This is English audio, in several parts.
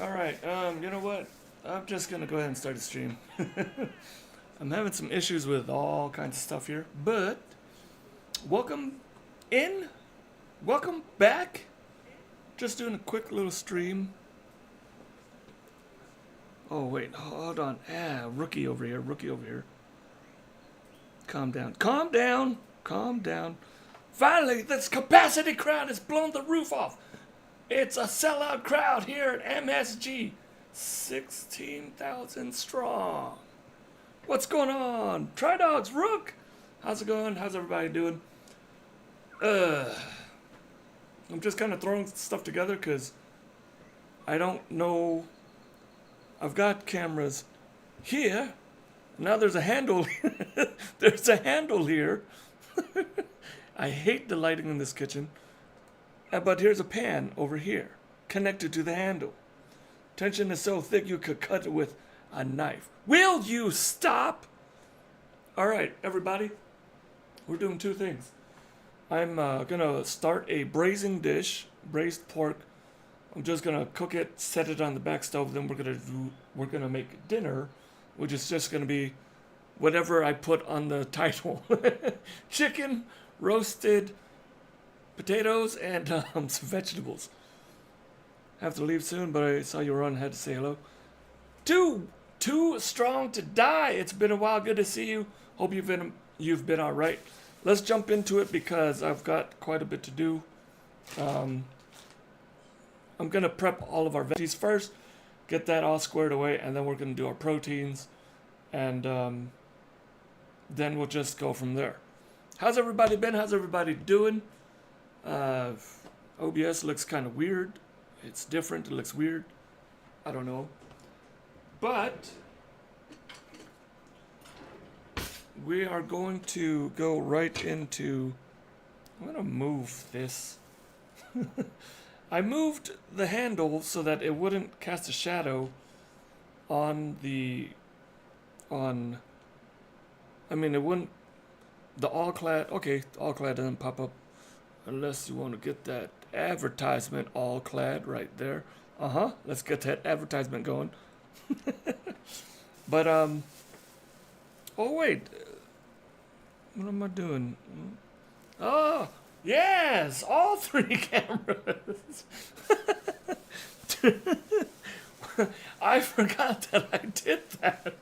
Alright, you know what? I'm just gonna go ahead and start the stream. I'm having some issues with all kinds of stuff here, but welcome in, welcome back. Just doing a quick little stream. Oh, wait, hold on. Rookie over here, rookie over here. Calm down, calm down, calm down. Finally, this capacity crowd has blown the roof off. It's a sellout crowd here at MSG. 16,000 strong. What's going on? Tridogs, Rook. How's it going? How's everybody doing? I'm just kind of throwing stuff together because I don't know. I've got cameras here. Now there's a handle. There's a handle here. I hate the lighting in this kitchen. But here's a pan over here, connected to the handle. Tension is so thick you could cut it with a knife. Will you stop? All right, everybody. We're doing two things. I'm gonna start a braising dish, braised pork. I'm just gonna cook it, set it on the back stove. Then we're gonna make dinner, which is just gonna be whatever I put on the title: chicken, roasted potatoes, and some vegetables. Have to leave soon, but I saw you were on. Had to say hello. Too strong to die. It's been a while. Good to see you. Hope you've been all right. Let's jump into it because I've got quite a bit to do. I'm gonna prep all of our veggies first, get that all squared away, and then we're gonna do our proteins, and then we'll just go from there. How's everybody been? How's everybody doing? OBS looks kind of weird. It's different. It looks weird. I don't know. But we are going to go right into... I'm going to move this. I moved the handle so that it wouldn't cast a shadow on the... I mean, it wouldn't... The all-clad... Okay, all-clad doesn't pop up. Unless you want to get that advertisement all clad right there. Let's get that advertisement going. But, oh wait. What am I doing? Oh, yes! All three cameras! I forgot that I did that.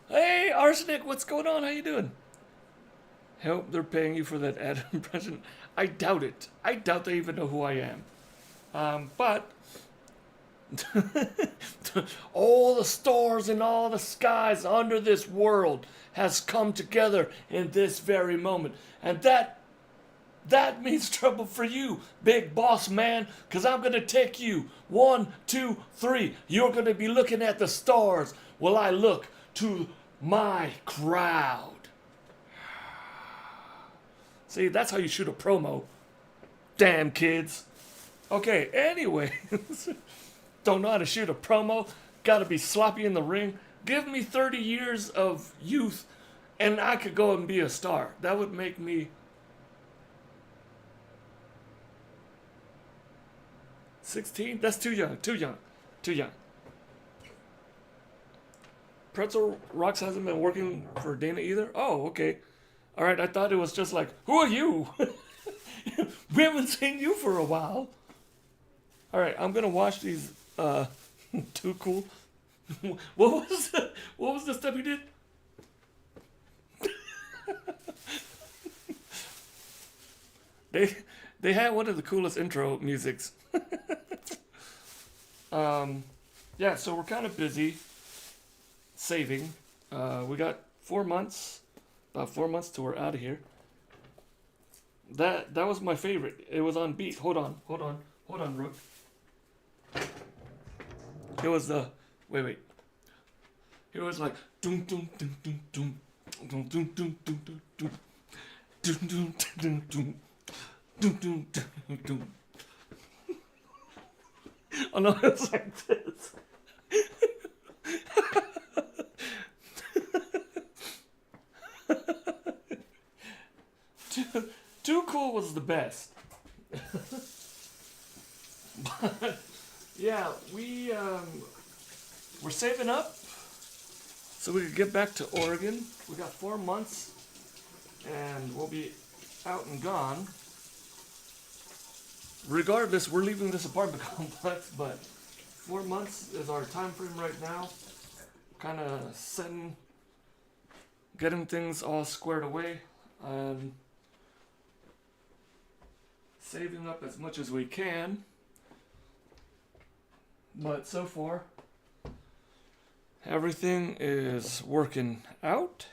Hey, Arsenic, what's going on? How you doing? Help, they're paying you for that ad impression. I doubt it. I doubt they even know who I am. But all the stars and all the skies under this world has come together in this very moment. And that means trouble for you, big boss man, because I'm going to take you. 1, 2, 3. You're going to be looking at the stars while I look to my crowd. See, that's how you shoot a promo. Damn kids. Okay, anyways. Don't know how to shoot a promo. Gotta be sloppy in the ring. Give me 30 years of youth and I could go and be a star. That would make me... 16? That's too young. Too young. Pretzel Rocks hasn't been working for Dana either? Oh, okay. Alright, I thought it was just like, who are you? We haven't seen you for a while. Alright, I'm gonna watch these, Too Cool. What was the step you did? They had one of the coolest intro musics. Yeah, so we're kind of busy saving. We got 4 months. About 4 months till we're out of here. That was my favorite. It was on beat. Hold on, Rook. It was the wait. It was like doom doom doom doom doom doom doom doom doom doom doom doom doom doom doom doom doom doom. Oh no, it's like this. Too Cool was the best. But yeah, we're saving up so we could get back to Oregon. We got 4 months, and we'll be out and gone. Regardless, we're leaving this apartment complex, but 4 months is our time frame right now. Kind of getting things all squared away, saving up as much as we can. But so far, everything is working out.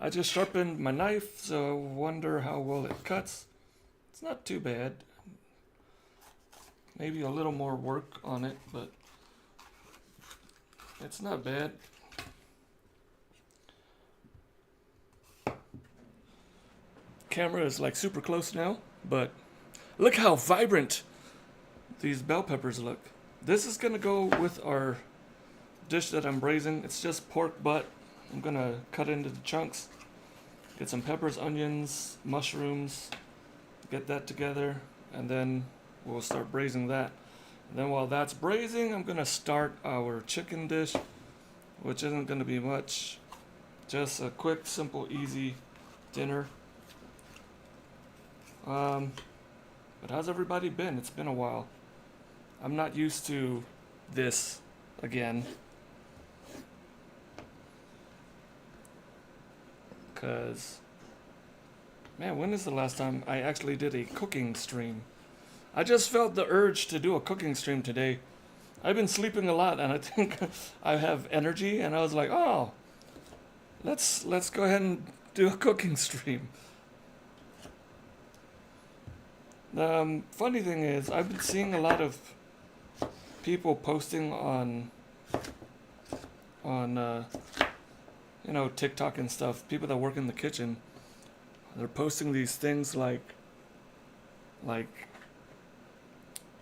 I just sharpened my knife, so I wonder how well it cuts. It's not too bad. Maybe a little more work on it, but it's not bad. Camera is like super close now, but look how vibrant these bell peppers look. This is gonna go with our dish that I'm braising. It's just pork butt. I'm gonna cut it into the chunks, get some peppers, onions, mushrooms, get that together, and then we'll start braising that. And then while that's braising, I'm gonna start our chicken dish, which isn't gonna be much, just a quick, simple, easy dinner. But how's everybody been? It's been a while. I'm not used to this again. Cause, man, when is the last time I actually did a cooking stream? I just felt the urge to do a cooking stream today. I've been sleeping a lot, and I think I have energy, and I was like, oh, let's go ahead and do a cooking stream. Funny thing is, I've been seeing a lot of people posting on TikTok and stuff. People that work in the kitchen, they're posting these things like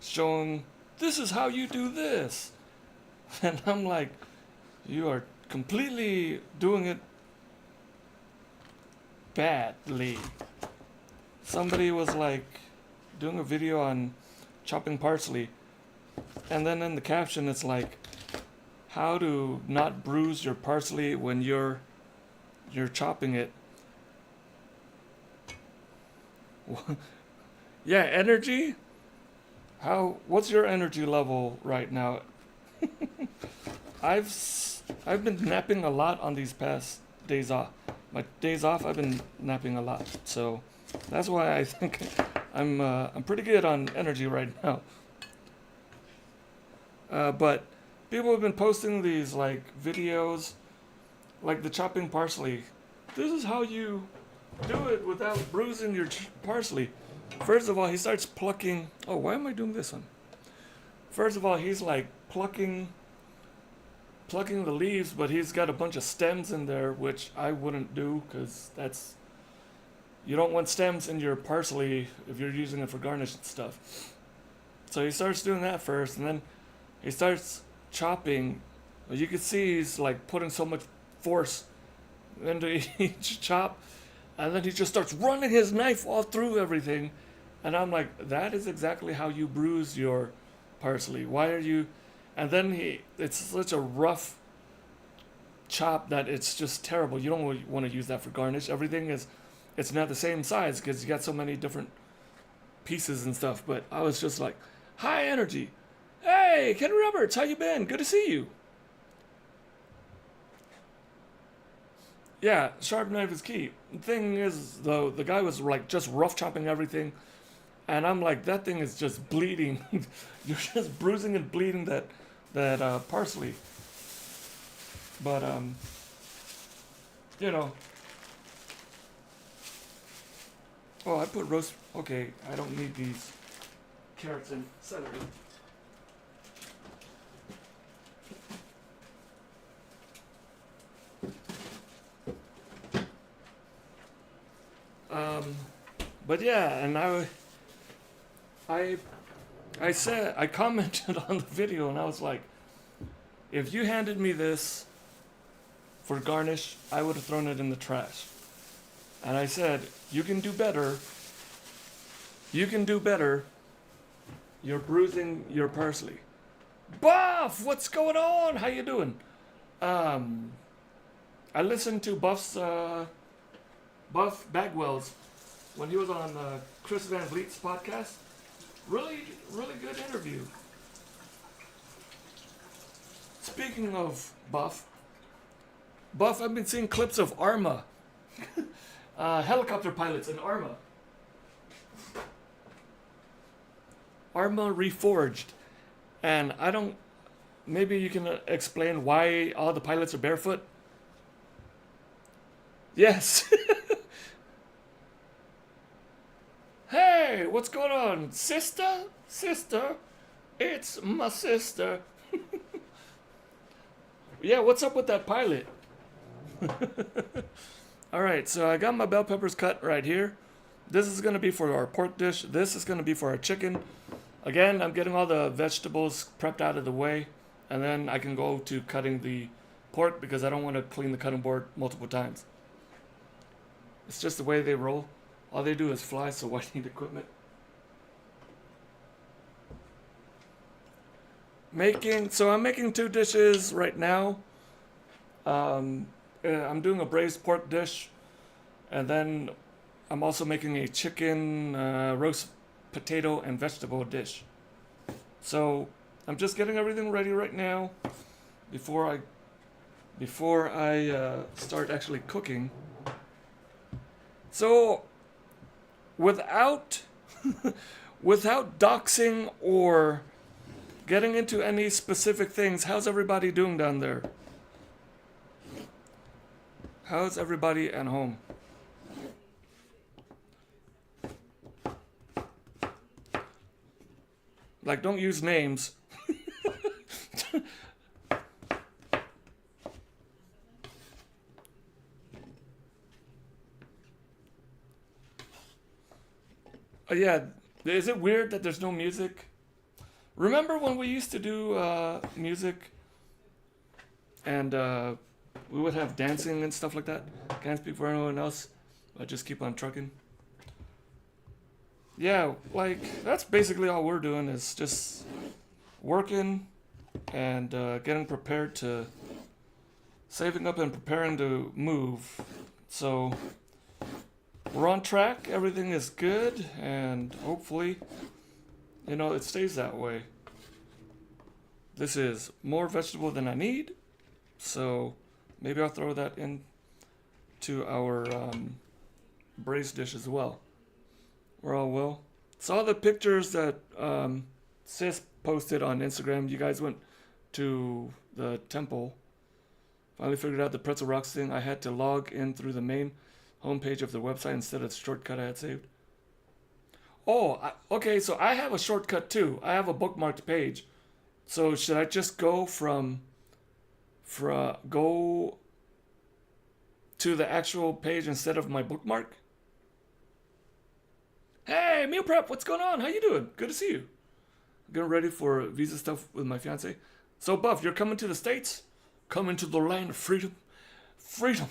showing, this is how you do this, and I'm like, you are completely doing it badly. Somebody was like doing a video on chopping parsley, and then in the caption it's like, how to not bruise your parsley when you're chopping it. Yeah, energy? What's your energy level right now? I've been napping a lot on these past days off. My days off, I've been napping a lot. So that's why I think I'm pretty good on energy right now. But people have been posting these like videos, like the chopping parsley. This is how you do it without bruising your parsley. First of all, he starts plucking. Oh, why am I doing this one? First of all, he's like plucking the leaves, but he's got a bunch of stems in there, which I wouldn't do, because you don't want stems in your parsley if you're using it for garnish and stuff. So he starts doing that first, and then he starts chopping. You can see he's like putting so much force into each chop, and then he just starts running his knife all through everything, and I'm like, that is exactly how you bruise your parsley. Why are you? And then it's such a rough chop that it's just terrible. You don't want to use that for garnish. It's not the same size because you got so many different pieces and stuff. But I was just like, high energy. Hey, Ken Roberts, how you been? Good to see you. Yeah, sharp knife is key. The thing is, though, the guy was like just rough chopping everything, and I'm like, that thing is just bleeding. You're just bruising and bleeding that parsley. But oh, I put roast. Okay, I don't need these carrots and celery. But yeah, and I commented on the video, and I was like, if you handed me this for garnish, I would have thrown it in the trash. And I said, you can do better. You can do better. You're bruising your parsley. Buff, what's going on? How you doing? Um, I listened to Buff Bagwell's when he was on Chris Van Vliet's podcast. Really, really good interview. Speaking of Buff, I've been seeing clips of Arma, helicopter pilots in Arma. Arma Reforged. And I don't. Maybe you can explain why all the pilots are barefoot? Yes. Hey, what's going on? Sister? Sister? It's my sister. Yeah, what's up with that pilot? Alright, so I got my bell peppers cut right here. This is going to be for our pork dish. This is going to be for our chicken. Again, I'm getting all the vegetables prepped out of the way. And then I can go to cutting the pork because I don't want to clean the cutting board multiple times. It's just the way they roll. All they do is fly, so why need equipment? I'm making two dishes right now. I'm doing a braised pork dish, and then I'm also making a chicken roast potato and vegetable dish. So I'm just getting everything ready right now before I start actually cooking. So without doxing or getting into any specific things, how's everybody doing down there? How's everybody at home? Like, don't use names. Yeah, is it weird that there's no music? Remember when we used to do music and we would have dancing and stuff like that? Can't speak for anyone else. I just keep on trucking. Yeah, like, that's basically all we're doing is just working and getting prepared to, saving up and preparing to move. So we're on track, everything is good, and hopefully, it stays that way. This is more vegetable than I need, so maybe I'll throw that in to our braised dish as well. We're all well. Saw the pictures that Sis posted on Instagram. You guys went to the temple. Finally figured out the Pretzel Rocks thing. I had to log in through the main homepage of the website instead of the shortcut I had saved. Oh, okay, so I have a shortcut too. I have a bookmarked page. So should I just go go to the actual page instead of my bookmark? Hey, meal prep, what's going on? How you doing? Good to see you. Getting ready for visa stuff with my fiance. So Buff, you're coming to the States? Coming to the land of freedom. Freedom.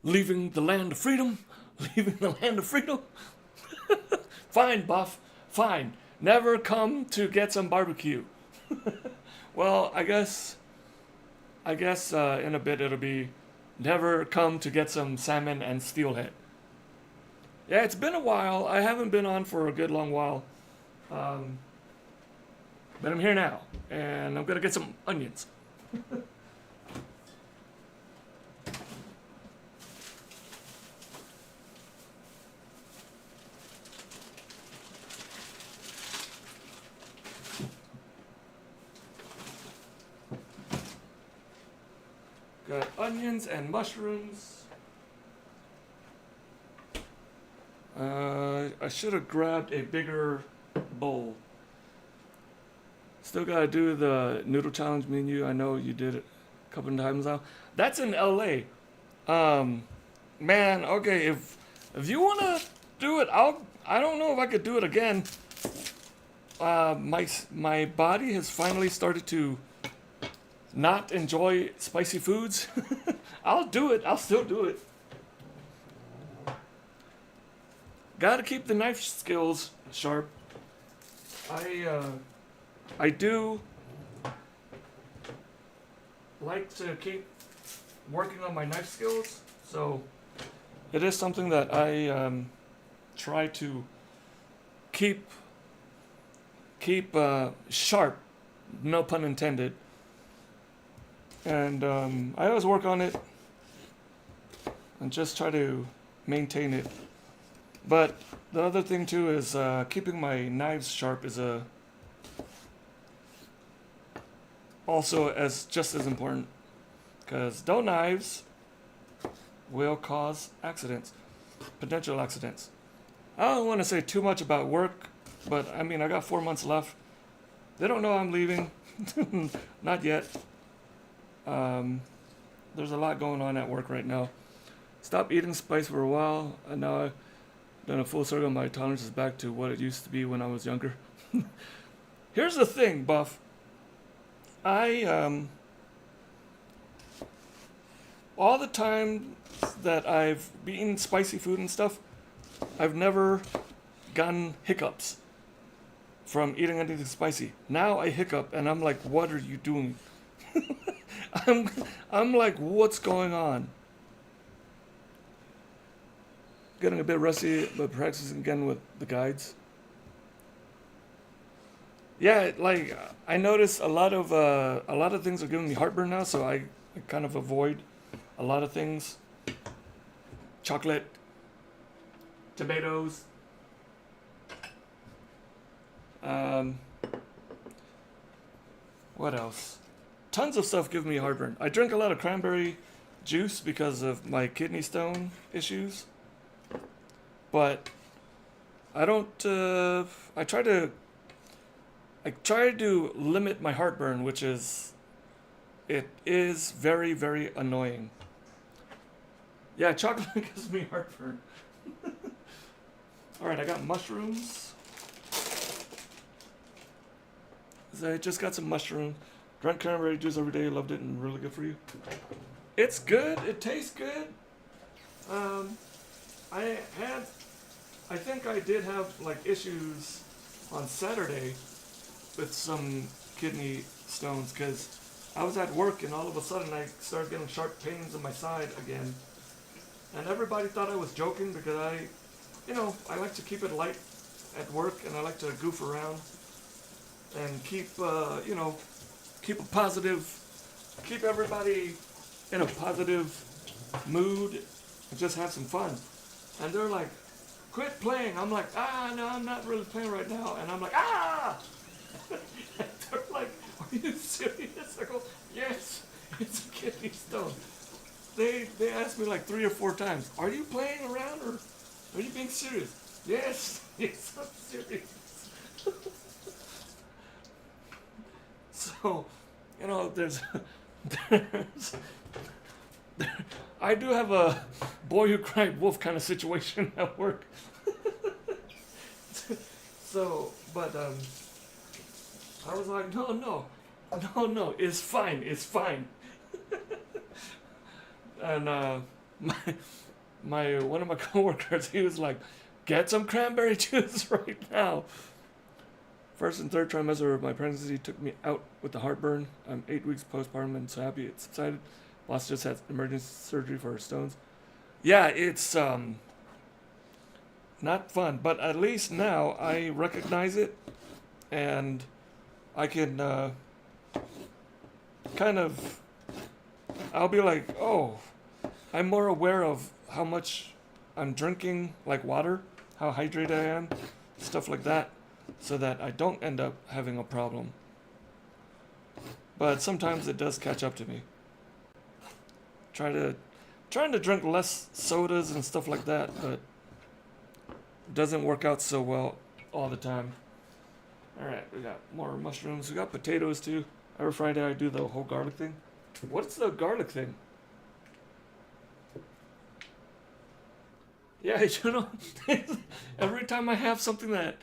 Leaving the land of freedom. Leaving the land of freedom. Fine, Buff. Fine. Never come to get some barbecue. Well, I guess in a bit it'll be never come to get some salmon and steelhead. Yeah, it's been a while. I haven't been on for a good long while. But I'm here now, and I'm gonna get some onions. Got onions and mushrooms. I should have grabbed a bigger bowl. Still gotta do the noodle challenge menu. I know you did it a couple of times now. That's in LA. Man, okay, if you wanna do it, I don't know if I could do it again. My body has finally started to not enjoy spicy foods. I'll do it. I'll still do it. Gotta keep the knife skills sharp. I do like to keep working on my knife skills, so it is something that I try to keep sharp, no pun intended. And I always work on it and just try to maintain it. But the other thing too is keeping my knives sharp is also just as important, because dull knives will cause accidents, potential accidents. I don't want to say too much about work, but I mean I got 4 months left. They don't know I'm leaving, not yet. There's a lot going on at work right now. Stopped eating spice for a while, and now I've done a full circle. My tolerance is back to what it used to be when I was younger. Here's the thing, Buff. I all the time that I've eaten spicy food and stuff, I've never gotten hiccups from eating anything spicy. Now I hiccup and I'm like, what are you doing? I'm like, what's going on? Getting a bit rusty, but practicing again with the guides. Yeah, like I notice a lot of things are giving me heartburn now, so I kind of avoid a lot of things. Chocolate, tomatoes. What else? Tons of stuff give me heartburn. I drink a lot of cranberry juice because of my kidney stone issues. But I don't. I try to limit my heartburn, which is, it is very, very annoying. Yeah, chocolate gives me heartburn. All right, I got mushrooms. I just got some mushrooms. Drank cranberry juice every day. Loved it and really good for you. It's good. It tastes good. I think I did have like issues on Saturday with some kidney stones because I was at work and all of a sudden I started getting sharp pains in my side again. And everybody thought I was joking because I like to keep it light at work and I like to goof around and keep keep everybody in a positive mood and just have some fun. And they're like, quit playing. I'm like, no, I'm not really playing right now. And I'm like, and they're like, are you serious? I go, yes, it's a kidney stone. They asked me like 3 or 4 times, are you playing around or are you being serious? Yes, yes, I'm serious. So, there's I do have a boy who cried wolf kind of situation at work. So, but I was like, no, it's fine. And my one of my coworkers, he was like, get some cranberry juice right now. First and third trimester of my pregnancy took me out with the heartburn. I'm 8 weeks postpartum and so happy it subsided. Boss just had emergency surgery for her stones. Yeah, it's not fun, but at least now I recognize it and I can I'll be like, oh, I'm more aware of how much I'm drinking, like water, how hydrated I am, stuff like that, so that I don't end up having a problem. But sometimes it does catch up to me. Trying to drink less sodas and stuff like that, but it doesn't work out so well all the time. Alright, we got more mushrooms. We got potatoes too. Every Friday I do the whole garlic thing. What's the garlic thing? Yeah, every time I have something that,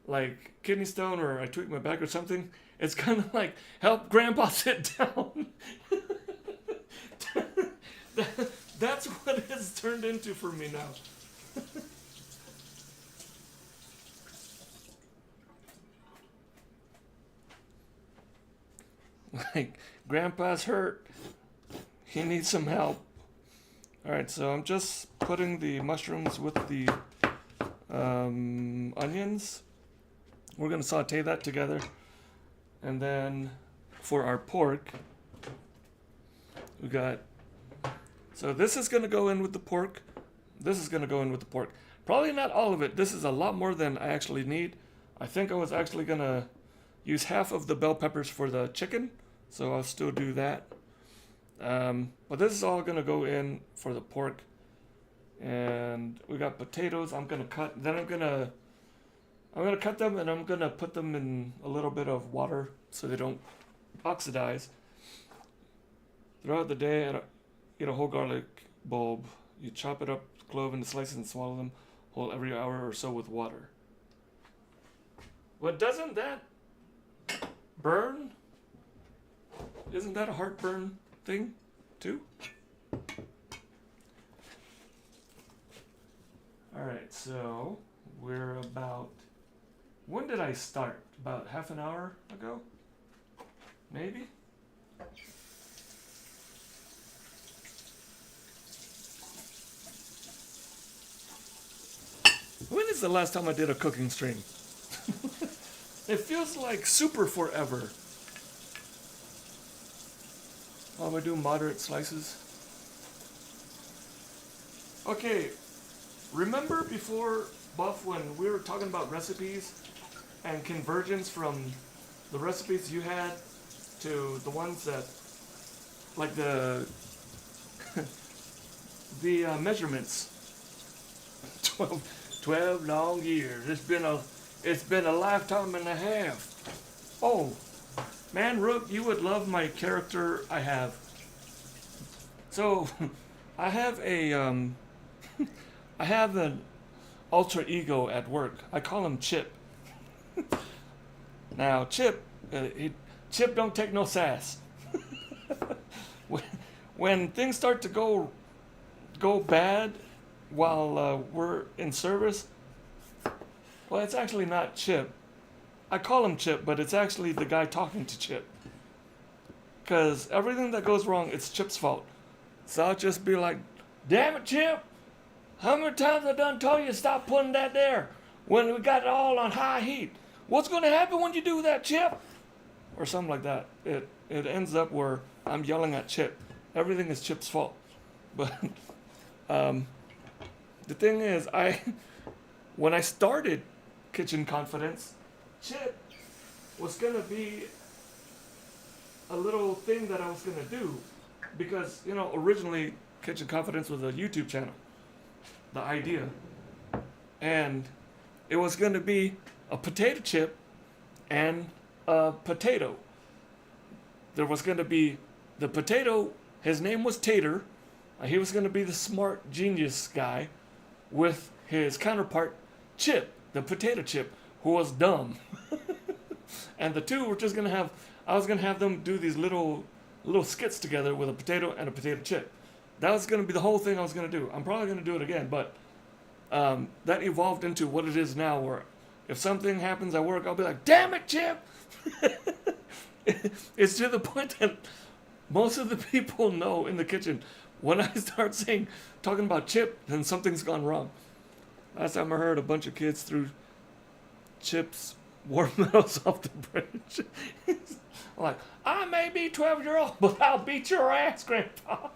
like kidney stone or I tweak my back or something, it's kind of like, help Grandpa sit down. That's what it's turned into for me now. Like, Grandpa's hurt. He needs some help. Alright, so I'm just putting the mushrooms with the onions. We're going to saute that together. And then for our pork, we got... So this is going to go in with the pork. This is going to go in with the pork. Probably not all of it. This is a lot more than I actually need. I think I was actually going to use half of the bell peppers for the chicken. So I'll still do that. But this is all going to go in for the pork. And we got potatoes I'm going to cut. Then I'm going to cut them and I'm going to put them in a little bit of water so they don't oxidize. Throughout the day, eat a whole garlic bulb. You chop it up, clove into slices and swallow them whole every hour or so with water. Well, doesn't that burn? Isn't that a heartburn thing too? Alright, so we're about... When did I start? About half an hour ago? Maybe? When is the last time I did a cooking stream? It feels like super forever. While I do moderate slices. Okay, remember before, Buff, when we were talking about recipes and conversions from the recipes you had to the ones that, like the the measurements. 12 long years. It's been a lifetime and a half. Oh, man, Rook, you would love my character I have. So, I have an alter ego at work. I call him Chip. Now, Chip don't take no sass. When things start to go bad while we're in service, well, it's actually not Chip. I call him Chip, but it's actually the guy talking to Chip. Because everything that goes wrong, it's Chip's fault. So I'll just be like, damn it, Chip! How many times I done told you to stop putting that there when we got it all on high heat? What's going to happen when you do that, Chip? Or something like that. It ends up where I'm yelling at Chip. Everything is Chip's fault. But the thing is, when I started Kitchen Confidence, Chip was going to be a little thing that I was going to do. Because, originally Kitchen Confidence was a YouTube channel. The idea. And it was going to be a potato chip and a potato. There was going to be the potato, his name was Tater. He was going to be the smart genius guy with his counterpart Chip, the potato chip, who was dumb. And the two were just going to have, I was going to have them do these little skits together with a potato and a potato chip. That was going to be the whole thing I was going to do. I'm probably going to do it again, but that evolved into what it is now, where if something happens at work, I'll be like, damn it, Chip! It's to the point that most of the people know in the kitchen, when I start talking about Chip, then something's gone wrong. Last time I heard, a bunch of kids threw Chip's watermelons off the bridge. I'm like, I may be 12-year-old, but I'll beat your ass, Grandpa.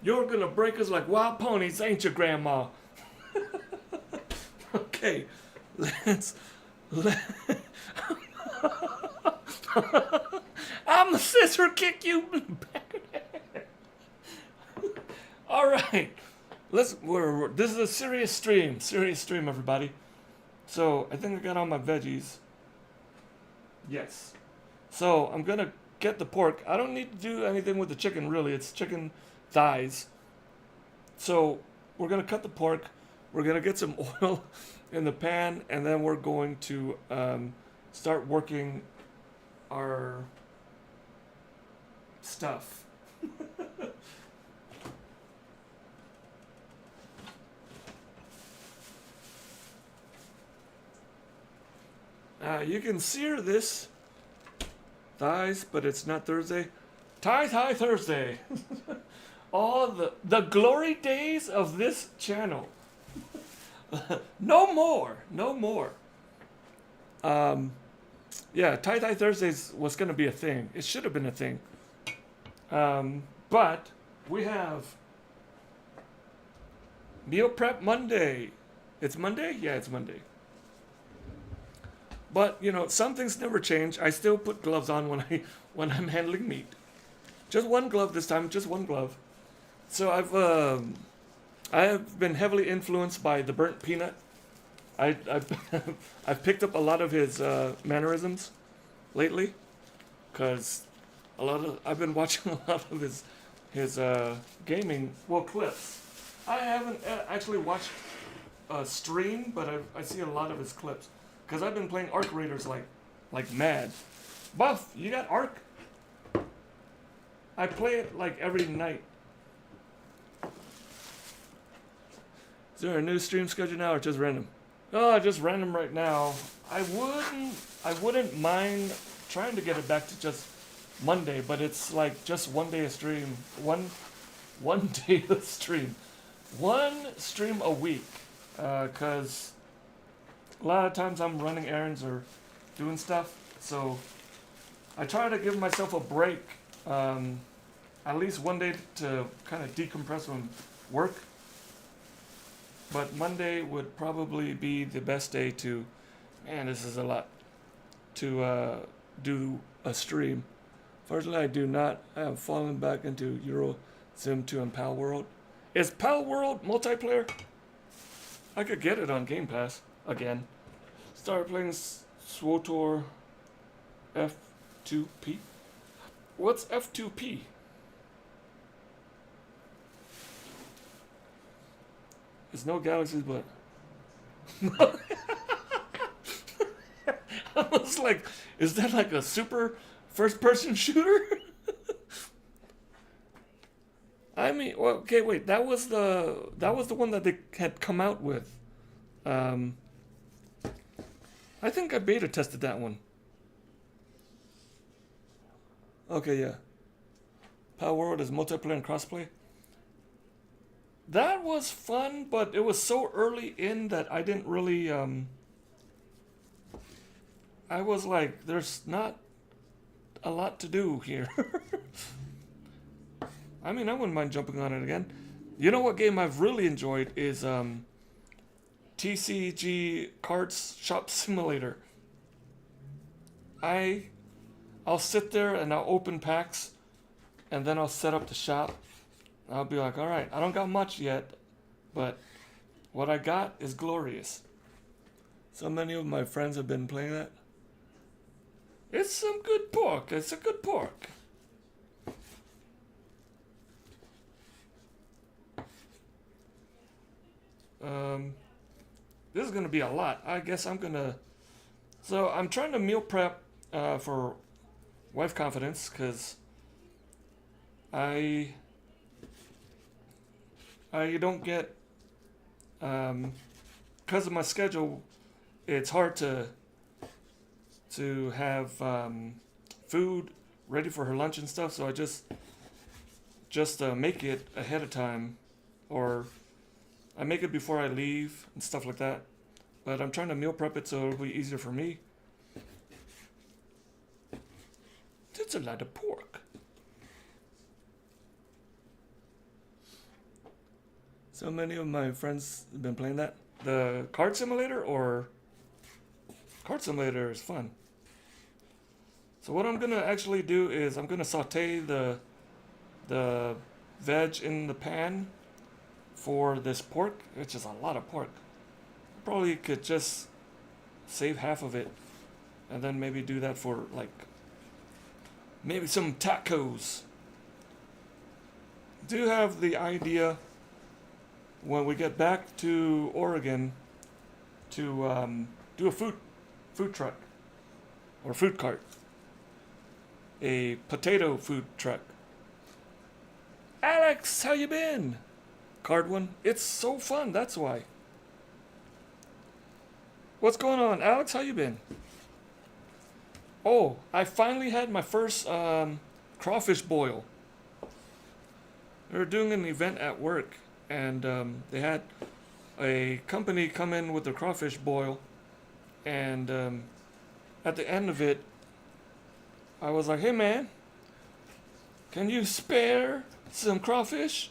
You're gonna break us like wild ponies, ain't you, Grandma? Okay, I'm a scissor kick you in the back of the head. All right, this is a serious stream, everybody. So I think I got all my veggies. Yes. So I'm gonna get the pork. I don't need to do anything with the chicken, really. It's chicken thighs. So we're gonna cut the pork. We're gonna get some oil in the pan, and then we're going to start working our stuff. You can sear this thighs, but it's not Thursday. Thigh Thursday. All the glory days of this channel. No more. No more. Yeah, Thigh Thursdays was going to be a thing. It should have been a thing. But we have Meal Prep Monday. It's Monday? Yeah, it's Monday. But, you know, some things never change. I still put gloves on when I'm handling meat. Just one glove this time, just one glove. So I have been heavily influenced by the burnt peanut. I've picked up a lot of his mannerisms lately, because I've been watching a lot of his gaming clips. I haven't actually watched a stream, but I see a lot of his clips, because I've been playing Arc Raiders like mad. Buff, you got Arc? I play it like every night. Is there a new stream schedule now or just random? Oh, just random right now. I wouldn't mind trying to get it back to just Monday, but it's like just one day a stream. One day a stream. One stream a week. 'Cause a lot of times I'm running errands or doing stuff. So I try to give myself a break. At least one day to kind of decompress from work. But Monday would probably be the best day to, man, this is a lot, to do a stream. Fortunately, I do not. I have fallen back into Euro Sim 2 and Pal World. Is Pal World multiplayer? I could get it on Game Pass again. Start playing SWTOR F2P. What's F2P? It's no galaxies, but I was like, is that like a super first-person shooter? I mean, well, okay, wait, that was the one that they had come out with. I think I beta tested that one. Okay, yeah. Power World is multiplayer and crossplay. That was fun, but it was so early in that I didn't really, I was like, there's not a lot to do here. I mean, I wouldn't mind jumping on it again. You know what game I've really enjoyed is, TCG Cards Shop Simulator. I'll sit there and I'll open packs, and then I'll set up the shop. I'll be like, all right, I don't got much yet, but what I got is glorious. So many of my friends have been playing that. It's some good pork. It's a good pork. This is going to be a lot. I guess I'm going to... So I'm trying to meal prep for Wife Confidence, because I don't get, because of my schedule, it's hard to have food ready for her lunch and stuff. So I just make it ahead of time, or I make it before I leave and stuff like that. But I'm trying to meal prep it so it'll be easier for me. That's a lot of pork. So many of my friends have been playing that. The card simulator, or card simulator is fun. So what I'm gonna actually do is I'm gonna saute the veg in the pan for this pork, which is a lot of pork. Probably could just save half of it, and then maybe do that for like maybe some tacos. Do have the idea when we get back to Oregon to do a food truck or food cart, a potato food truck. Alex, how you been? Card one. It's so fun. That's why. What's going on, Alex? How you been? Oh, I finally had my first crawfish boil. They were doing an event at work, and they had a company come in with the crawfish boil, and at the end of it, I was like, "Hey man, can you spare some crawfish?"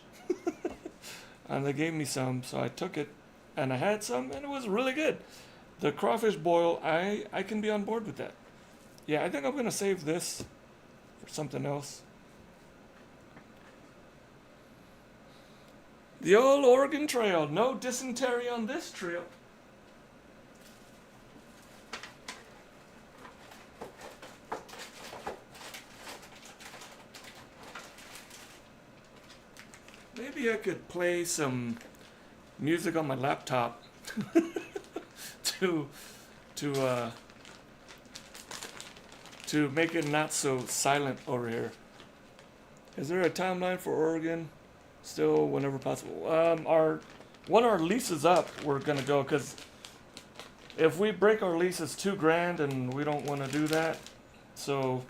And they gave me some, so I took it, and I had some, and it was really good. The crawfish boil, I can be on board with that. Yeah, I think I'm gonna save this for something else. The old Oregon Trail. No dysentery on this trip. Maybe I could play some music on my laptop to to uh to make it not so silent over here. Is there a timeline for Oregon? Still, whenever possible. Our when our lease is up, we're gonna go, because if we break our lease, it's $2,000, and we don't want to do that. So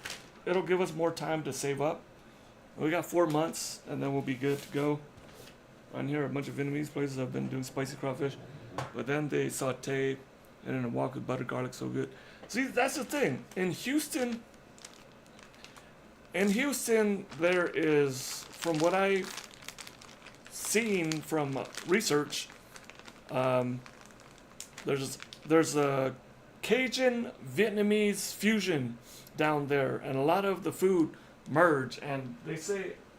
it'll give us more time to save up. We got 4 months, and then we'll be good to go. On here, a bunch of Vietnamese places have been doing spicy crawfish, but then they saute and then a wok with butter garlic, so good. See, that's the thing. In Houston, there is, from what I've seen from research, there's a Cajun Vietnamese fusion down there, and a lot of the food merge, and a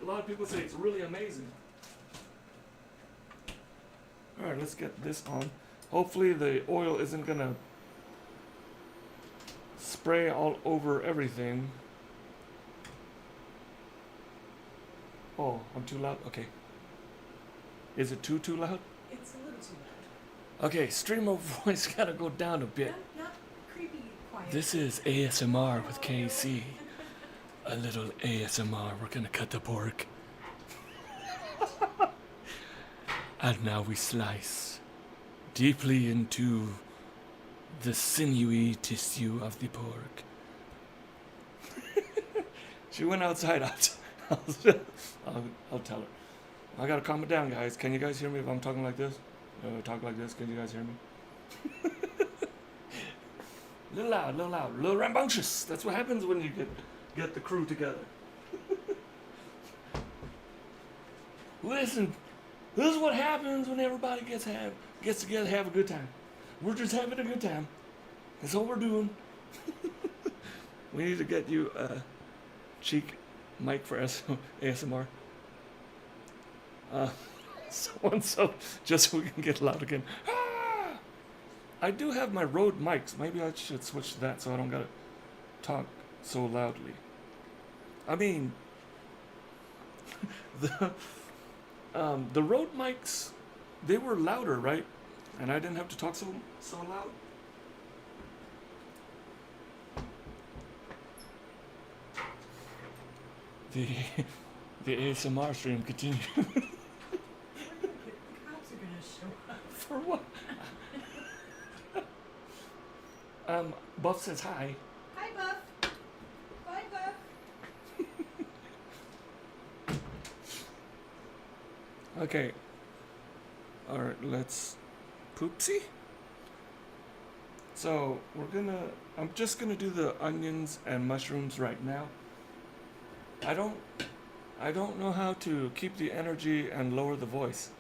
lot of people say it's really amazing. All right, let's get this on. Hopefully the oil isn't gonna spray all over everything. Oh, I'm too loud? Okay. Is it too loud? It's a little too loud. Okay, stream of voice gotta go down a bit. Not creepy quiet. This is ASMR with KC. A little ASMR. We're gonna cut the pork. And now we slice deeply into the sinewy tissue of the pork. She went outside. I'll tell her. I gotta calm it down, guys. Can you guys hear me if I'm talking like this? Talk like this. Can you guys hear me? Little loud, little rambunctious. That's what happens when you get the crew together. Listen, this is what happens when everybody gets together, have a good time. We're just having a good time. That's all we're doing. We need to get you a cheek mic for ASMR. So just so we can get loud again. Ah! I do have my Rode mics. Maybe I should switch to that so I don't gotta talk so loudly. I mean, the Rode mics, they were louder, right? And I didn't have to talk so loud. The ASMR stream continues. The cops are gonna show up. For what? Buff says hi. Hi, Buff. Bye, Buff. Okay. Alright, let's poopsie. So I'm just gonna do the onions and mushrooms right now. I don't know how to keep the energy and lower the voice.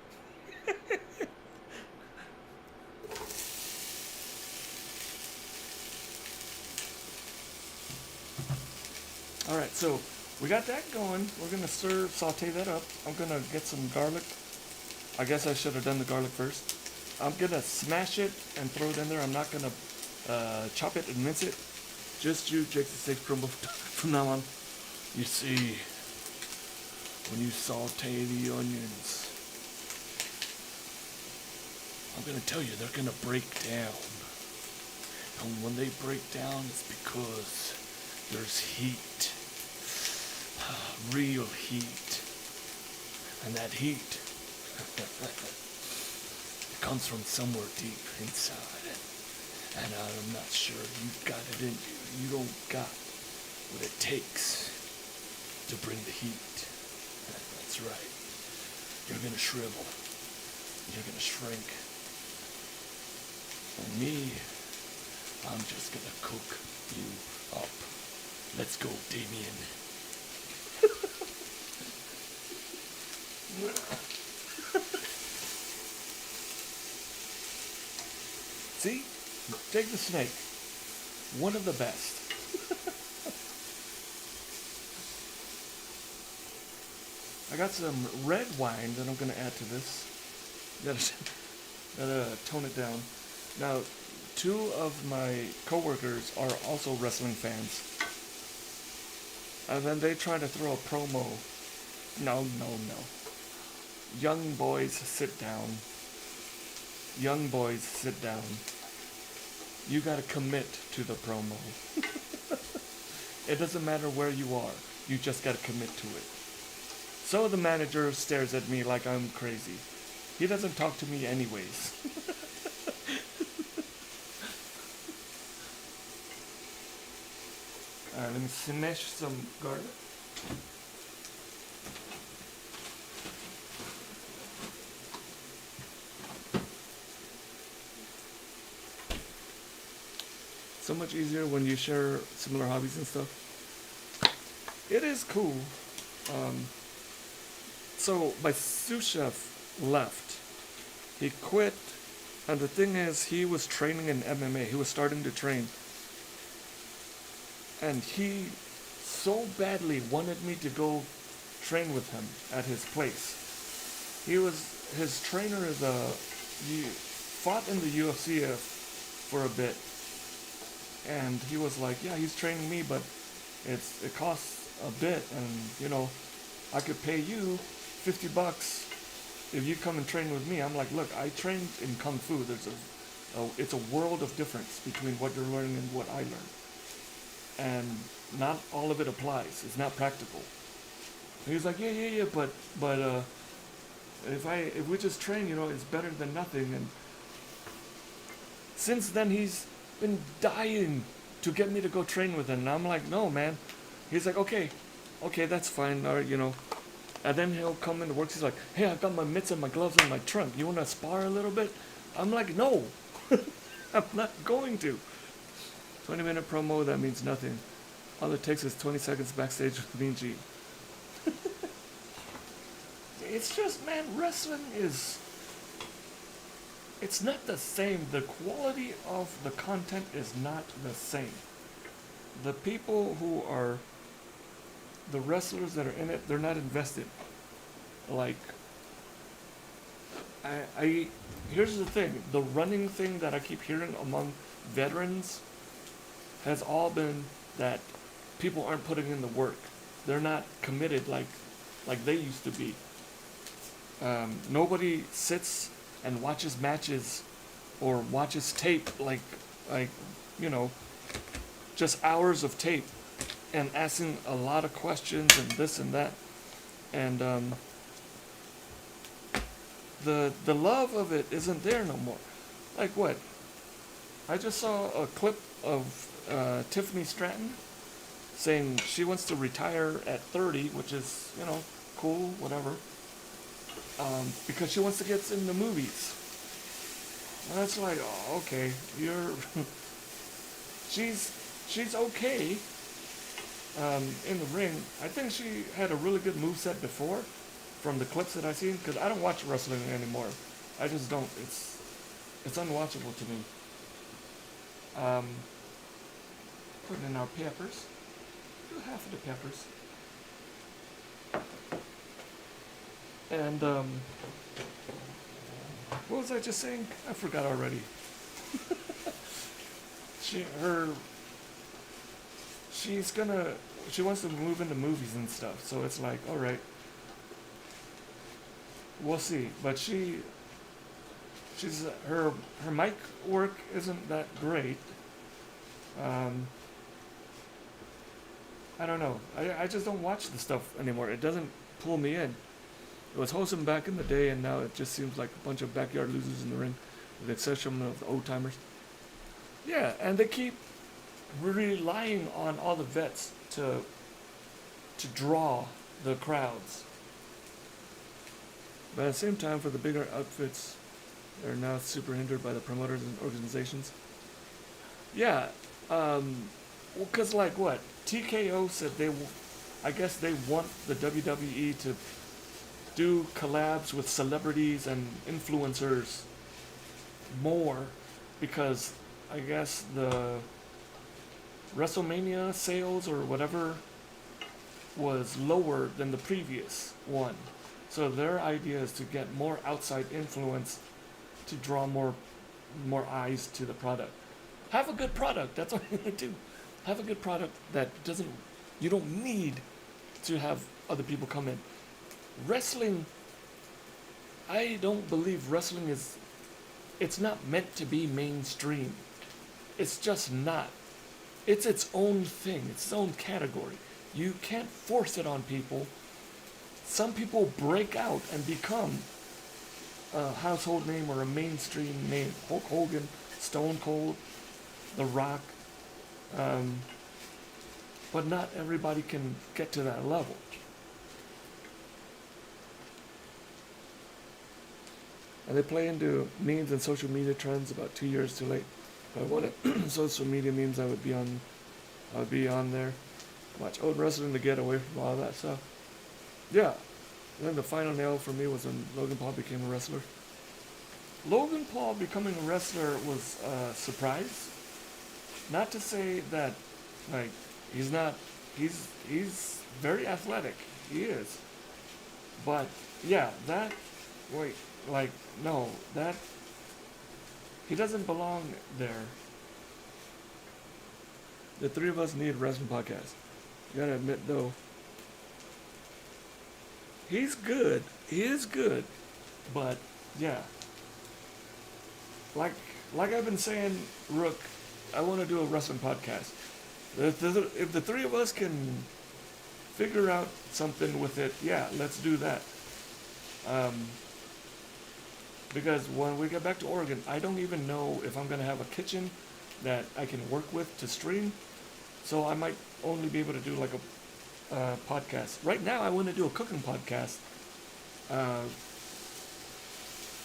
Alright, so we got that going. We're gonna saute that up. I'm gonna get some garlic. I guess I should have done the garlic first. I'm gonna smash it and throw it in there. I'm not gonna chop it and mince it. Just use Jake's Steak Crumble from now on. You see, when you saute the onions, I'm gonna tell you, they're gonna break down. And when they break down, it's because there's heat. Real heat. And that heat, it comes from somewhere deep inside. And I'm not sure you've got it in you. You don't got what it takes to bring the heat. That's right. You're gonna shrivel. You're gonna shrink. And me, I'm just gonna cook you up. Let's go, Damien. See? Take the snake. One of the best. I got some red wine that I'm gonna add to this. Gotta tone it down. Now, two of my coworkers are also wrestling fans. And then they try to throw a promo. No. Young boys, sit down. Young boys, sit down. You gotta commit to the promo. It doesn't matter where you are. You just gotta commit to it. So the manager stares at me like I'm crazy. He doesn't talk to me anyways. Let me smash some garlic. So much easier when you share similar hobbies and stuff. It is cool. So my sous chef left. He quit, and the thing is, he was training in MMA. He was starting to train. And he so badly wanted me to go train with him at his place. His trainer is he fought in the UFC for a bit. And he was like, yeah, he's training me, but it costs a bit, and I could pay you $50 if you come and train with me. I'm like, look, I trained in Kung Fu. It's a world of difference between what you're learning and what I learned. And not all of it applies. It's not practical. And he's like, yeah, but if we just train, it's better than nothing. And since then, he's been dying to get me to go train with him. And I'm like, no, man. He's like, okay, that's fine, all right, And then he'll come into work. He's like, hey, I got my mitts and my gloves in my trunk. You want to spar a little bit? I'm like, no. I'm not going to. 20-minute promo, that means nothing. All it takes is 20 seconds backstage with Mean Gene. It's just, man, wrestling it's not the same. The quality of the content is not the same. The people who are the wrestlers that are in it, they're not invested. Like, here's the thing. The running thing that I keep hearing among veterans has all been that people aren't putting in the work. They're not committed like they used to be. Nobody sits and watches matches or watches tape like just hours of tape and asking a lot of questions and this and that. And the love of it isn't there no more. Like what? I just saw a clip of Tiffany Stratton saying she wants to retire at 30, which is, cool, whatever. Because she wants to get in the movies. And that's like, oh, okay, she's okay in the ring. I think she had a really good moveset before from the clips that I've seen, because I don't watch wrestling anymore. I just don't. It's unwatchable to me. Putting in our peppers. Do half of the peppers. And, what was I just saying? I forgot already. She wants to move into movies and stuff, so it's like, alright. We'll see. But her mic work isn't that great. I don't know. I just don't watch the stuff anymore. It doesn't pull me in. It was wholesome back in the day, and now it just seems like a bunch of backyard losers in the ring, with the exception of the old timers. Yeah, and they keep relying on all the vets to draw the crowds. But at the same time, for the bigger outfits, they're now super hindered by the promoters and organizations. Yeah, because like what? TKO said I guess they want the WWE to do collabs with celebrities and influencers more because I guess the WrestleMania sales or whatever was lower than the previous one. So their idea is to get more outside influence to draw more eyes to the product. Have a good product. That's all you do. Have a good product that doesn't. You don't need to have other people come in. Wrestling. I don't believe wrestling is. It's not meant to be mainstream. It's just not. It's its own thing. It's its own category. You can't force it on people. Some people break out and become a household name or a mainstream name. Hulk Hogan, Stone Cold, The Rock. But not everybody can get to that level. And they play into memes and social media trends about 2 years too late. If I wanted social media memes, I would be on there. Watch old wrestling to get away from all that stuff. Yeah. And then the final nail for me was when Logan Paul became a wrestler. Logan Paul becoming a wrestler was a surprise. Not to say that, like, he's not. He's very athletic. He is. But yeah, that. Wait, like no, that. He doesn't belong there. The three of us need a wrestling podcast. You gotta admit though. He's good. He is good. But yeah. Like I've been saying, Rook, I want to do a wrestling podcast. If the three of us can figure out something with it, yeah, let's do that. Because when we get back to Oregon, I don't even know if I'm going to have a kitchen that I can work with to stream. So I might only be able to do like a podcast. Right now, I want to do a cooking podcast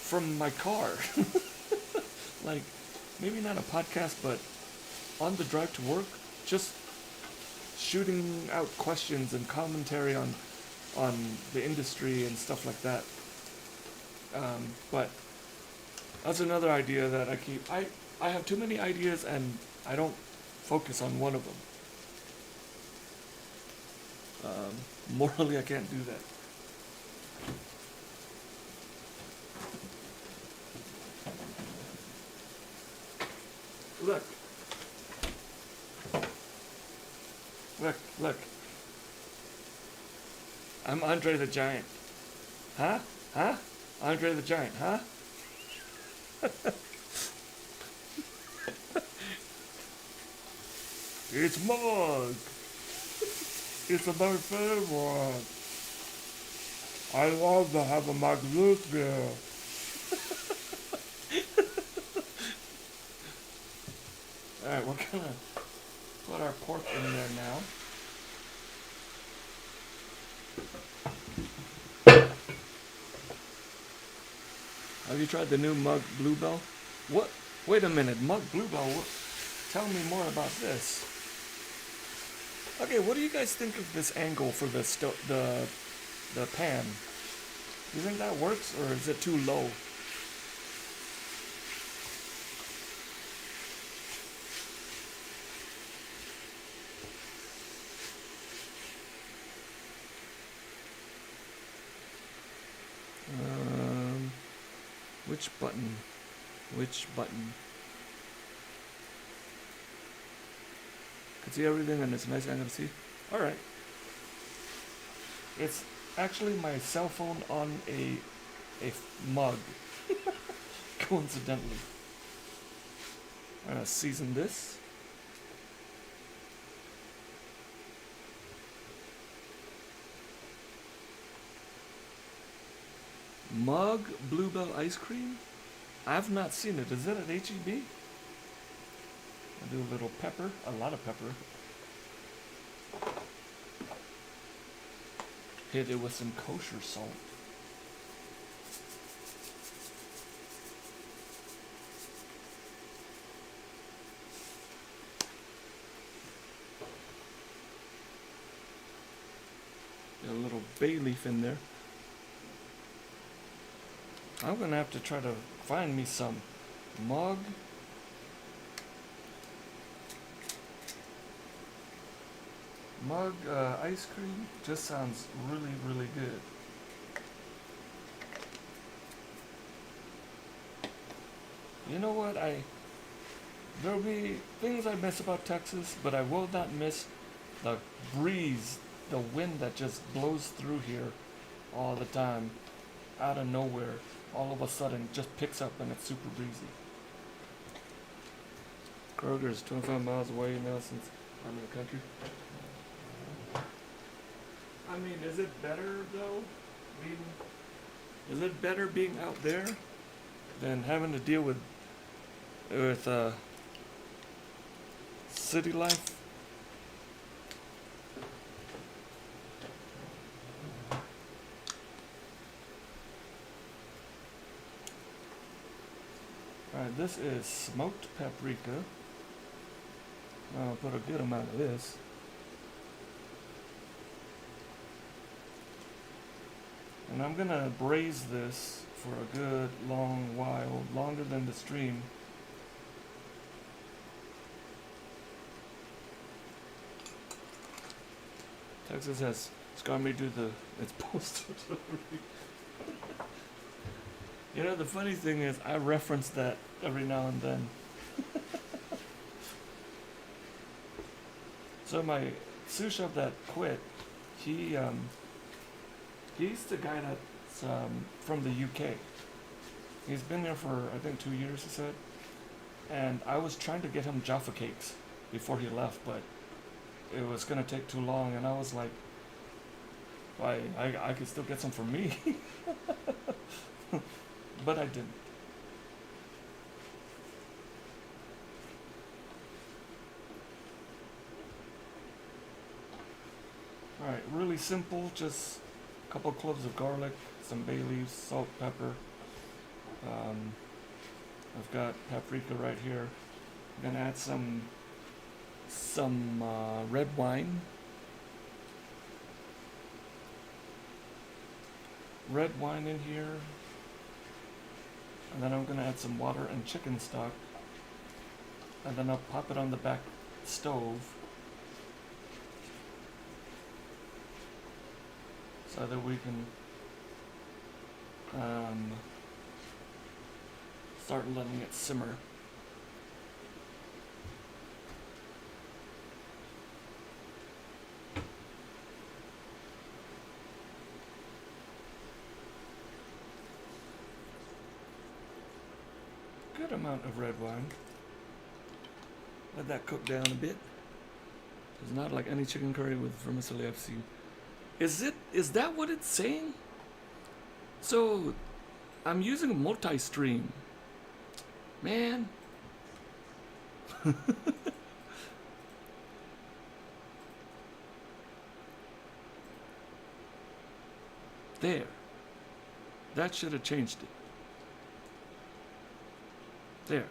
from my car. Like, maybe not a podcast, but on the drive to work, just shooting out questions and commentary on the industry and stuff like that. But that's another idea that I keep. I have too many ideas and I don't focus on one of them. Morally, I can't do that. Look. Look. I'm Andre the Giant. Huh? Andre the Giant, huh? It's Mug. It's a my favorite. I love to have a Mug root beer. Alright, we're gonna put our pork in there now. Have you tried the new Mug Bluebell? What? Wait a minute, Mug Bluebell. Tell me more about this. Okay, what do you guys think of this angle for the pan? Do you think that works, or is it too low? Which button? Which button? Can see everything and it's a nice angle to see. Alright. It's actually my cell phone on a mug. Coincidentally. I'm gonna season this. Mug Bluebell ice cream? I've not seen it. Is that at HEB? I'll do a little pepper, a lot of pepper. Hit it with some kosher salt. Get a little bay leaf in there. I'm gonna have to try to find me some mug. Ice cream just sounds really, really good. You know what? There'll be things I miss about Texas, but I will not miss the breeze, the wind that just blows through here all the time, out of nowhere. All of a sudden, just picks up and it's super breezy. Kroger's 25 miles away now since I'm in the country. I mean, is it better though? Is it better being out there than having to deal with city life? Alright, this is smoked paprika. I'll put a good amount of this. And I'm gonna braise this for a good long while, longer than the stream. Texas has scarred me to its postal delivery. You know, the funny thing is, I reference that every now and then. So my sous chef that quit, he's the guy that's from the UK. He's been there for, I think, 2 years, he said. And I was trying to get him Jaffa cakes before he left, but it was going to take too long. And I was like, I could still get some for me. But I didn't. Alright, really simple, just a couple cloves of garlic, some bay leaves, salt, pepper. I've got paprika right here. I'm gonna add some red wine. Red wine in here. And then I'm gonna add some water and chicken stock. And then I'll pop it on the back stove. So that we can start letting it simmer. Good amount of red wine. Let that cook down a bit. It's not like any chicken curry with vermicelli I've seen. Is that what it's saying? So, I'm using a multi-stream. Man. There. That should have changed it. There.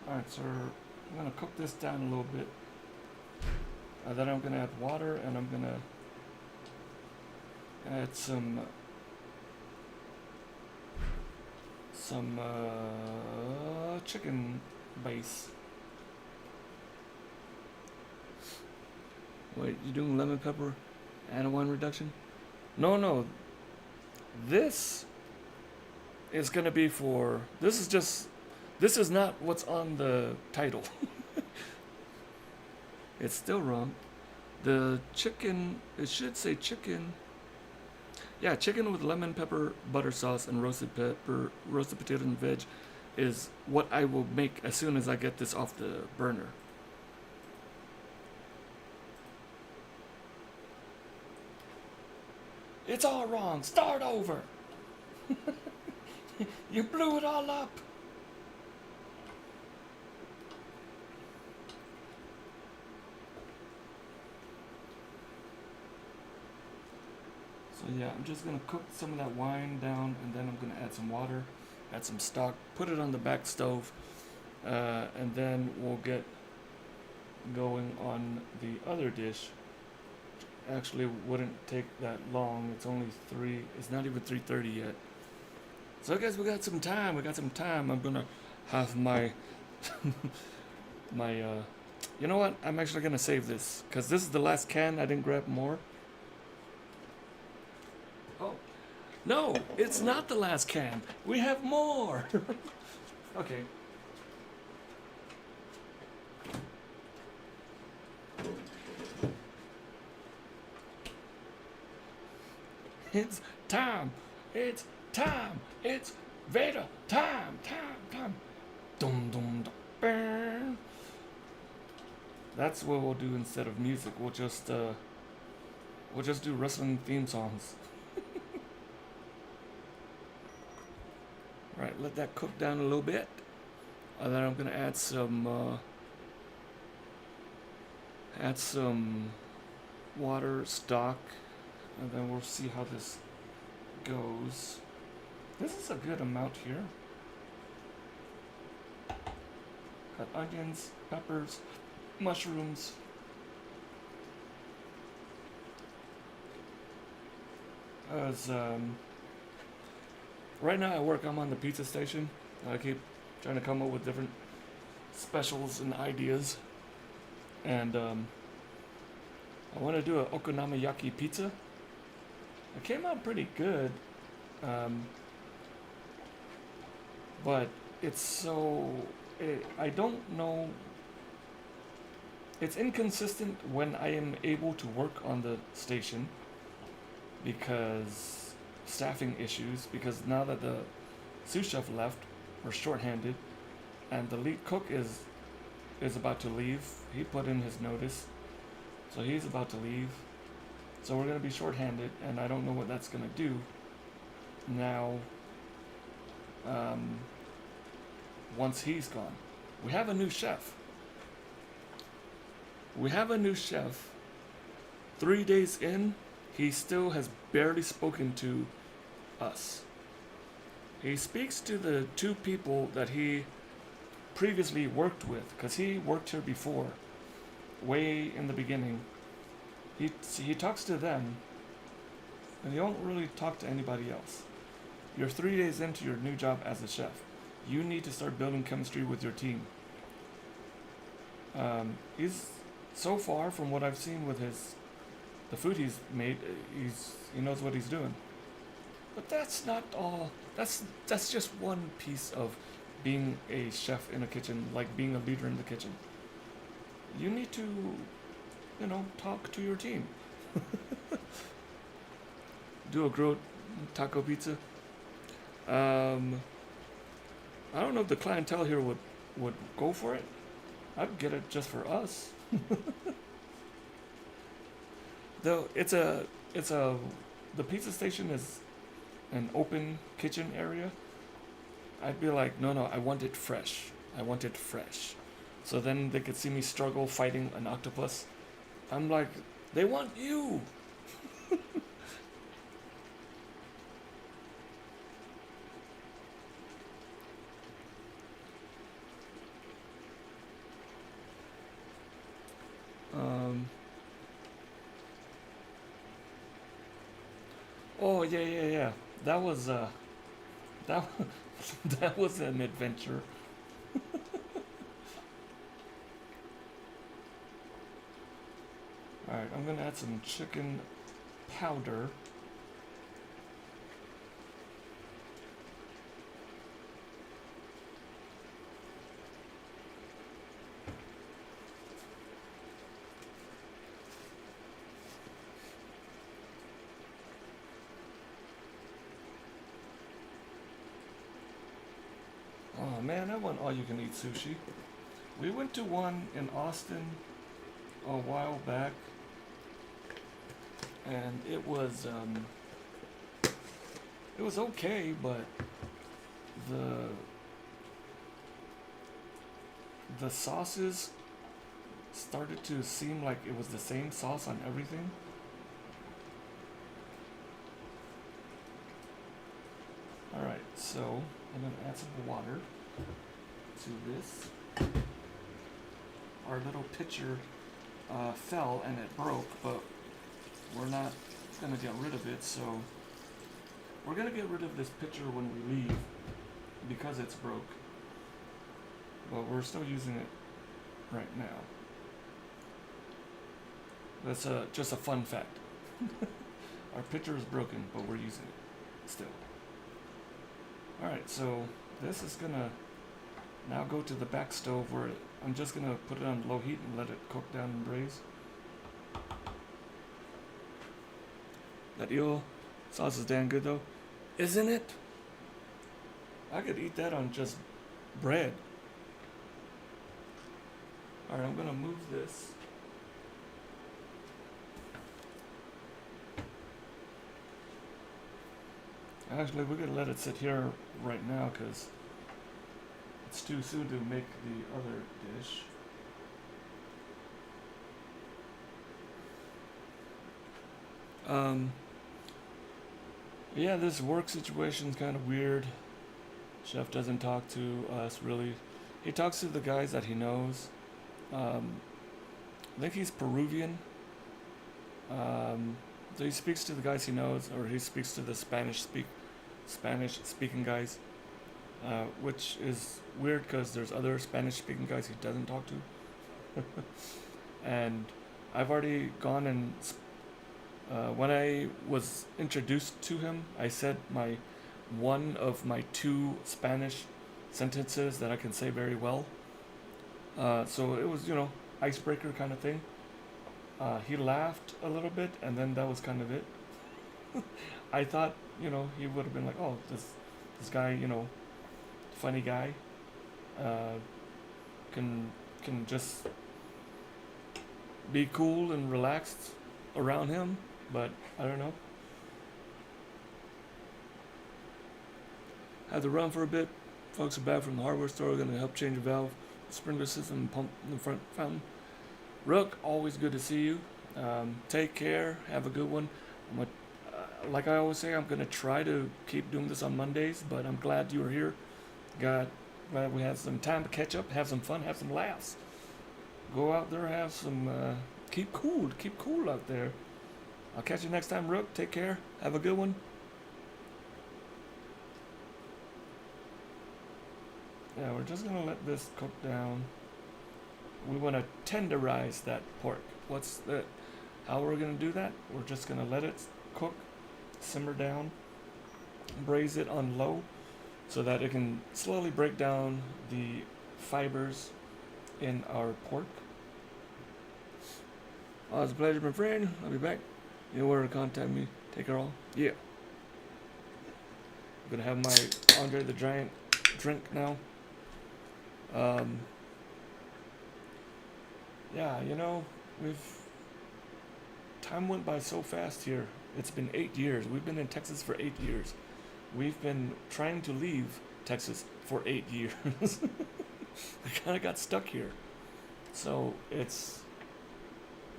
Alright, so I'm going to cook this down a little bit. Then I'm going to add water and I'm going to add some chicken base. Wait, you doing lemon pepper and a wine reduction? No. This is going to be for... This is not what's on the title. It's still wrong. The chicken, it should say chicken. Yeah, chicken with lemon pepper, butter sauce, and roasted potato and veg is what I will make as soon as I get this off the burner. It's all wrong. Start over. You blew it all up. So yeah, I'm just gonna cook some of that wine down, and then I'm gonna add some water, add some stock, put it on the back stove, and then we'll get going on the other dish. Actually, wouldn't take that long. It's only three. It's not even 3:30 yet. So I guess we got some time. We got some time. I'm gonna have my my. You know what? I'm actually gonna save this because this is the last can. I didn't grab more. Oh, no! It's not the last can. We have more. Okay. It's time. It's time. It's Vader time. Time. Dum dum dum. Burn. That's what we'll do instead of music. We'll just do wrestling theme songs. Right, let that cook down a little bit. And then I'm gonna add some water, stock, and then we'll see how this goes. This is a good amount here. Got onions, peppers, mushrooms. As right now at work, I'm on the pizza station. I keep trying to come up with different specials and ideas, and I want to do an okonomiyaki pizza. It came out pretty good, but it's I don't know. It's inconsistent when I am able to work on the station because staffing issues. Because now that the sous chef left, we're shorthanded, and the lead cook is about to leave. He put in his notice, so he's about to leave. So we're gonna be shorthanded, and I don't know what that's gonna do. Now, once he's gone, we have a new chef. 3 days in, he still has barely spoken to us. He speaks to the two people that he previously worked with, because he worked here before, way in the beginning. He talks to them, and you don't really talk to anybody else. You're 3 days into your new job as a chef. You need to start building chemistry with your team. He's so far from what I've seen with the food he's made. He knows what he's doing. But that's not all. That's just one piece of being a chef in a kitchen, like being a leader in the kitchen. You need to, talk to your team. Do a grilled taco pizza. I don't know if the clientele here would go for it. I'd get it just for us. Though the pizza station is an open kitchen area. I'd be like, no, I want it fresh. So then they could see me struggle fighting an octopus. I'm like, they want you. Oh yeah. That was that that was an adventure. All right, I'm gonna add some chicken powder. Oh man, I want all-you-can-eat sushi. We went to one in Austin a while back, and it was It was okay, but the the sauces started to seem like it was the same sauce on everything. Alright, so I'm gonna add some water to this. Our little pitcher fell and it broke, but we're not gonna get rid of it, so we're gonna get rid of this pitcher when we leave because it's broke. But we're still using it right now. That's just a fun fact. Our pitcher is broken, but we're using it still. Alright, so this is gonna now go to the back stove where I'm just gonna put it on low heat and let it cook down and braise. That eel sauce is damn good though, isn't it? I could eat that on just bread. Alright, I'm gonna move this. Actually, we're gonna let it sit here right now because it's too soon to make the other dish. Yeah, this work situation's kind of weird. Chef doesn't talk to us really. He talks to the guys that he knows. I think he's Peruvian. So he speaks to the guys he knows, or he speaks to the Spanish speaking guys, which is weird because there's other Spanish speaking guys he doesn't talk to. And I've already gone and when I was introduced to him, I said one of my 2 Spanish sentences that I can say very well. So it was, icebreaker kind of thing. He laughed a little bit, and then that was kind of it. I thought, he would have been like, oh, this guy, funny guy, can just be cool and relaxed around him, but I don't know. Had to run for a bit. Folks are back from the hardware store, going to help change a valve, sprinkler system, and pump in the front fountain. Rook, always good to see you. Take care. Have a good one. Like I always say, I'm going to try to keep doing this on Mondays, but I'm glad you were here. Glad we had some time to catch up, have some fun, have some laughs. Go out there, have some, keep cool out there. I'll catch you next time, Rook. Take care. Have a good one. Yeah, we're just going to let this cook down. We want to tenderize that pork. How we're going to do that? We're just going to let it cook, simmer down, braise it on low so that it can slowly break down the fibers in our pork. Oh, it's a pleasure, my friend. I'll be back. You know where to contact me. Take care all. Yeah. I'm going to have my Andre the Giant drink now. Yeah, time went by so fast here. It's been 8 years. We've been in Texas for 8 years. We've been trying to leave Texas for 8 years. I kind of got stuck here. So it's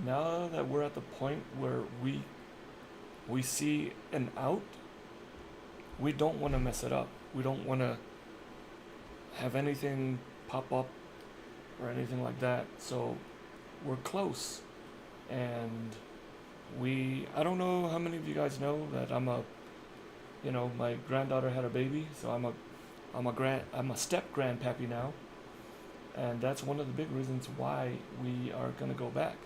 now that we're at the point where we see an out, we don't want to mess it up. We don't want to have anything pop up or anything like that. So we're close, and I don't know how many of you guys know that my granddaughter had a baby, so I'm a step grandpappy now, and that's one of the big reasons why we are gonna go back,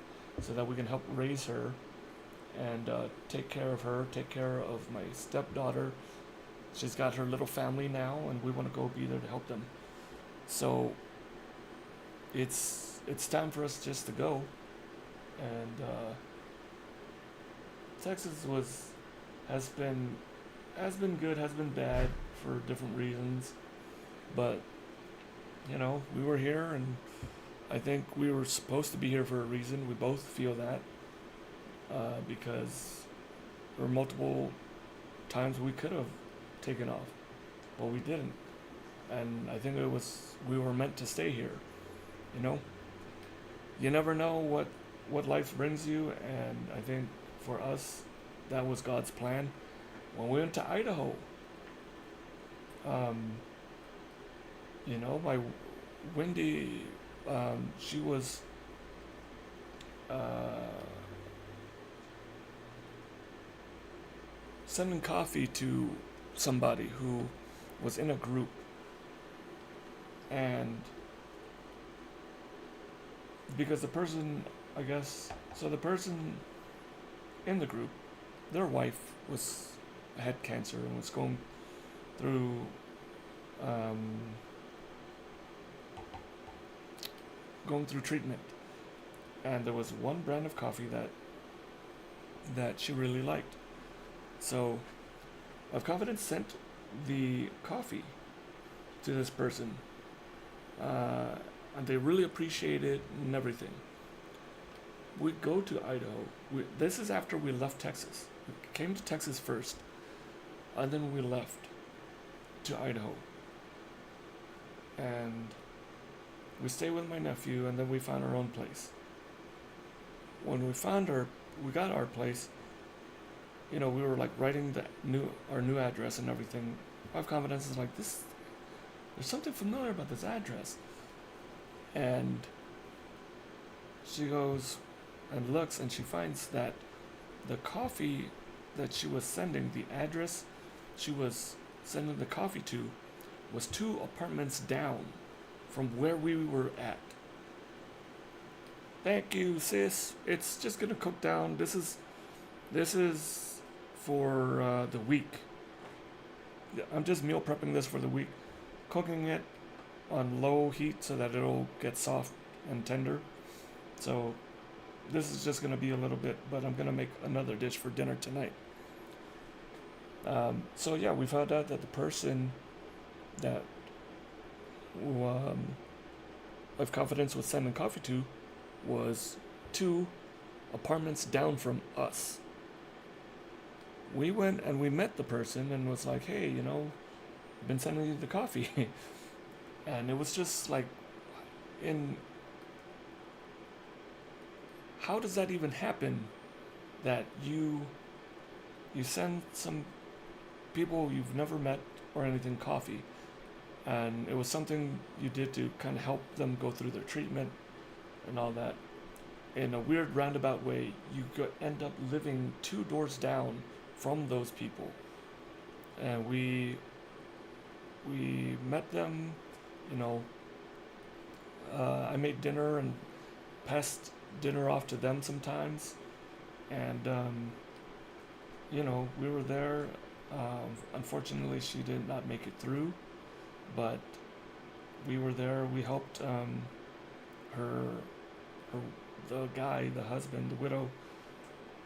so that we can help raise her and take care of her, take care of my stepdaughter. She's got her little family now, and we want to go be there to help them. So it's time for us just to go. And Texas has been good, has been bad for different reasons, but we were here, and I think we were supposed to be here for a reason. We both feel that, because there were multiple times we could have taken off, but we didn't. And I think we were meant to stay here. You know, you never know what life brings you, and I think for us, that was God's plan. When we went to Idaho, um, my Wendy, she was uh, sending coffee to somebody who was in a group, and because the person, I guess, so the person in the group, their wife had cancer and was through um, going through treatment, and there was one brand of coffee that she really liked. So, Of Confidence sent the coffee to this person, and they really appreciate it and everything. We go to Idaho. This is after we left Texas. We came to Texas first, and then we left to Idaho. And we stayed with my nephew, and then we found our own place. When we got our place, we were like writing our new address and everything. Of Confidence is like, this, there's something familiar about this address. And she goes and looks, and she finds that the coffee that she was sending, the address she was sending the coffee to, was 2 apartments down from where we were at. Thank you, sis. It's just gonna cook down. This is for the week. I'm just meal prepping this for the week, cooking it on low heat so that it'll get soft and tender. So this is just gonna be a little bit, but I'm gonna make another dish for dinner tonight. So yeah, we found out that the person that Of Confidence was sending coffee to was 2 apartments down from us. We went and we met the person and was like, hey, I've been sending you the coffee. And it was just like, how does that even happen, that you send some people you've never met or anything coffee, and it was something you did to kind of help them go through their treatment and all that. In a weird roundabout way, you end up living 2 doors down from those people. And we met them, I made dinner and passed dinner off to them sometimes. And, we were there. Unfortunately, she did not make it through, but we were there. We helped the guy, the husband, the widow,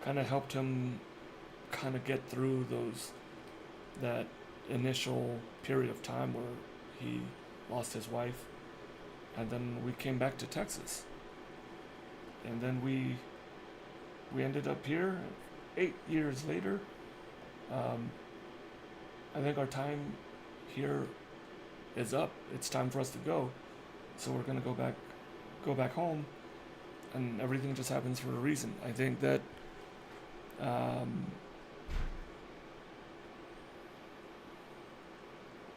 kind of helped him kind of get through that initial period of time where he lost his wife. And then we came back to Texas. And then we ended up here 8 years later. I think our time here is up. It's time for us to go. So we're gonna go back home, and everything just happens for a reason. I think that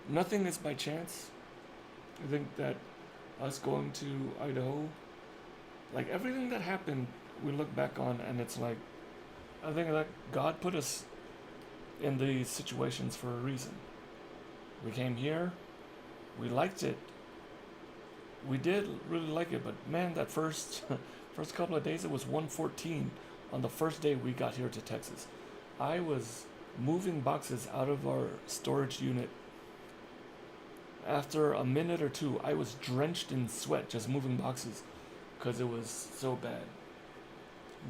nothing is by chance. I think that us going to Idaho, like everything that happened, we look back on, and it's like, I think that God put us in these situations for a reason. We came here, we liked it. We did really like it, but man, that first couple of days, it was 1:14 on the first day we got here to Texas. I was moving boxes out of our storage unit. After a minute or two, I was drenched in sweat just moving boxes because it was so bad.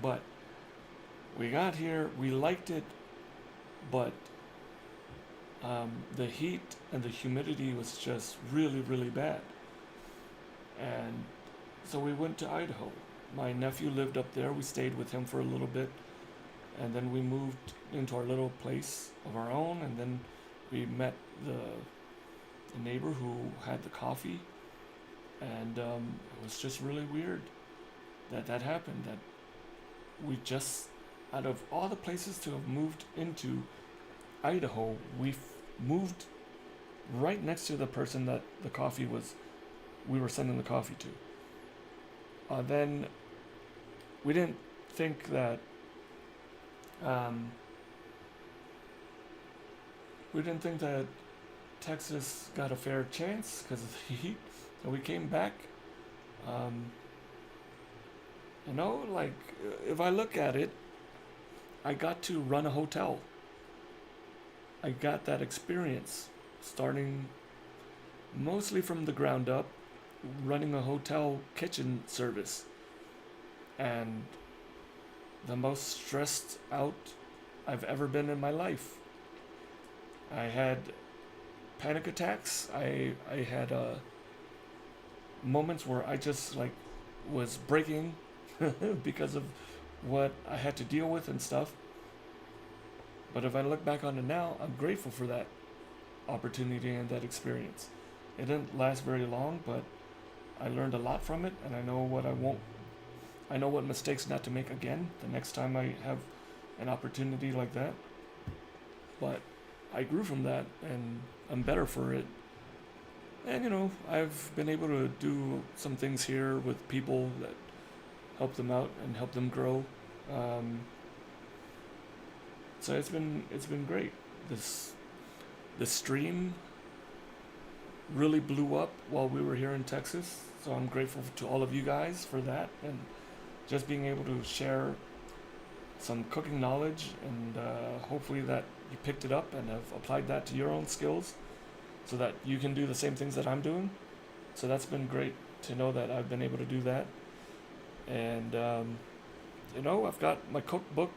But we got here, we liked it, but the heat and the humidity was just really, really bad. And so we went to Idaho. My nephew lived up there. We stayed with him for a little bit. And then we moved into our little place of our own. And then we met the neighbor who had the coffee, and it was just really weird that that happened. That we just, out of all the places to have moved into Idaho, moved right next to the person that the coffee was, we were sending the coffee to. Then we didn't think that, um, we didn't think that Texas got a fair chance because of the heat. So we came back. Um, like, if I look at it, I got to run a hotel. I got that experience starting mostly from the ground up, running a hotel kitchen service. And the most stressed out I've ever been in my life. I had panic attacks. I had moments where I just like was breaking because of what I had to deal with and stuff. But if I look back on it now, I'm grateful for that opportunity and that experience. It didn't last very long, but I learned a lot from it, and I know what mistakes not to make again the next time I have an opportunity like that. But I grew from that, and I'm better for it. And I've been able to do some things here with people that help them out and help them grow. So it's been great. This stream really blew up while we were here in Texas. So I'm grateful to all of you guys for that, and just being able to share some cooking knowledge, and hopefully that you picked it up and have applied that to your own skills so that you can do the same things that I'm doing. So that's been great to know that I've been able to do that. And I've got my cookbook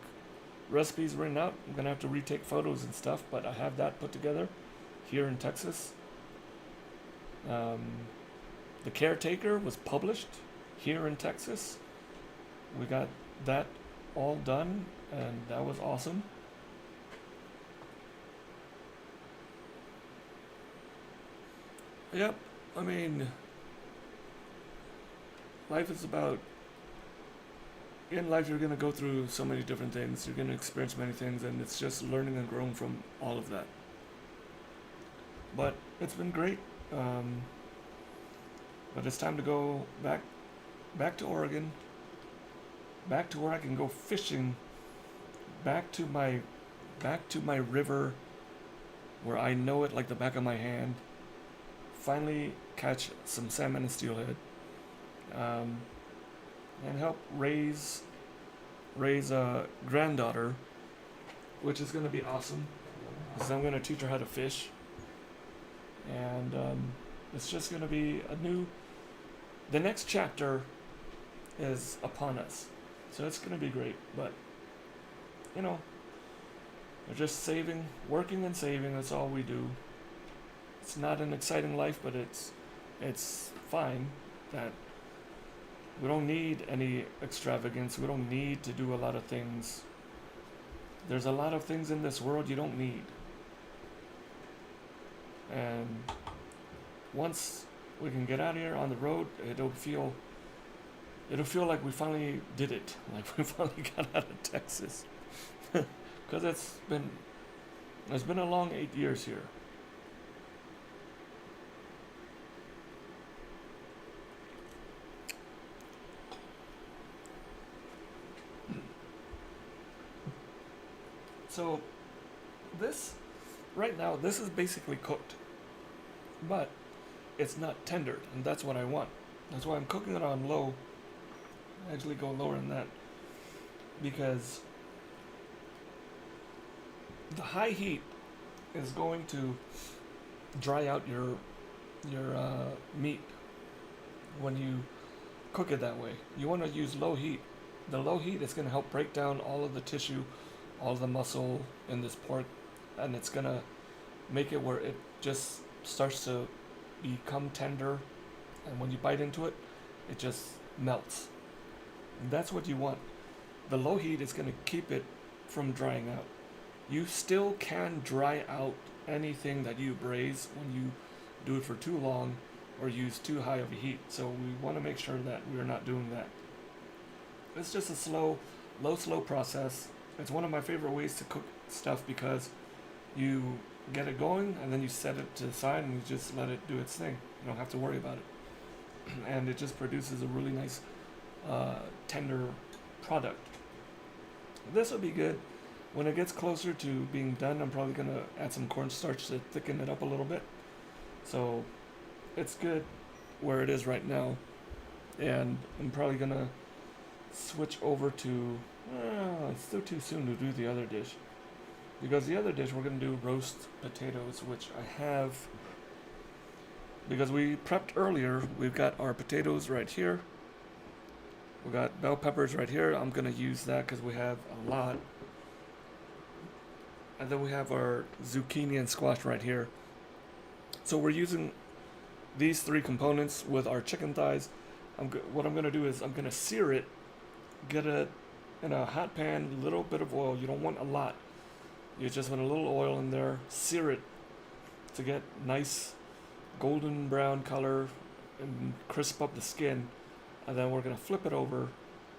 recipes written out. I'm gonna have to retake photos and stuff, but I have that put together here in Texas. The Caretaker was published here in Texas. We got that all done, and that was awesome. Yep, I mean, life is about, in life you're going to go through so many different things, you're going to experience many things, and it's just learning and growing from all of that. But it's been great. But it's time to go back to Oregon, back to where I can go fishing, back to my river where I know it like the back of my hand. Finally catch some salmon and steelhead, and help raise a granddaughter, which is going to be awesome because I'm going to teach her how to fish, and it's just going to be the next chapter is upon us, so it's going to be great. But we're just saving, working and saving. That's all we do. It's not an exciting life, but it's fine that we don't need any extravagance. We don't need to do a lot of things. There's a lot of things in this world you don't need. And once we can get out of here on the road, it'll feel like we finally did it. Like we finally got out of Texas. Because it's been a long 8 years here. So right now, this is basically cooked, but it's not tendered, and that's what I want. That's why I'm cooking it on low. I actually go lower than that, because the high heat is going to dry out your meat when you cook it that way. You want to use low heat. The low heat is going to help break down all of the tissue, all the muscle in this pork, and it's gonna make it where it just starts to become tender, and when you bite into it, it just melts. And that's what you want. The low heat is gonna keep it from drying out. You still can dry out anything that you braise when you do it for too long or use too high of a heat. So we want to make sure that we're not doing that. It's just a slow process. It's one of my favorite ways to cook stuff because you get it going and then you set it to the side and you just let it do its thing. You don't have to worry about it. And it just produces a really nice tender product. This will be good. When it gets closer to being done, I'm probably going to add some cornstarch to thicken it up a little bit. So it's good where it is right now. And I'm probably going to switch over to... it's still too soon to do the other dish. Because the other dish, we're going to do roast potatoes, which I have... Because we prepped earlier, we've got our potatoes right here. We got bell peppers right here. I'm going to use that because we have a lot. And then we have our zucchini and squash right here. So we're using these three components with our chicken thighs. What I'm going to do is I'm going to sear it. Get it in a hot pan, a little bit of oil. You don't want a lot. You just want a little oil in there. Sear it to get nice golden brown color and crisp up the skin. And then we're going to flip it over,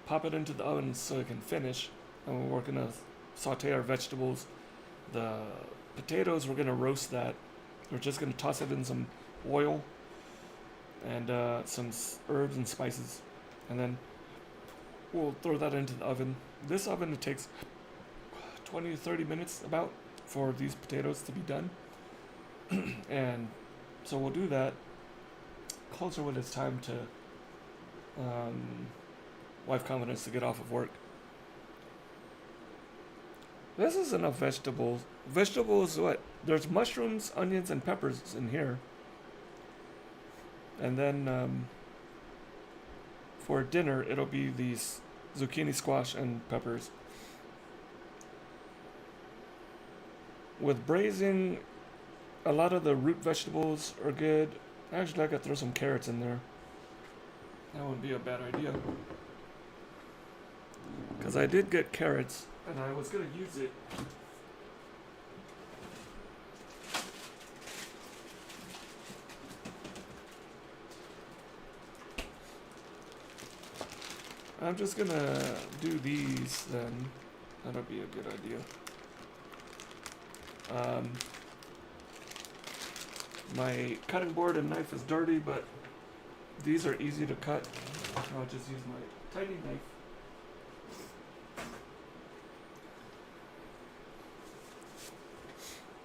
pop it into the oven so it can finish. And we're going to saute our vegetables. The potatoes, we're going to roast that. We're just going to toss it in some oil and some herbs and spices. And then we'll throw that into the oven. This oven, it takes 20 to 30 minutes about for these potatoes to be done. And so we'll do that closer when it's time to wife confidence to get off of work. This is enough vegetables. Vegetables, what? There's mushrooms, onions, and peppers in here. And then for dinner, it'll be these zucchini, squash, and peppers. With braising, a lot of the root vegetables are good. Actually, I could throw some carrots in there. That wouldn't be a bad idea. Because I did get carrots, and I was going to use it. I'm just going to do these then. That'll be a good idea. My cutting board and knife is dirty, but these are easy to cut. I'll just use my tiny knife.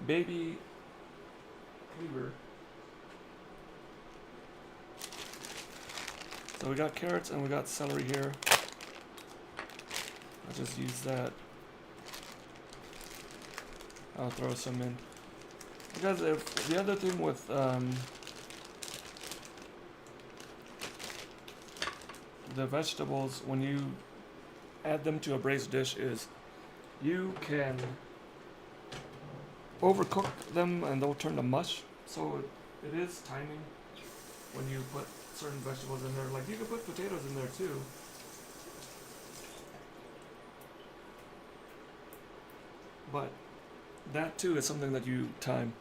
Baby cleaver. So we got carrots and we got celery here. I'll just use that. I'll throw some in. Because if the other thing with the vegetables, when you add them to a braised dish, is you can overcook them and they'll turn to mush. So it is timing when you put certain vegetables in there. Like you can put potatoes in there too. But that too is something that you time.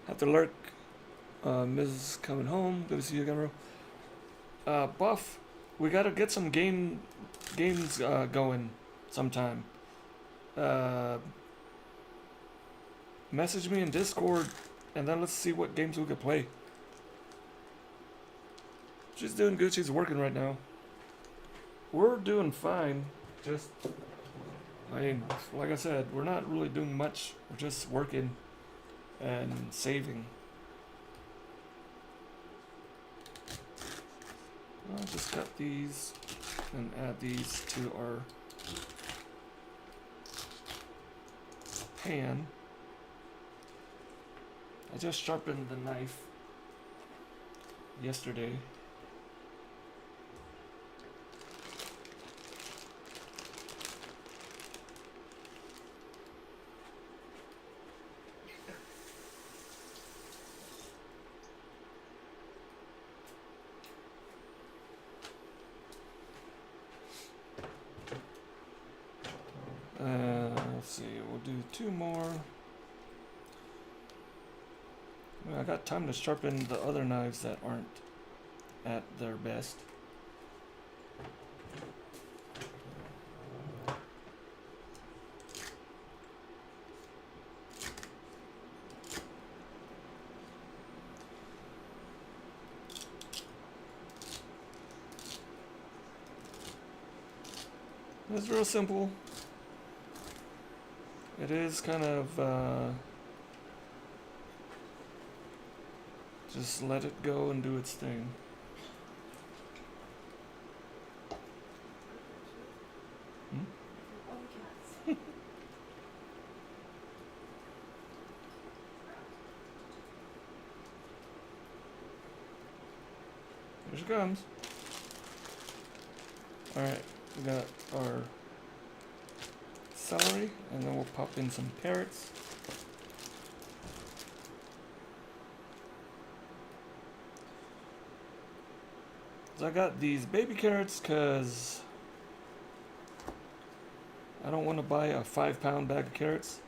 After Lurk, Mrs. coming home. Good to see you again, bro. Buff, we gotta get some games going sometime. Message me in Discord, and then let's see what games we could play. She's doing good. She's working right now. We're doing fine. Just, I mean, like I said, we're not really doing much. We're just working and saving. I'll just cut these and add these to our pan. I just sharpened the knife yesterday. Let's see, we'll do two more. I got time to sharpen the other knives that aren't at their best. It's real simple. It is kind of just let it go and do its thing. Hmm? Oh, cats. Here she comes. Alright, we got our celery, and then we'll pop in some carrots. So I got these baby carrots because I don't want to buy a 5-pound bag of carrots.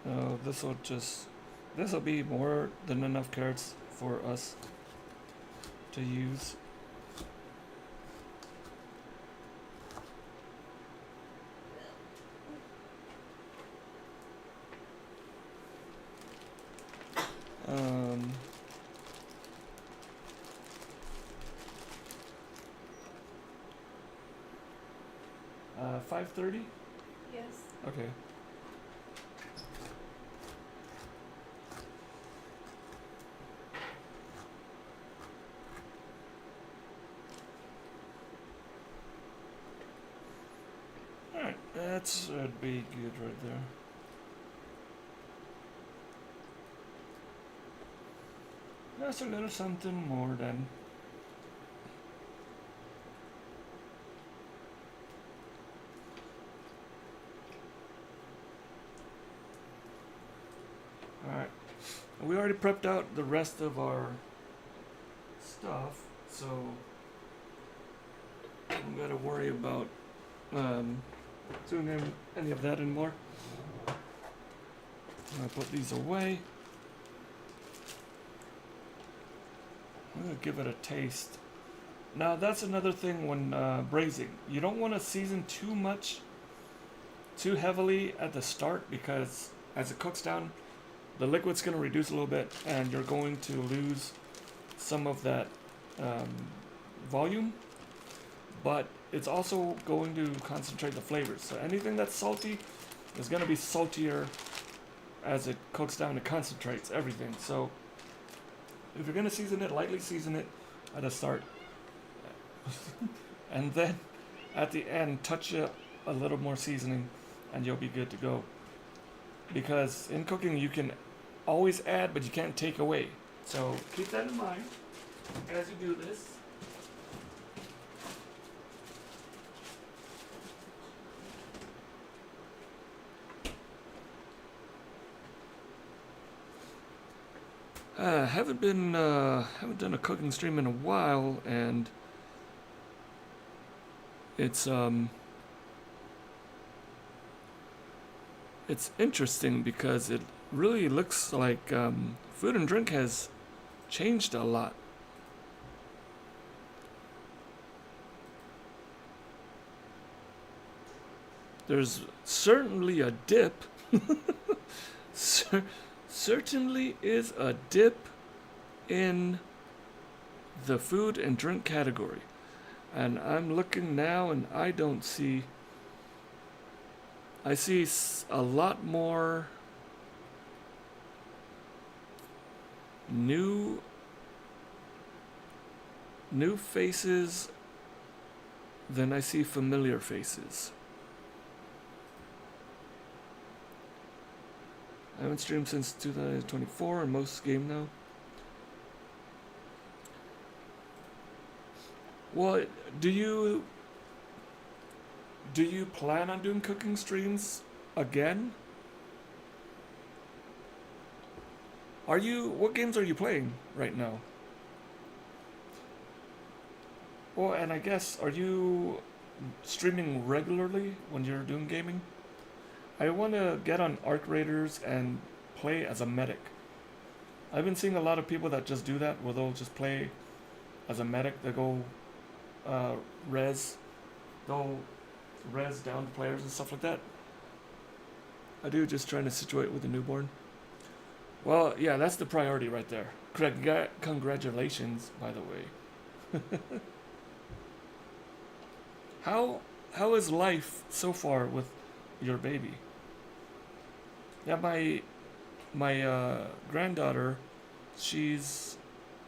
Oh, this'll be more than enough carrots for us to use. Um, 5:30? Yes. Okay. Alright, that should be good right there. That's a little something more than. Alright. We already prepped out the rest of our stuff, so we don't gotta worry about doing any of that anymore. I'm gonna put these away. I'm gonna give it a taste. Now that's another thing when braising. You don't want to season too heavily at the start, because as it cooks down, the liquid's gonna reduce a little bit, and you're going to lose some of that volume. But it's also going to concentrate the flavors. So anything that's salty is gonna be saltier as it cooks down. It concentrates everything. So if you're gonna season it, lightly season it at the start, and then at the end touch it a little more seasoning, and you'll be good to go. Because in cooking you can always add, but you can't take away. So keep that in mind as you do this. Haven't done a cooking stream in a while, and it's interesting because it really looks like food and drink has changed a lot. There's certainly a dip. Certainly is a dip in the food and drink category. And I'm looking now, and I see a lot more new faces than I see familiar faces. I haven't streamed since 2024 and most game now. Well, do you plan on doing cooking streams again? What games are you playing right now? Well, and I guess, are you streaming regularly when you're doing gaming? I want to get on Arc Raiders and play as a medic. I've been seeing a lot of people that just do that, where they'll just play as a medic. They go uh, res, they'll res down players and stuff like that. I do, just trying to situate with a newborn. Well, yeah, that's the priority right there. Congratulations, by the way. How is life so far with your baby? Yeah, my granddaughter, she's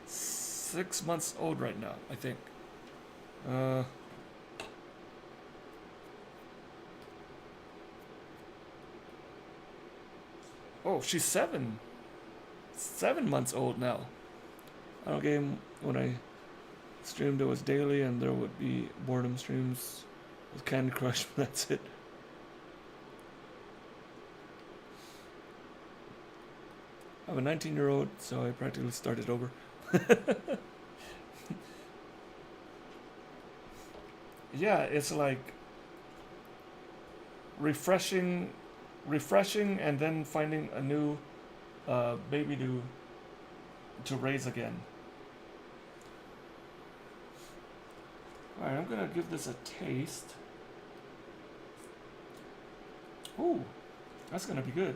6 months old right now, I think. Uh, oh, she's 7 months old now. I don't game when I streamed it was daily, and there would be boredom streams with Candy Crush. That's it. I'm a 19-year-old, so I practically started over. Yeah, it's like refreshing, refreshing, and then finding a new baby to raise again. All right, I'm gonna give this a taste. Ooh, that's gonna be good.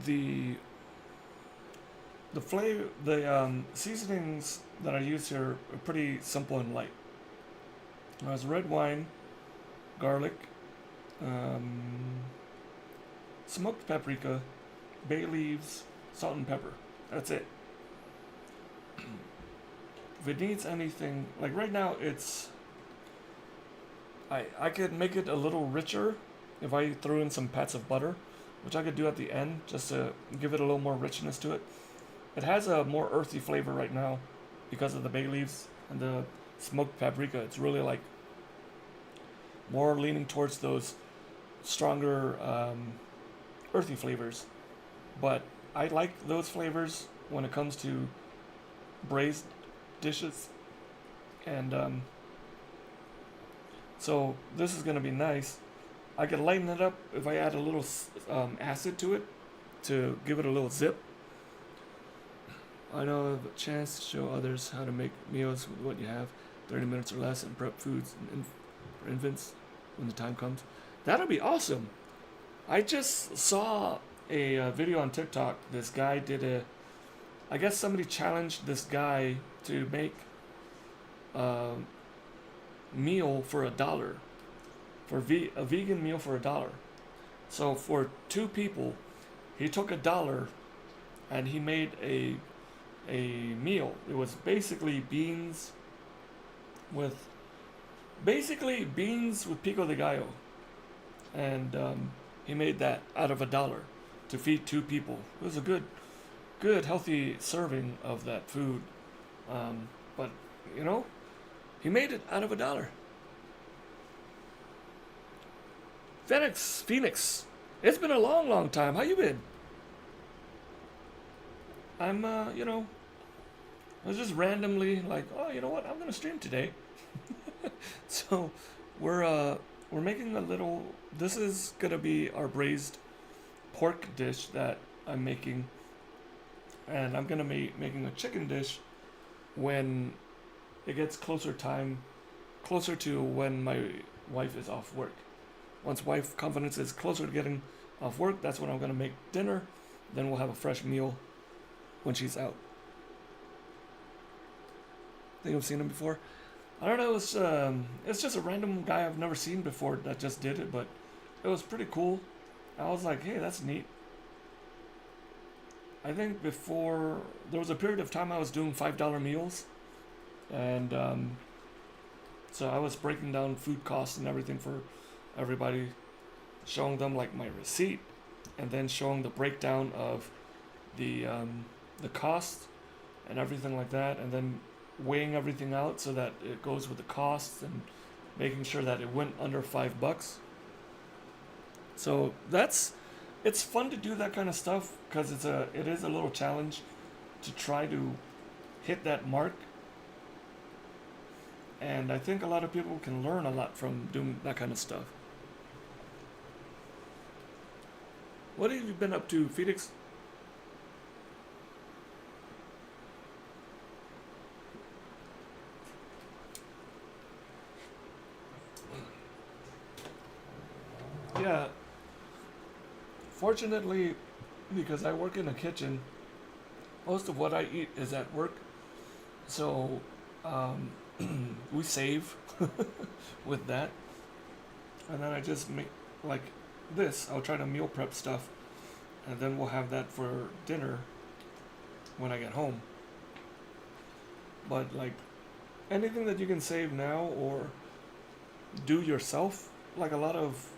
The the seasonings that I use here are pretty simple and light. There's red wine, garlic, um, smoked paprika, bay leaves, salt and pepper. That's it. If it needs anything, like right now, I could make it a little richer if I threw in some pats of butter, which I could do at the end just to give it a little more richness to it. It has a more earthy flavor right now because of the bay leaves and the smoked paprika. It's really like more leaning towards those stronger earthy flavors. But I like those flavors when it comes to braised dishes. And so this is going to be nice. I could lighten it up if I add a little acid to it to give it a little zip. I know of a chance to show others how to make meals with what you have, 30 minutes or less, and prep foods for infants when the time comes. That'll be awesome. I just saw a video on TikTok. This guy did I guess somebody challenged this guy to make a meal for $1, for a vegan meal for $1. So for 2 people, he took $1 and he made a meal. It was basically beans with pico de gallo, and he made that out of $1 to feed 2 people. It was a good healthy serving of that food, but you know, he made it out of $1. Phoenix, it's been a long time. How you been? I'm I was just randomly like, oh, you know what? I'm gonna stream today. So we're making a little. This is gonna be our braised pork dish that I'm making, and I'm gonna be making a chicken dish when it gets closer to when my wife is off work. Once wife confidence is closer to getting off work, that's when I'm gonna make dinner. Then we'll have a fresh meal when she's out. Think I've seen him before. I don't know. It's just a random guy I've never seen before that just did it, but it was pretty cool. I was like, hey, that's neat. I think before there was a period of time I was doing $5 meals, and so I was breaking down food costs and everything for everybody, showing them like my receipt, and then showing the breakdown of the cost and everything like that, and then weighing everything out so that it goes with the costs and making sure that it went under $5. So it's fun to do that kind of stuff because it is a little challenge to try to hit that mark. And I think a lot of people can learn a lot from doing that kind of stuff. What have you been up to, Felix? Yeah, fortunately, because I work in a kitchen, most of what I eat is at work. So um, we save with that. And then I just make like this. I'll try to meal prep stuff, and then we'll have that for dinner when I get home. But like anything that you can save now or do yourself, like a lot of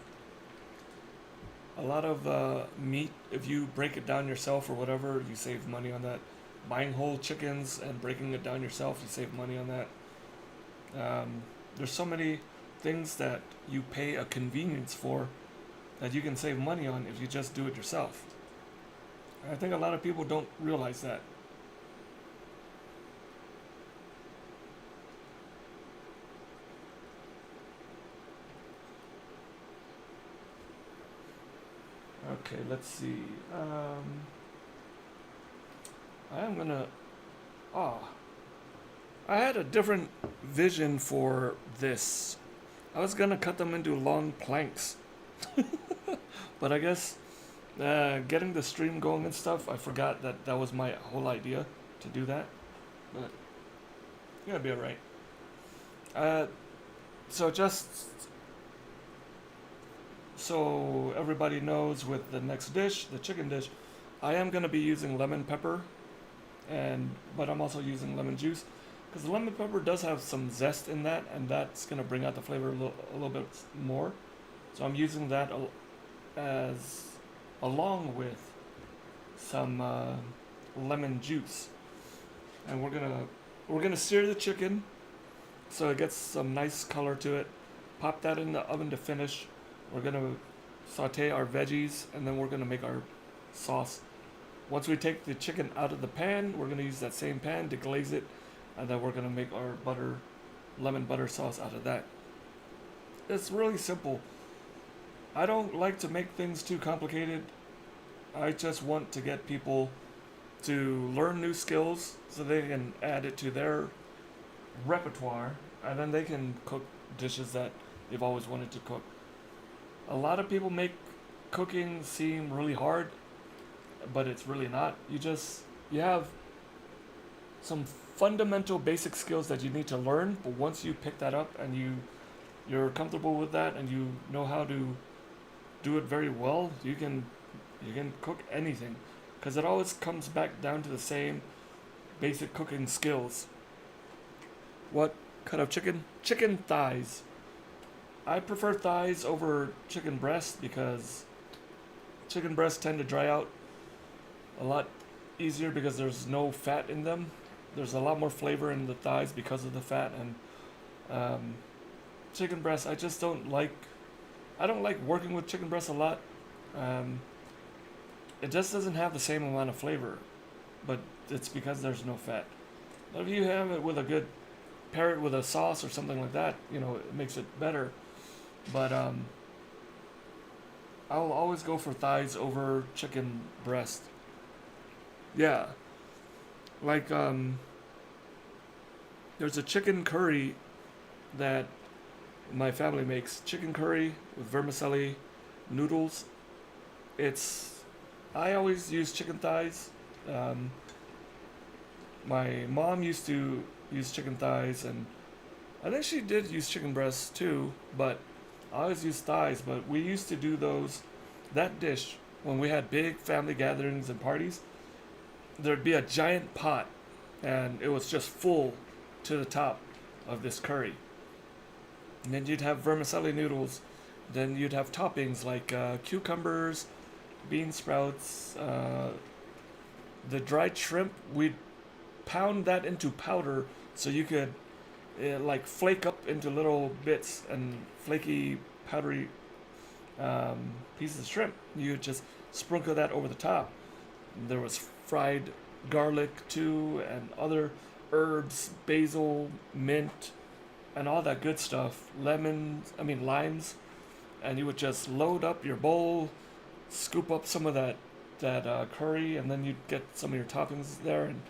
meat, if you break it down yourself or whatever, you save money on that. Buying whole chickens and breaking it down yourself, you save money on that. There's so many things that you pay a convenience for that you can save money on if you just do it yourself. I think a lot of people don't realize that. Okay, let's see. I am gonna. Ah, I had a different vision for this. I was gonna cut them into long planks, but I guess getting the stream going and stuff, I forgot that that was my whole idea to do that. But yeah, it'll be alright. Uh, so just so everybody knows, with the next dish, the chicken dish, I am gonna be using lemon pepper, but I'm also using lemon juice because the lemon pepper does have some zest in that, and that's gonna bring out the flavor a little bit more. So I'm using that as along with some lemon juice, and we're gonna sear the chicken so it gets some nice color to it. Pop that in the oven to finish. We're gonna saute our veggies, and then we're gonna make our sauce. Once we take the chicken out of the pan, we're gonna use that same pan to glaze it, and then we're gonna make our lemon butter sauce out of that. It's really simple. I don't like to make things too complicated. I just want to get people to learn new skills so they can add it to their repertoire, and then they can cook dishes that they've always wanted to cook. A lot of people make cooking seem really hard, but it's really not. You have some fundamental basic skills that you need to learn, but once you pick that up and you're comfortable with that and you know how to do it very well, you can cook anything, because it always comes back down to the same basic cooking skills. What cut of chicken? Chicken thighs. I prefer thighs over chicken breast because chicken breasts tend to dry out a lot easier because there's no fat in them. There's a lot more flavor in the thighs because of the fat, and chicken breast I just don't like. I don't like working with chicken breast a lot. Um, it just doesn't have the same amount of flavor, but it's because there's no fat. But if you have it with pair it with a sauce or something like that, it makes it better. But I'll always go for thighs over chicken breast. Yeah, like there's a chicken curry that my family makes. Chicken curry with vermicelli, noodles. I always use chicken thighs. Um, my mom used to use chicken thighs, and I think she did use chicken breasts too, but I always use thighs. But we used to do that dish when we had big family gatherings and parties. There'd be a giant pot, and it was just full to the top of this curry. And then you'd have vermicelli noodles. Then you'd have toppings like cucumbers, bean sprouts, the dried shrimp. We'd pound that into powder so you could like flake up into little bits and flaky, powdery pieces of shrimp. You just sprinkle that over the top. There was fried garlic too, and other herbs, basil, mint, and all that good stuff. Lemons, I mean limes, and you would just load up your bowl, scoop up some of that curry, and then you'd get some of your toppings there and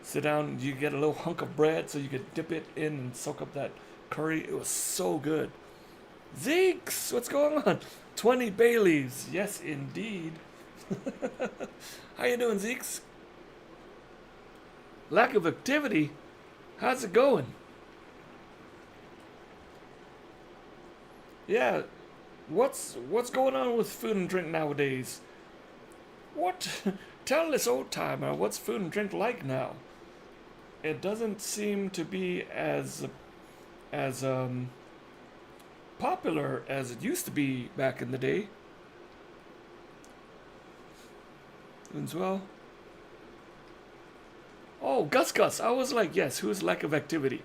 sit down. You get a little hunk of bread so you could dip it in and soak up that curry. It was so good. Zeeks, what's going on? 20 Baileys, yes indeed. How you doing, Zeeks? Lack of activity. How's it going? Yeah, what's going on with food and drink nowadays? What? Tell this old timer what's food and drink like now. It doesn't seem to be as popular as it used to be back in the day. As well. Oh, Gus Gus. I was like, yes, who's lack of activity?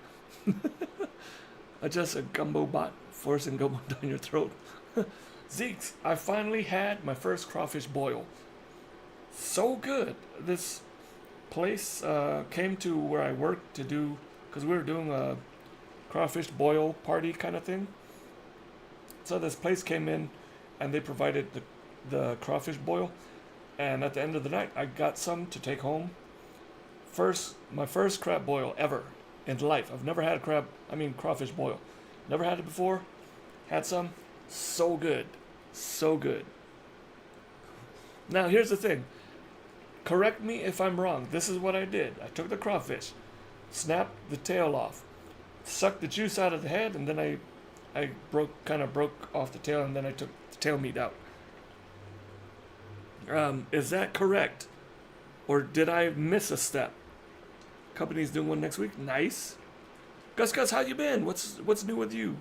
Just a gumbo bot forcing gumbo down your throat. Zeeks, I finally had my first crawfish boil. So good. This place came to where I worked to do, because we were doing a crawfish boil party kind of thing. So this place came in and they provided the crawfish boil. And at the end of the night, I got some to take home. My first crab boil ever in life. I've never had crawfish boil. Never had it before. Had some. So good. So good. Now, here's the thing. Correct me if I'm wrong. This is what I did. I took the crawfish, snapped the tail off, sucked the juice out of the head, and then I broke off the tail, and then I took the tail meat out. Is that correct? Or did I miss a step? Company's doing one next week. Nice. Gus, how you been? What's new with you?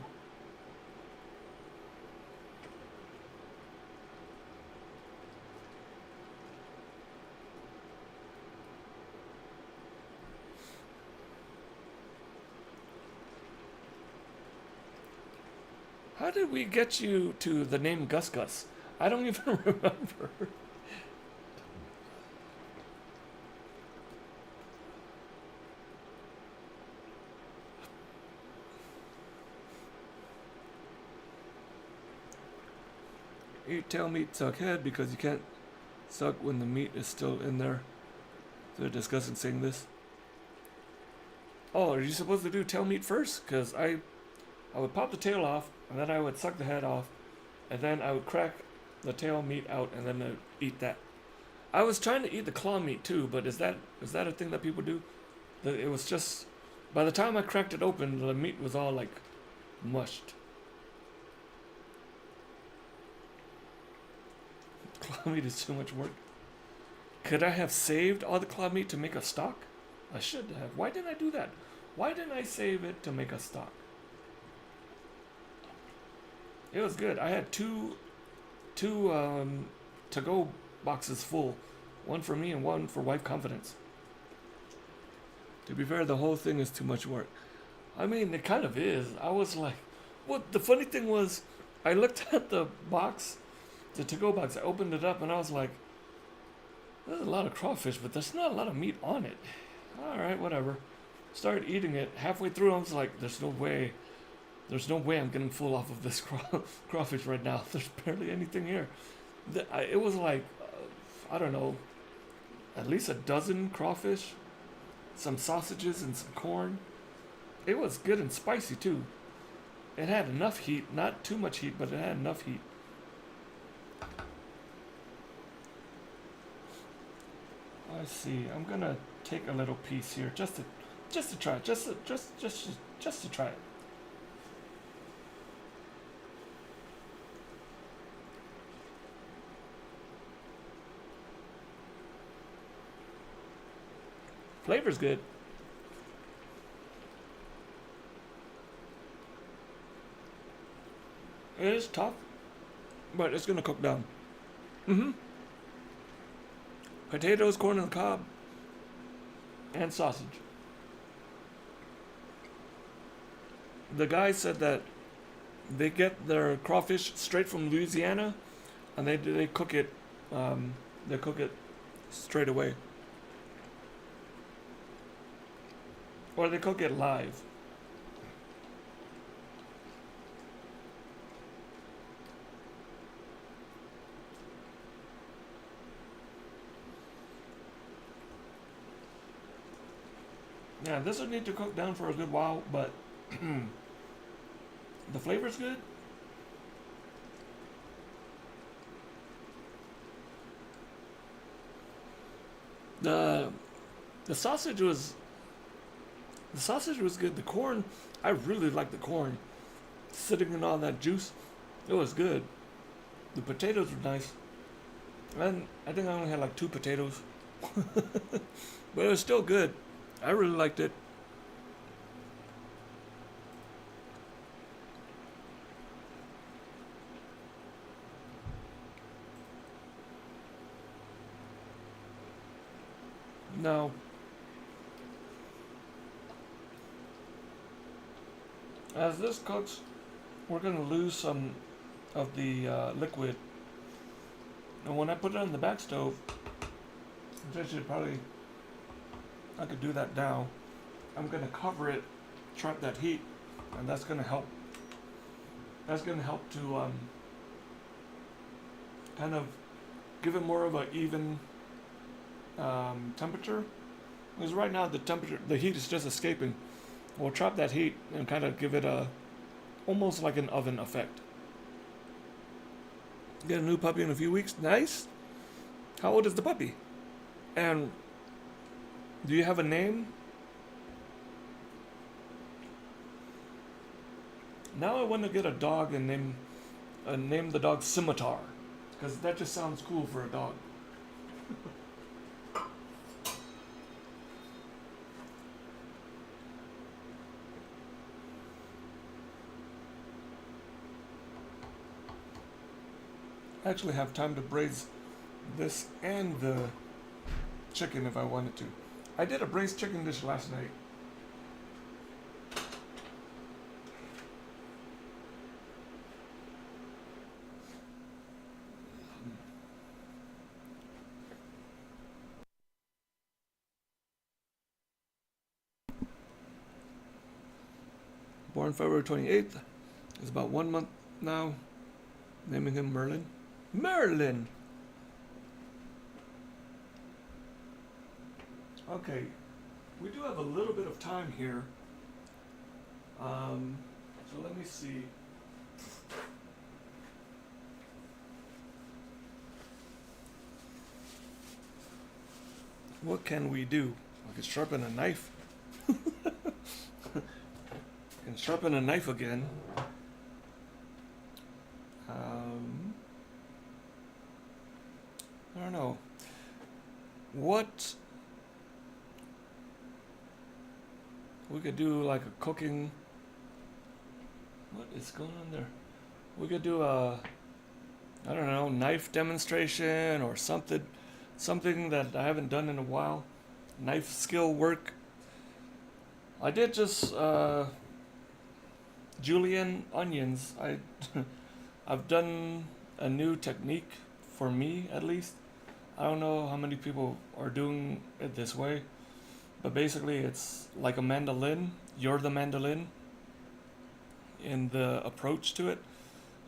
How did we get you to the name Gus? I don't even remember. Eat tail meat, suck head, because you can't suck when the meat is still in there. They're discussing saying this. Oh, are you supposed to do tail meat first? Because I would pop the tail off, and then I would suck the head off, and then I would crack the tail meat out, and then I would eat that. I was trying to eat the claw meat too, but is that a thing that people do? It was just, by the time I cracked it open, the meat was all like mushed. Claw meat is too much work. Could I have saved all the claw meat to make a stock? I should have. Why didn't I do that? Why didn't I save it to make a stock? It was good. I had two to-go boxes full. One for me and one for Wife Confidence. To be fair, the whole thing is too much work. I mean, it kind of is. I was like, what? The funny thing was, I looked at the box, the to-go box. I opened it up and I was like, there's a lot of crawfish, but there's not a lot of meat on it. All right, whatever. Started eating it. Halfway through, I was like, there's no way I'm getting full off of this crawfish right now. There's barely anything here. It was like, I don't know, at least a dozen crawfish, some sausages and some corn. It was good and spicy too. It had enough heat, not too much heat, but it had enough heat. Let's see. I'm gonna take a little piece here, just to try it, just to try it. Flavor's good. It is tough, but it's gonna cook down. Mm-hmm. Potatoes, corn on the cob, and sausage. the guy said that they get their crawfish straight from Louisiana, and they cook it. They cook it straight away, or they cook it live. Yeah, this would need to cook down for a good while, but the flavor's good. The the sausage was the sausage was good. The corn, I really liked the corn, sitting in all that juice. It was good. The potatoes were nice. And I think I only had like 2 potatoes, but it was still good. I really liked it. Now, as this cooks, we're going to lose some of the liquid. And when I put it on the back stove, which I should probably, I could do that now. I'm going to cover it, trap that heat, and that's going to help. That's going to help to kind of give it more of an even temperature. Because right now the heat is just escaping. We'll trap that heat and kind of give it a, almost like an oven effect. Get a new puppy in a few weeks. Nice. How old is the puppy? And do you have a name? Now I want to get a dog and name the dog Scimitar, because that just sounds cool for a dog. I actually have time to braise this and the chicken if I wanted to. I did a braised chicken dish last night. Born February 28th. It's about 1 month now. Naming him Merlin. Merlin! Okay, we do have a little bit of time here. So let me see. What can we do? I could sharpen a knife. And sharpen a knife again. I don't know. What we could do, like a cooking. What is going on there? We could do a, I don't know, knife demonstration or something that I haven't done in a while. Knife skill work. I did just julienne onions. I've done a new technique for me, at least. I don't know how many people are doing it this way, but basically it's like a mandolin. You're the mandolin in the approach to it,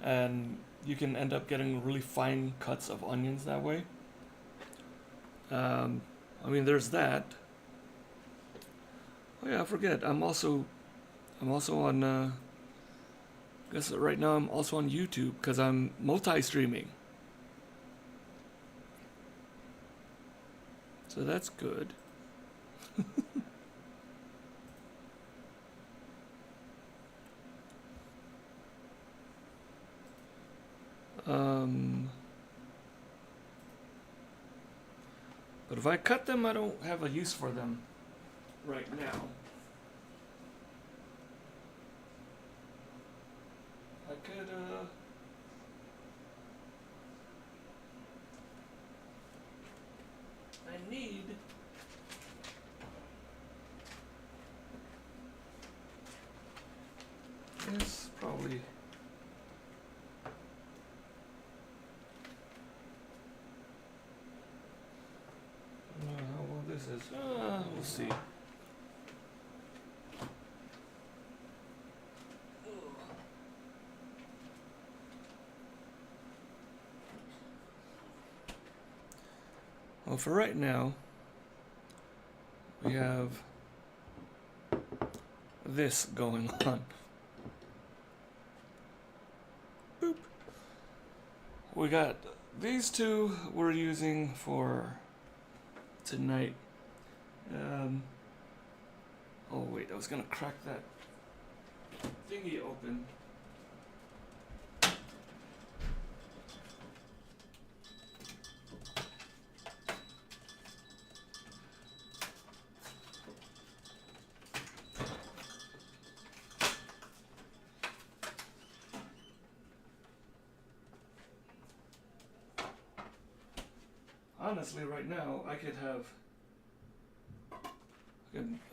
and you can end up getting really fine cuts of onions that way. I mean, there's that. Oh yeah, I forget. I'm also on. I guess right now I'm also on YouTube because I'm multi-streaming. So that's good. But if I cut them, I don't have a use for them right now. I could, I need this probably. I don't know how well this is. We'll see. Well, for right now, we have this going on. Boop. We got these two we're using for tonight. Oh wait, I was gonna crack that thingy open. Honestly, right now, I could have.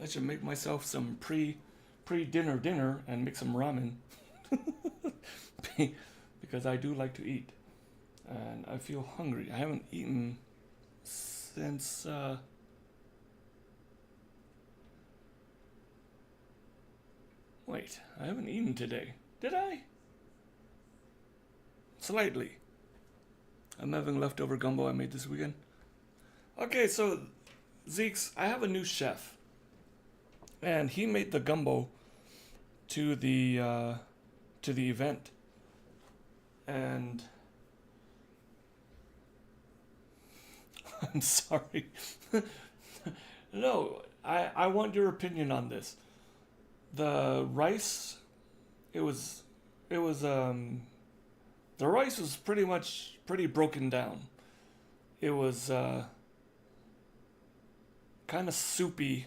I should make myself some pre-dinner and make some ramen. Because I do like to eat. And I feel hungry. I haven't eaten since. Wait, I haven't eaten today. Did I? Slightly. I'm having leftover gumbo I made this weekend. Okay, so Zeke's, I have a new chef, and he made the gumbo to the event, and I'm sorry. No, I want your opinion on this. The rice, the rice was pretty broken down. It was kind of soupy.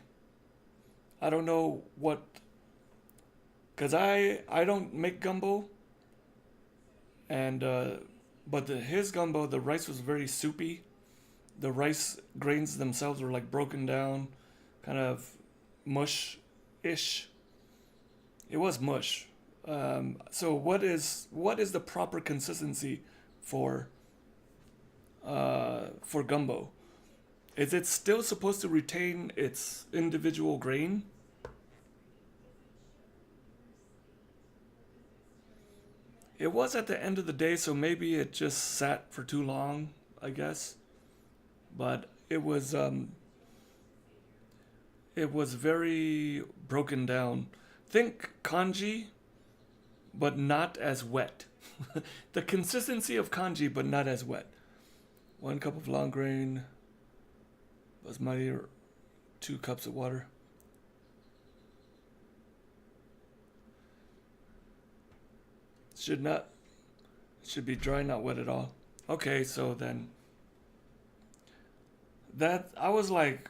I don't know what, cause I don't make gumbo, and but his gumbo, the rice was very soupy. The rice grains themselves were like broken down, kind of mush-ish. It was mush. So what is the proper consistency for gumbo? Is it still supposed to retain its individual grain? It was at the end of the day, so maybe it just sat for too long, I guess. But it was very broken down. Think kanji, but not as wet. The consistency of kanji, but not as wet. 1 cup of long grain basmati, or 2 cups of water. Should be dry, not wet at all. Okay, so then that I was like,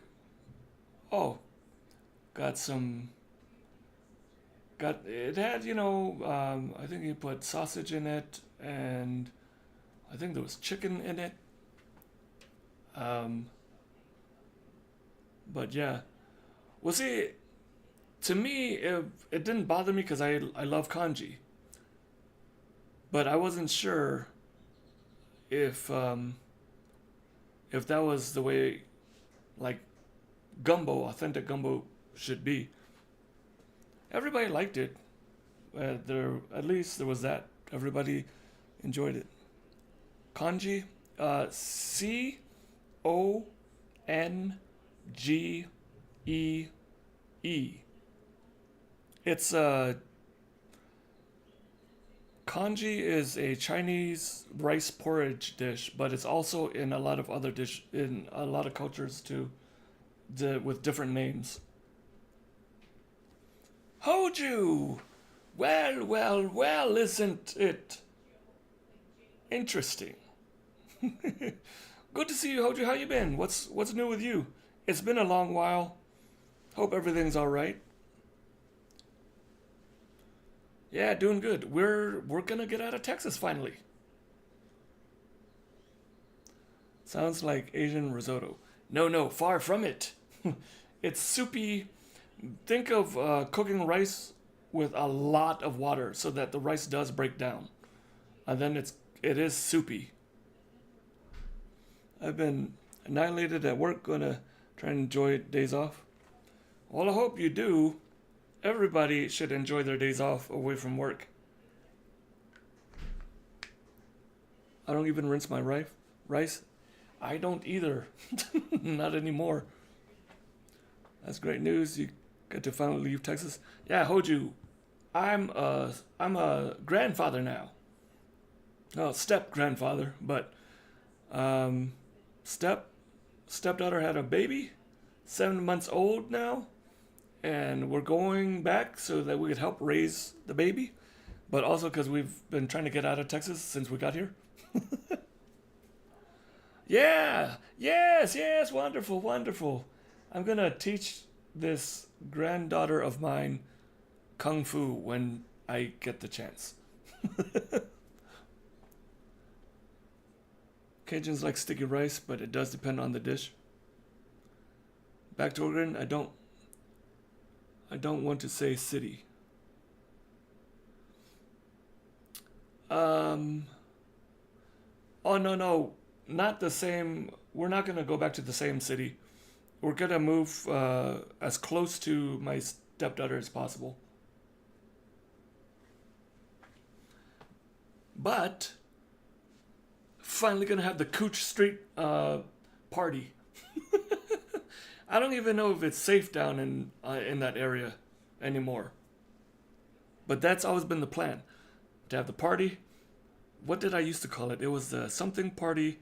oh, it had, I think he put sausage in it, and I think there was chicken in it. But yeah, well, see, to me, it didn't bother me because I love kanji, but I wasn't sure if that was the way, like, authentic gumbo should be. Everybody liked it. At least there was that. Everybody enjoyed it. Kanji, Congee. It's kanji is a Chinese rice porridge dish, but it's also in a lot of in a lot of cultures too, with different names. Hoju! Well, isn't it interesting? Good to see you, Hoju. How you been? What's new with you? It's been a long while. Hope everything's all right. Yeah, doing good. We're gonna get out of Texas finally. Sounds like Asian risotto. No, far from it. It's soupy. Think of cooking rice with a lot of water so that the rice does break down. And then it is soupy. I've been annihilated at work, gonna try and enjoy days off. Well, I hope you do. Everybody should enjoy their days off away from work. I don't even rinse my rice. I don't either. Not anymore. That's great news. You get to finally leave Texas. Yeah, Hoju. I'm a grandfather now. Oh, step grandfather, but stepdaughter had a baby, 7 months old now, and we're going back so that we could help raise the baby, but also because we've been trying to get out of Texas since we got here. Yeah, yes, wonderful, wonderful. I'm gonna teach this granddaughter of mine kung fu when I get the chance. Cajuns like sticky rice, but it does depend on the dish. Back to Oregon, I don't want to say city. Oh no, not the same. We're not gonna go back to the same city. We're gonna move as close to my stepdaughter as possible. But finally gonna have the Cooch Street party. I don't even know if it's safe down in that area anymore. But that's always been the plan, to have the party. What did I used to call it? It was the something party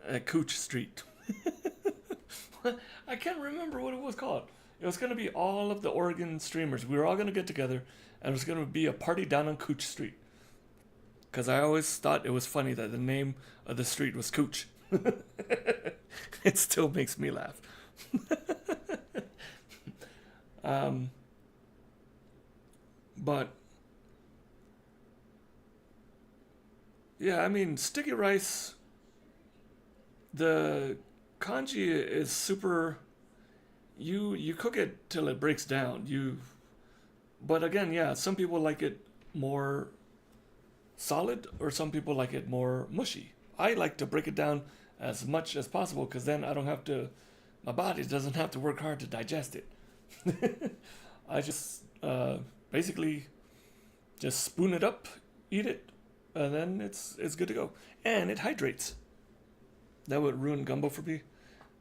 at Cooch Street. I can't remember what it was called. It was going to be all of the Oregon streamers. We were all going to get together, and it was going to be a party down on Cooch Street. Because I always thought it was funny that the name of the street was Cooch. It still makes me laugh. But yeah, I mean, sticky rice, the congee is super. You cook it till it breaks down. But again, yeah, some people like it more solid, or some people like it more mushy. I like to break it down as much as possible because then I don't have to. My body doesn't have to work hard to digest it. I just basically just spoon it up, eat it, and then it's good to go. And it hydrates. That would ruin gumbo for me.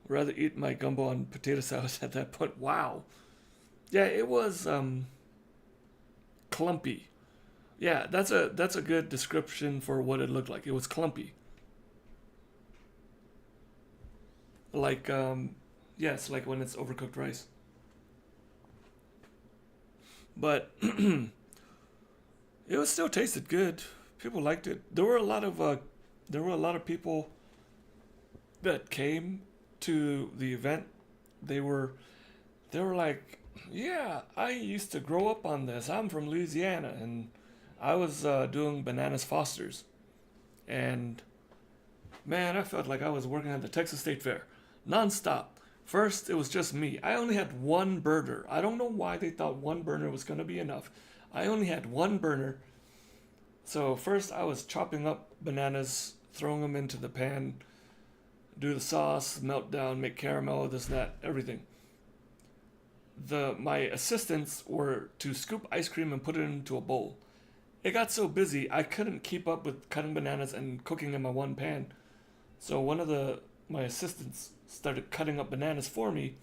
I'd rather eat my gumbo on potato salad at that point. Wow. Yeah, it was clumpy. Yeah, that's a good description for what it looked like. It was clumpy. Like yes, like when it's overcooked rice. But it was still tasted good. People liked it. There were a lot of people that came to the event. They were like, yeah, I used to grow up on this. I'm from Louisiana, and I was doing Bananas Foster's, and man, I felt like I was working at the Texas State Fair, nonstop. First, it was just me. I only had one burner. I don't know why they thought one burner was going to be enough. I only had one burner. So first I was chopping up bananas, throwing them into the pan, do the sauce, melt down, make caramel, this, that, everything. My assistants were to scoop ice cream and put it into a bowl. It got so busy I couldn't keep up with cutting bananas and cooking in my one pan. So one of my assistants started cutting up bananas for me.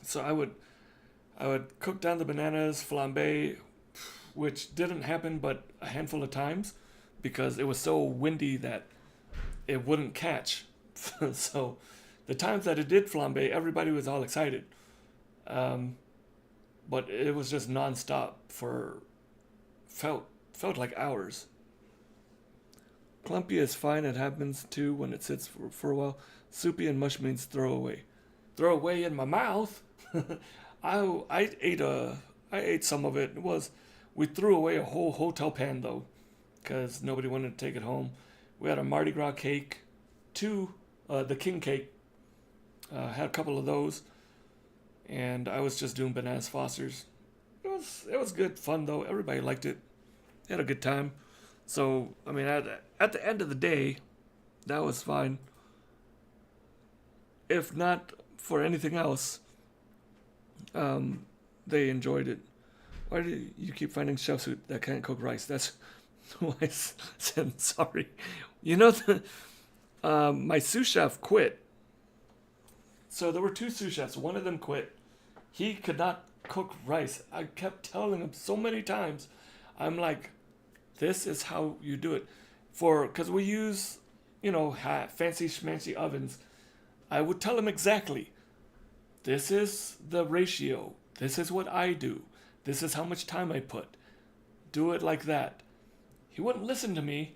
So I would cook down the bananas, flambe, which didn't happen but a handful of times because it was so windy that it wouldn't catch. So the times that it did flambe, everybody was all excited. But it was just nonstop felt like hours. Clumpy is fine. It happens too when it sits for a while. Soupy and mush means throw away. Throw away in my mouth. I ate some of it. We threw away a whole hotel pan though, because nobody wanted to take it home. We had a Mardi Gras cake, the king cake. Had a couple of those, and I was just doing Bananas Foster's. it was good fun though. Everybody liked it. Had a good time. So I mean, at the end of the day, that was fine. If not for anything else, they enjoyed it. Why do you keep finding chefs that can't cook rice? That's why I said sorry. You know, my sous chef quit. So there were two sous chefs. One of them quit. He could not cook rice. I kept telling him so many times. I'm like, this is how you do it. Because we use, fancy schmancy ovens. I would tell him exactly. This is the ratio. This is what I do. This is how much time I put. Do it like that. He wouldn't listen to me.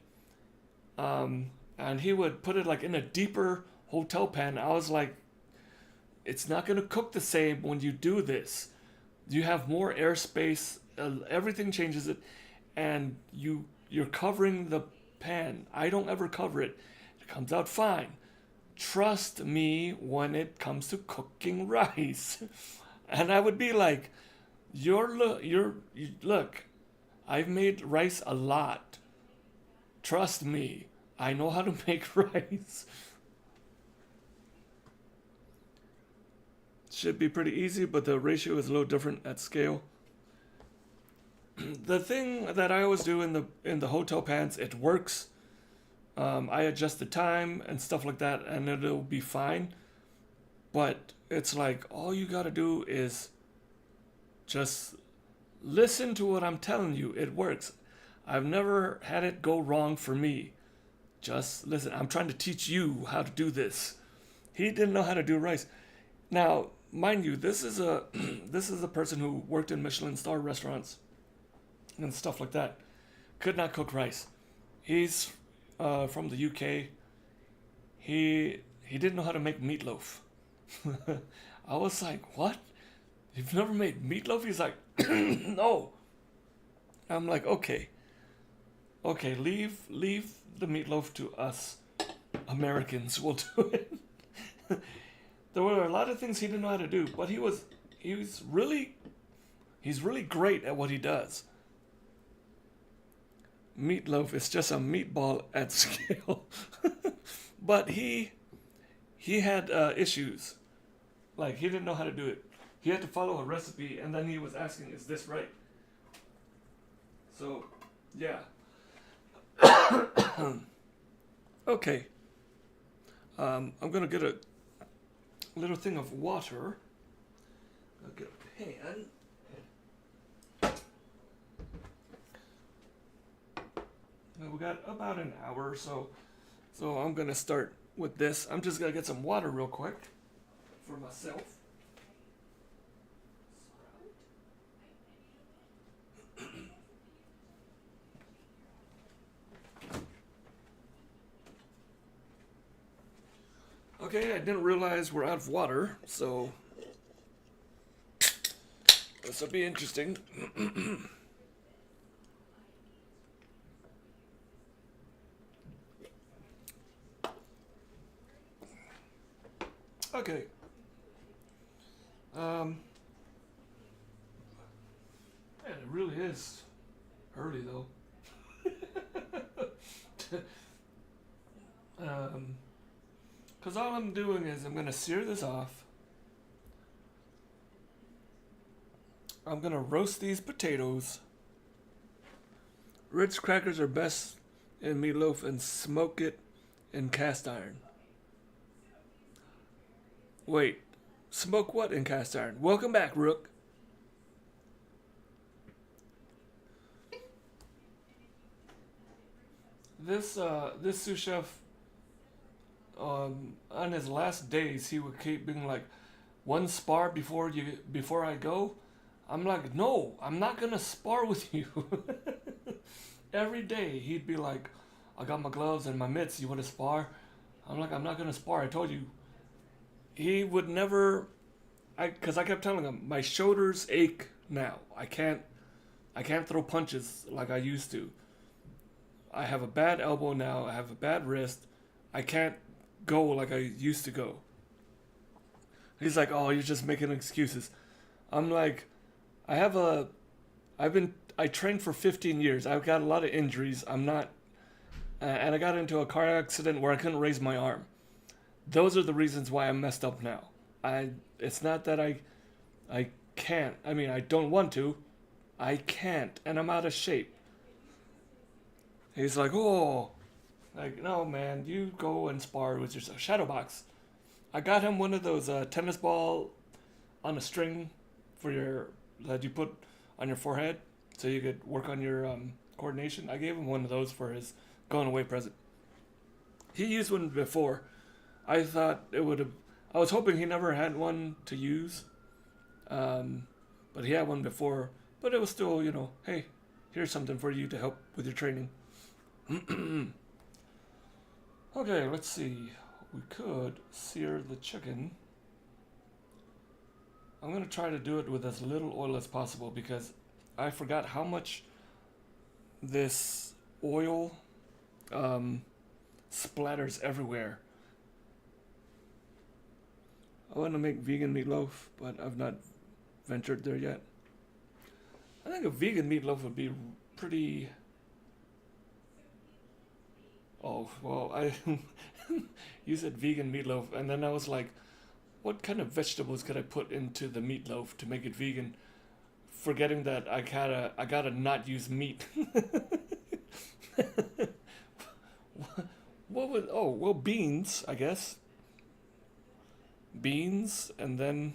And he would put it like in a deeper hotel pan. I was like, it's not going to cook the same when you do this. You have more airspace. Everything changes it. And you're covering the pan. I don't ever cover it. It comes out fine. Trust me when it comes to cooking rice. And I would be like, look, I've made rice a lot. Trust me, I know how to make rice. Should be pretty easy, but the ratio is a little different at scale. The thing that I always do in the hotel pans, it works. I adjust the time and stuff like that, and it'll be fine. But it's like all you gotta do is just listen to what I'm telling you. It works. I've never had it go wrong for me. Just listen. I'm trying to teach you how to do this. He didn't know how to do rice. Now, mind you, this is a this is a person who worked in Michelin star restaurants and stuff like that. Could not cook rice. He's from the UK. He didn't know how to make meatloaf. I was like, what? You've never made meatloaf? He's like, no. I'm like, okay, leave the meatloaf to us Americans. We'll do it. There were a lot of things he didn't know how to do, but he's really great at what he does. Meatloaf is just a meatball at scale. But he had issues. Like, he didn't know how to do it. He had to follow a recipe, and then he was asking, is this right? So, yeah. Okay. I'm going to get a little thing of water. I'll get a pan. We got about an hour or so. So I'm going to start with this. I'm just going to get some water real quick for myself. Okay, I didn't realize we're out of water, so this will be interesting. Okay. Man, it really is early though. Because all I'm doing is I'm going to sear this off. I'm going to roast these potatoes. Ritz crackers are best in meatloaf, and smoke it in cast iron. Wait, smoke what in cast iron? Welcome back, Rook. This sous chef, on his last days, he would keep being like, one spar before I go. I'm like, no, I'm not gonna spar with you. Every day he'd be like, I got my gloves and my mitts. You want to spar? I'm like, I'm not gonna spar. I told you. He would never. Because I kept telling him, my shoulders ache now. I can't throw punches like I used to. I have a bad elbow now. I have a bad wrist. I can't go like I used to go. He's like, oh, you're just making excuses. I'm like, I have a I trained for 15 years. I've got a lot of injuries. And I got into a car accident where I couldn't raise my arm. Those are the reasons why I'm messed up now. It's not that I can't. I mean, I don't want to. I can't, and I'm out of shape. He's like, oh, like, no, man, you go and spar with yourself. Shadowbox. I got him one of those tennis ball on a string for your that you put on your forehead so you could work on your coordination. I gave him one of those for his going away present. He used one before. I thought it would have. I was hoping he never had one to use, but he had one before. But it was still, hey, here's something for you to help with your training. Okay, let's see. We could sear the chicken. I'm gonna try to do it with as little oil as possible because I forgot how much this oil splatters everywhere. I want to make vegan meatloaf, but I've not ventured there yet. I think a vegan meatloaf would be pretty. Oh, well, you said vegan meatloaf, and then I was like, what kind of vegetables could I put into the meatloaf to make it vegan? Forgetting that I gotta not use meat. What would, oh, well, beans, I guess. Beans, and then,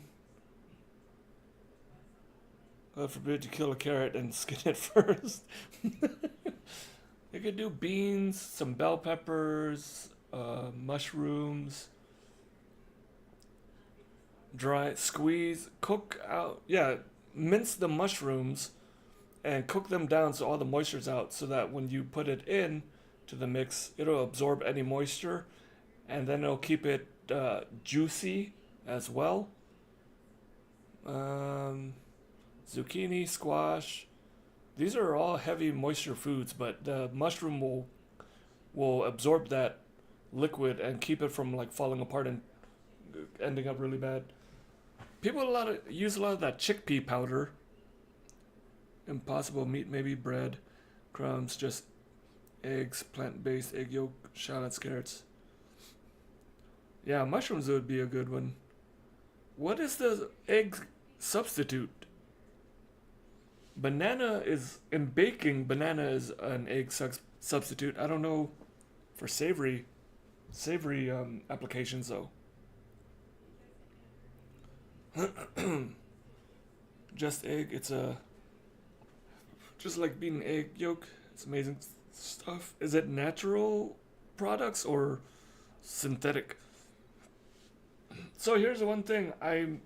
God forbid you kill a carrot and skin it first. You could do beans, some bell peppers, mushrooms, cook out, yeah, mince the mushrooms and cook them down so all the moisture's out so that when you put it in to the mix, it'll absorb any moisture and then it'll keep it juicy as well. Zucchini, squash. These are all heavy moisture foods, but the mushroom will absorb that liquid and keep it from like falling apart and ending up really bad. People use a lot of that chickpea powder. Impossible meat, maybe bread, crumbs, just eggs, plant-based egg yolk, shallots, carrots. Yeah, mushrooms would be a good one. What is the egg substitute? In baking, banana is an egg substitute. I don't know for savory applications though. Just egg, just like beating egg yolk. It's amazing stuff. Is it natural products or synthetic? So here's the one thing I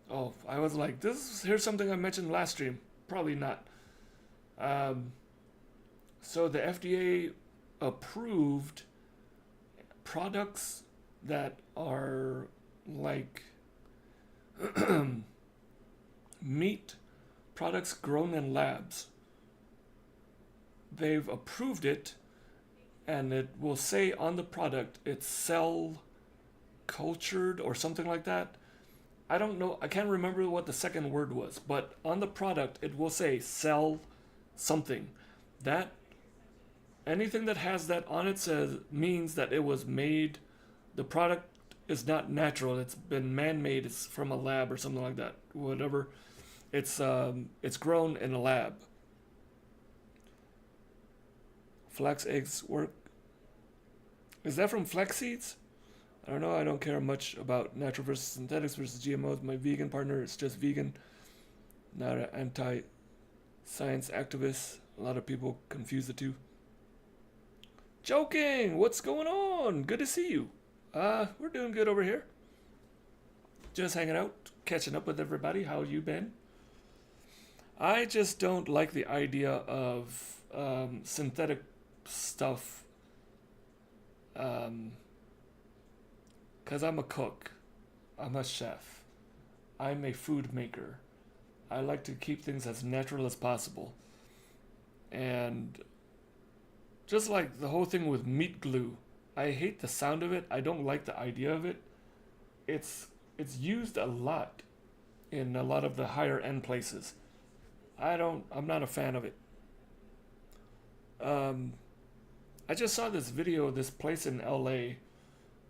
was like, here's something I mentioned last stream. Probably not. So the FDA approved products that are like meat products grown in labs. They've approved it, and it will say on the product it's cell cultured or something like that. I don't know. I can't remember what the second word was, but on the product it will say cell something. That anything that has that on it means that it was made. The product is not natural. It's been man-made. It's from a lab or something like that. Whatever. It's grown in a lab. Flax eggs work. Is that from flax seeds? I don't know. I don't care much about natural versus synthetics versus GMOs. My vegan partner is just vegan, not an anti-science activist. A lot of people confuse the two. Joking! What's going on? Good to see you. We're doing good over here. Just hanging out, catching up with everybody. How you been? I just don't like the idea of synthetic stuff. Because I'm a cook. I'm a chef. I'm a food maker. I like to keep things as natural as possible. And just like the whole thing with meat glue, I hate the sound of it. I don't like the idea of it. It's used a lot in a lot of the higher end places. I'm not a fan of it. Um, I just saw this video, this place in LA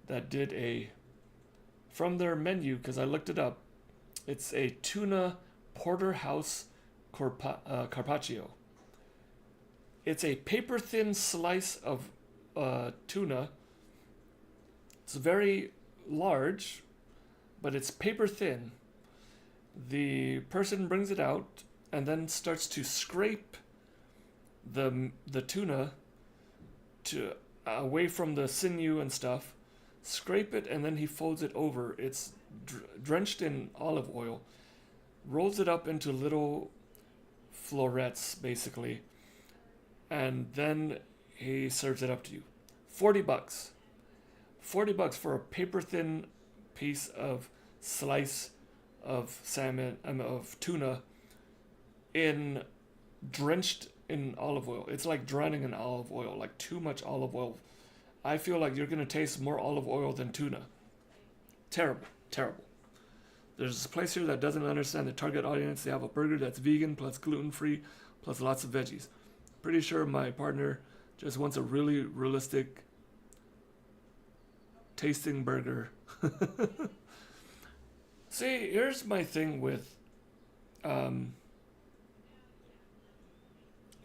that did from their menu, because I looked it up. It's a tuna porterhouse carpaccio. It's a paper thin slice of tuna. It's very large, but it's paper thin. The person brings it out and then starts to scrape the tuna to away from the sinew and stuff. Scrape it and then he folds it over. It's drenched in olive oil. Rolls it up into little florets basically, and then he serves it up to you. $40. $40 for a paper thin piece of slice of salmon, of tuna, in drenched in olive oil. It's like drowning in olive oil, like too much olive oil. I feel like you're gonna taste more olive oil than tuna. Terrible, terrible. There's this place here that doesn't understand the target audience. They have a burger that's vegan plus gluten free plus lots of veggies. Pretty sure my partner just wants a really realistic tasting burger. See, here's my thing with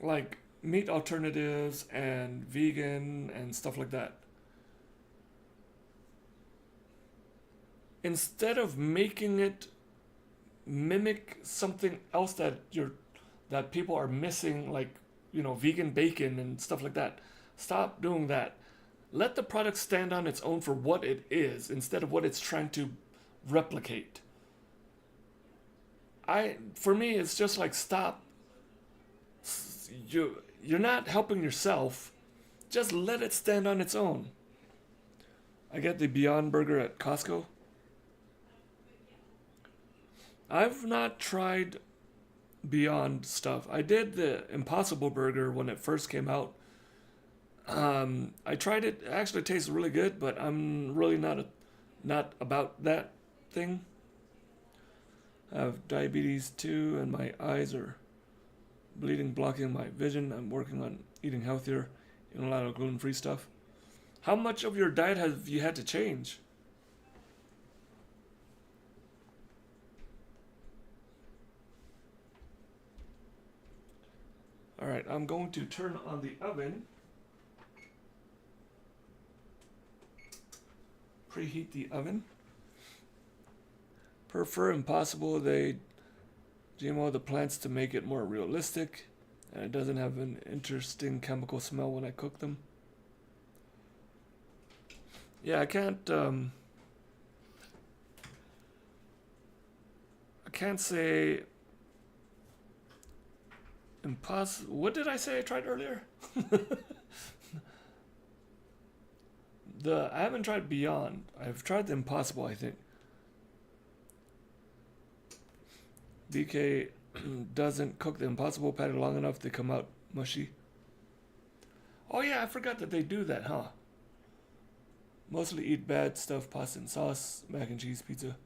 like meat alternatives and vegan and stuff like that. Instead of making it mimic something else that people are missing, like, you know, vegan bacon and stuff like that, stop doing that. Let the product stand on its own for what it is instead of what it's trying to replicate. For me, it's just like, stop. You're not helping yourself. Just let it stand on its own. I get the Beyond Burger at Costco. I've not tried Beyond stuff. I did the Impossible Burger when it first came out. I tried it. It actually tastes really good, but I'm really not about that thing. I have diabetes too, and my eyes are bleeding, blocking my vision. I'm working on eating healthier, eating a lot of gluten-free stuff. How much of your diet have you had to change? Alright, I'm going to turn on the oven. Preheat the oven. Prefer Impossible. They GMO the plants to make it more realistic, and it doesn't have an interesting chemical smell when I cook them. Yeah, I can't say impossible. What did I say I tried earlier? I haven't tried Beyond. I've tried the Impossible, I think. BK doesn't cook the Impossible patty long enough to come out mushy. Oh yeah, I forgot that they do that, huh? Mostly eat bad stuff, pasta and sauce, mac and cheese, pizza.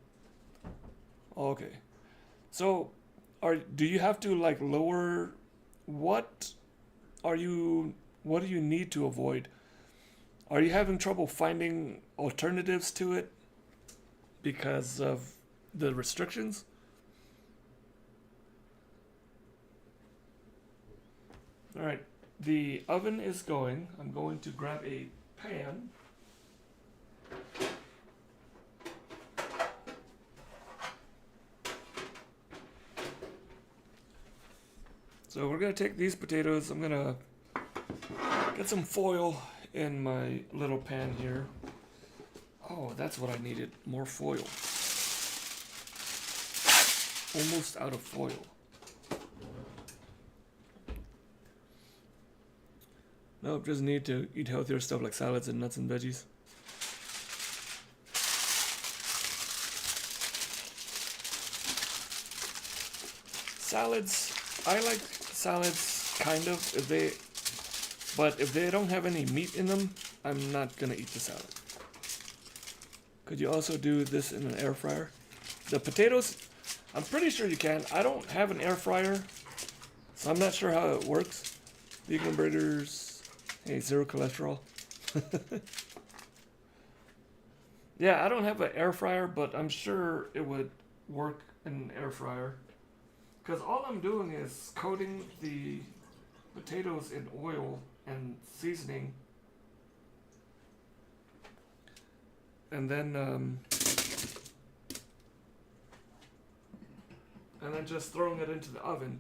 Okay. So, do you have to like lower what do you need to avoid? Are you having trouble finding alternatives to it because of the restrictions? All right, the oven is going. I'm going to grab a pan. So we're gonna take these potatoes. I'm gonna get some foil in my little pan here. Oh, that's what I needed, more foil. Almost out of foil. Nope, just need to eat healthier stuff like salads and nuts and veggies. Salads, I like salads kind of, but if they don't have any meat in them, I'm not gonna eat the salad. Could you also do this in an air fryer? The potatoes, I'm pretty sure you can. I don't have an air fryer, So I'm not sure how it works. Vegan burgers, hey, zero cholesterol. Yeah, I don't have an air fryer, but I'm sure it would work in an air fryer. Because all I'm doing is coating the potatoes in oil and seasoning. And then just throwing it into the oven.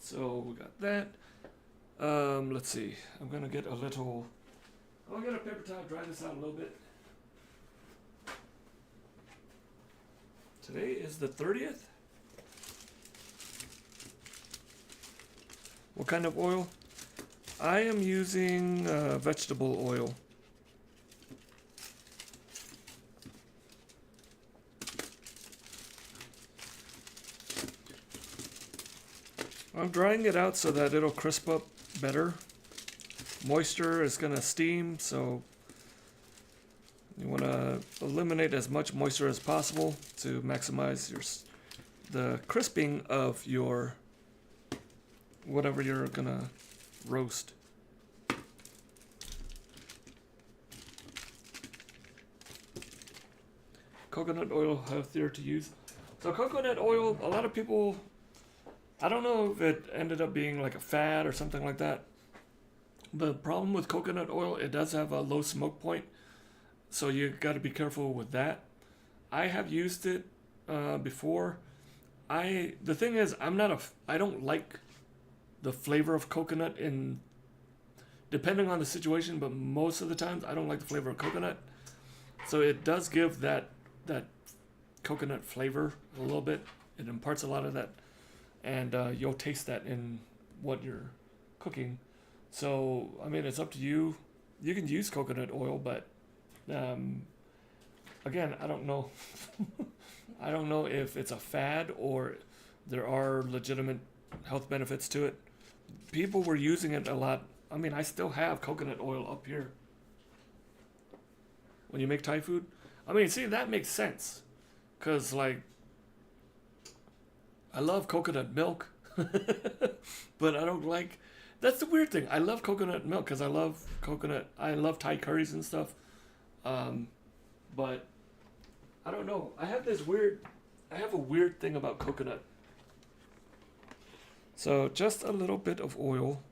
So we got that. Let's see. I'm gonna get a little. I'll get a paper towel, dry this out a little bit. Today is the 30th. What kind of oil? I am using vegetable oil. I'm drying it out so that it'll crisp up better. Moisture is going to steam, so you want to eliminate as much moisture as possible to maximize the crisping of your whatever you're going to roast. Coconut oil, healthier to use. So coconut oil, a lot of people, I don't know if it ended up being like a fad or something like that. The problem with coconut oil, it does have a low smoke point, so you got to be careful with that. I have used it before. The thing is, I don't like the flavor of coconut depending on the situation, but most of the times I don't like the flavor of coconut. So it does give that coconut flavor a little bit. It imparts a lot of that, and you'll taste that in what you're cooking. So, I mean, it's up to you. You can use coconut oil, but again, I don't know. I don't know if it's a fad or there are legitimate health benefits to it. People were using it a lot. I mean, I still have coconut oil up here. When you make Thai food, I mean, see, that makes sense. Because, like, I love coconut milk, but I don't like. That's the weird thing. I love coconut milk because I love coconut. I love Thai curries and stuff. But I don't know. I have a weird thing about coconut. So just a little bit of oil.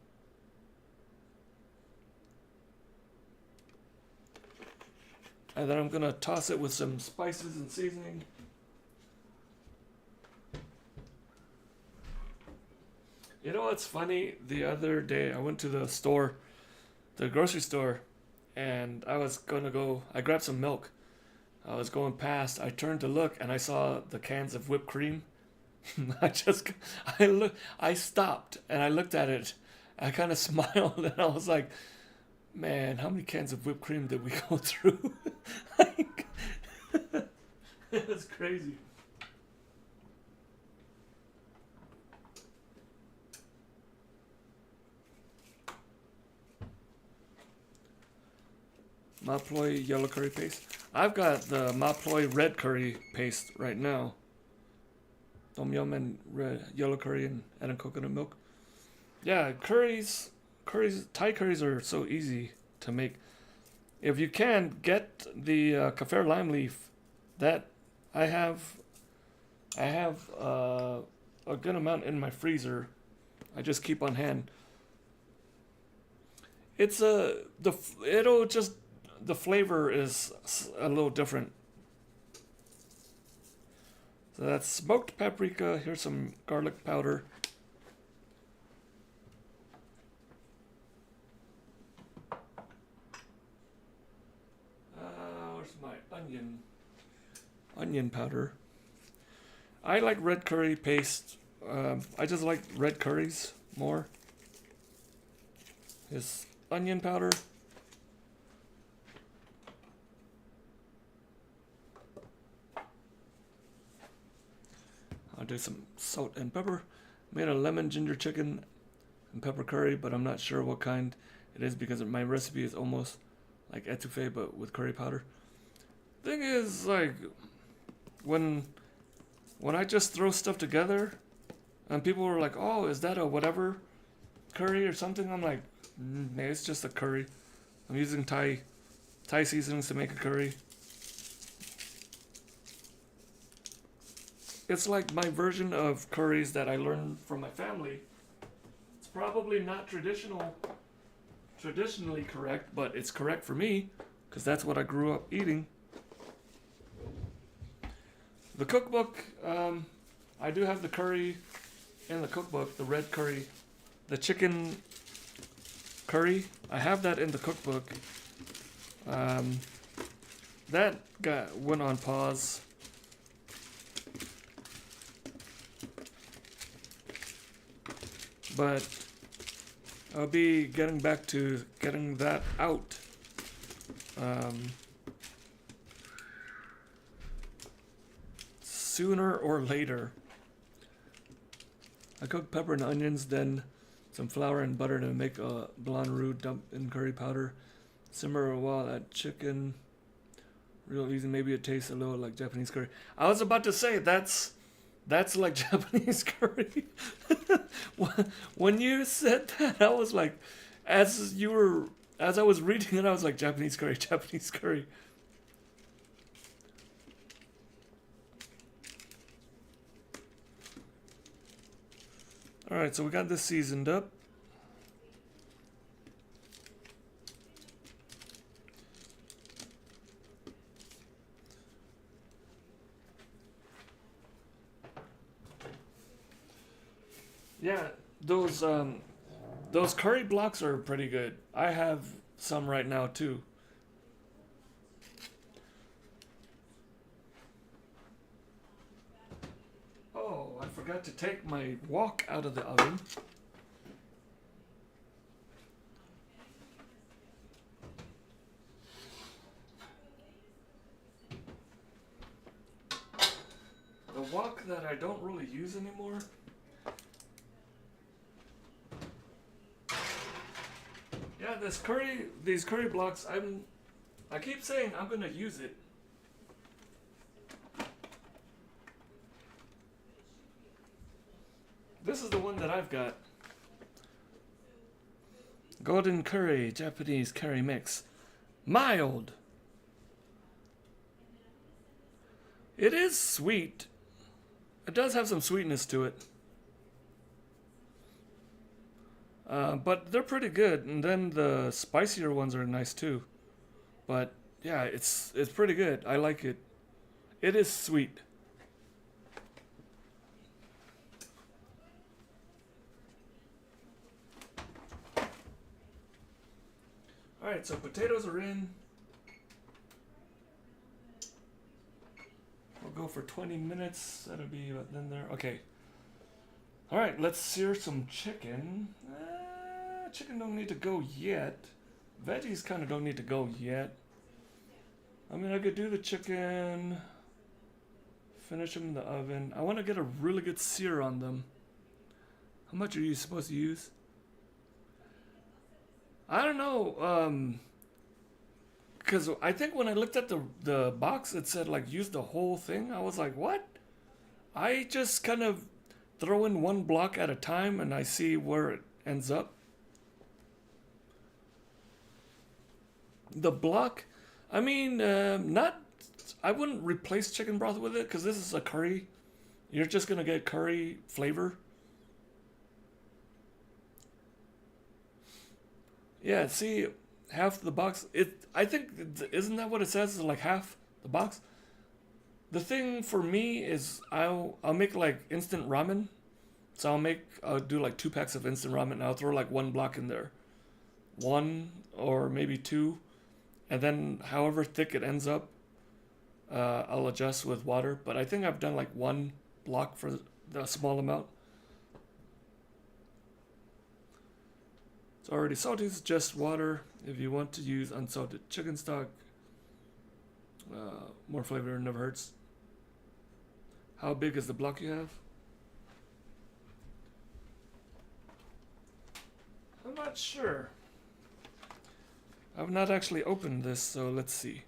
And then I'm going to toss it with some spices and seasoning. You know what's funny? The other day I went to the grocery store, and I grabbed some milk. I was going past, I turned to look, and I saw the cans of whipped cream. I stopped, and I looked at it. I kind of smiled, and I was like, man, how many cans of whipped cream did we go through? Like, it was crazy. Maploy yellow curry paste. I've got the Maploy red curry paste right now. Tom yum and yellow curry and coconut milk. Yeah, Thai curries are so easy to make. If you can, get the kaffir lime leaf. That I have a good amount in my freezer. I just keep on hand. The flavor is a little different. So that's smoked paprika. Here's some garlic powder. Where's my onion powder? I like red curry paste. I just like red curries more. Here's onion powder. I'll do some salt and pepper. Made a lemon ginger chicken and pepper curry, but I'm not sure what kind it is because my recipe is almost like etouffee but with curry powder. Thing is, like, when I just throw stuff together, and people were like, "Oh, is that a whatever curry or something?" I'm like, "Nah, it's just a curry. I'm using Thai seasonings to make a curry. It's like my version of curries that I learned from my family. It's probably not traditionally correct, but it's correct for me because that's what I grew up eating." The cookbook, I do have the curry in the cookbook, the red curry, the chicken curry. I have that in the cookbook. That went on pause. But I'll be getting back to getting that out. Sooner or later. I cook pepper and onions, then some flour and butter to make a blanc roux, dump in curry powder. Simmer a while, add chicken. Real easy, maybe it tastes a little like Japanese curry. I was about to say that's like Japanese curry. When you said that, I was like, as I was reading it, I was like, Japanese curry, Japanese curry. Alright, so we got this seasoned up. Yeah, those curry blocks are pretty good. I have some right now too. Oh, I forgot to take my wok out of the oven. The wok that I don't really use anymore. Yeah, these curry blocks, I keep saying I'm gonna use it. This is the one that I've got. Golden curry, Japanese curry mix. Mild. It is sweet. It does have some sweetness to it. But they're pretty good, and then the spicier ones are nice too. But yeah, it's pretty good. I like it. It is sweet. Alright, so potatoes are in. We'll go for 20 minutes. That'll be about then there. Okay. Alright, let's sear some chicken. Chicken don't need to go yet. Veggies kind of don't need to go yet. I mean, I could do the chicken, finish them in the oven. I want to get a really good sear on them. How much are you supposed to use? I don't know. Because I think when I looked at the box, it said like use the whole thing. I was like, what? I just kind of throw in one block at a time and I see where it ends up. The block, I mean, I wouldn't replace chicken broth with it because this is a curry. You're just going to get curry flavor. Yeah, see, half the box, I think, isn't that what it says? It's like half the box? The thing for me is I'll make like instant ramen. So I'll do like 2 packs of instant ramen and I'll throw like 1 block in there. 1 or maybe 2. And then however thick it ends up, I'll adjust with water. But I think I've done like 1 block for the small amount. It's already salty, it's just water. If you want to use unsalted chicken stock, more flavor never hurts. How big is the block you have? I'm not sure. I've not actually opened this, so let's see.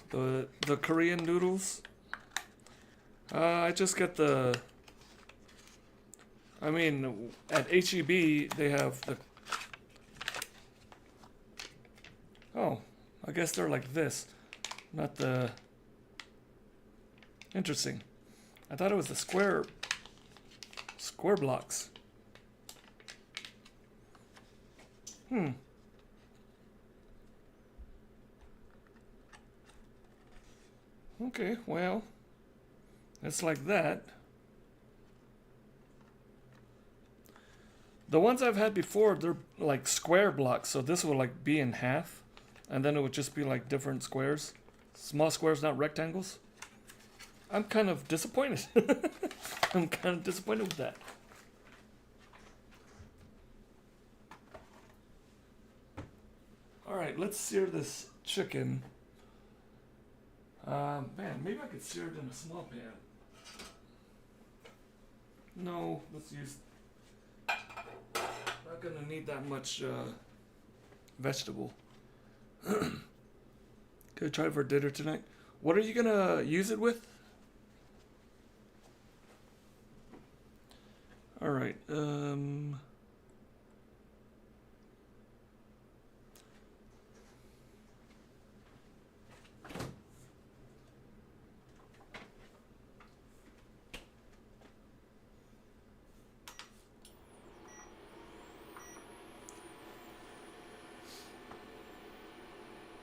The Korean noodles. I just get the. I mean, at HEB they have the. Oh, I guess they're like this, not the. Interesting. I thought it was the square blocks. Okay, well, it's like that. The ones I've had before, they're like square blocks, so this would like be in half, and then it would just be like different squares, small squares, not rectangles. I'm kind of disappointed. I'm kind of disappointed with that. All right, let's sear this chicken. Man, maybe I could sear it in a small pan. No, let's use. Not gonna need that much vegetable. Gonna try it for dinner tonight. What are you gonna use it with? All right.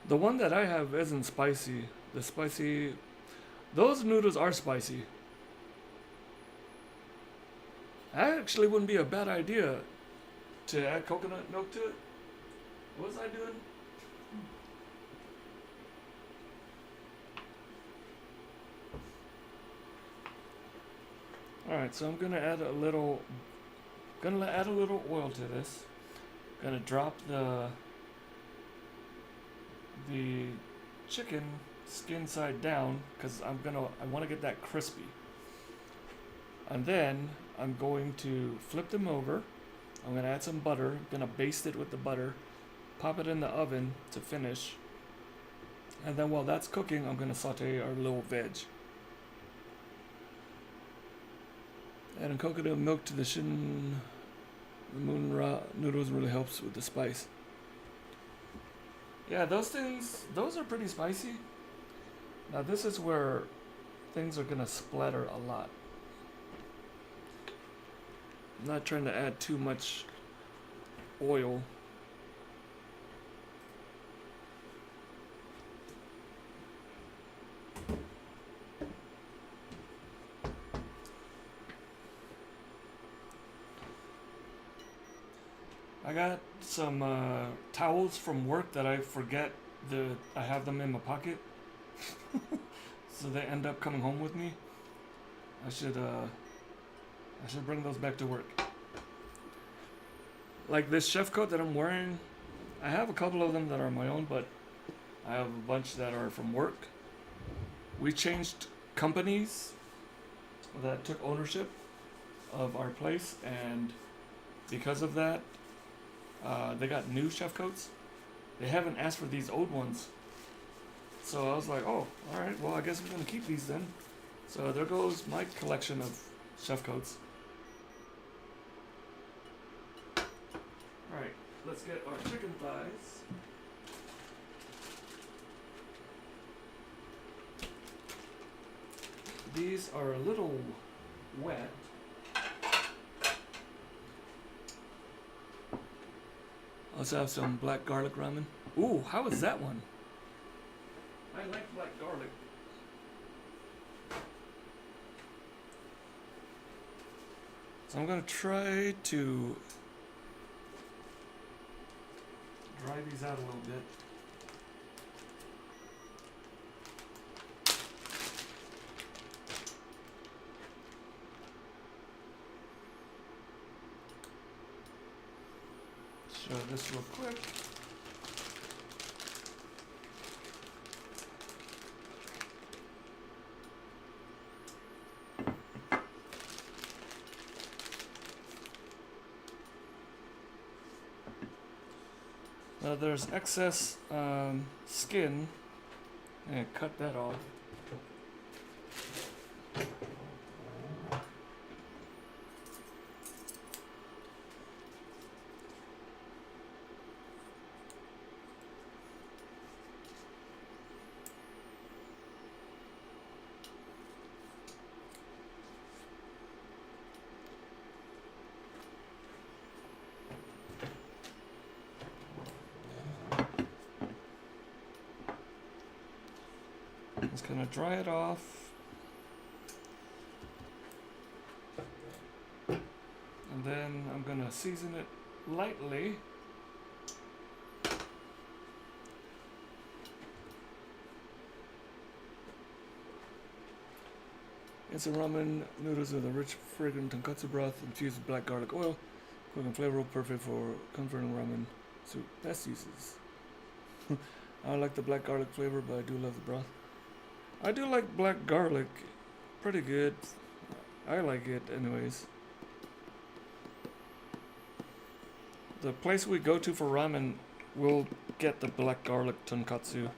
The one that I have isn't spicy. The spicy. Those noodles are spicy. That actually wouldn't be a bad idea to add coconut milk to it. What was I doing? Alright, so I'm gonna add a little oil to this. Gonna drop the chicken skin side down because I want to get that crispy. And then I'm going to flip them over. I'm going to add some butter. I'm going to baste it with the butter. Pop it in the oven to finish. And then while that's cooking, I'm going to saute our little veg. Adding coconut milk to the moon raw noodles really helps with the spice. Yeah, those are pretty spicy. Now this is where things are going to splatter a lot. I'm not trying to add too much oil. I got some towels from work that I forget I have them in my pocket. So they end up coming home with me. I should bring those back to work. Like this chef coat that I'm wearing, I have a couple of them that are my own, but I have a bunch that are from work. We changed companies that took ownership of our place, and because of that, they got new chef coats. They haven't asked for these old ones. So I was like, oh, alright, well, I guess I'm going to keep these then. So there goes my collection of chef coats. Alright, let's get our chicken thighs. These are a little wet. Also have some black garlic ramen. Ooh, how is that one? I like black garlic. So I'm gonna try to dry these out a little bit. Show this real quick. Now there's excess skin And cut that off. Just gonna dry it off. And then I'm gonna season it lightly. Instant ramen noodles with a rich, fragrant tonkatsu broth infused with black garlic oil. Quick and flavorful, perfect for comforting ramen soup. Best uses. I don't like the black garlic flavor, but I do love the broth. I do like black garlic. Pretty good. I like it anyways. The place we go to for ramen will get the black garlic tonkatsu.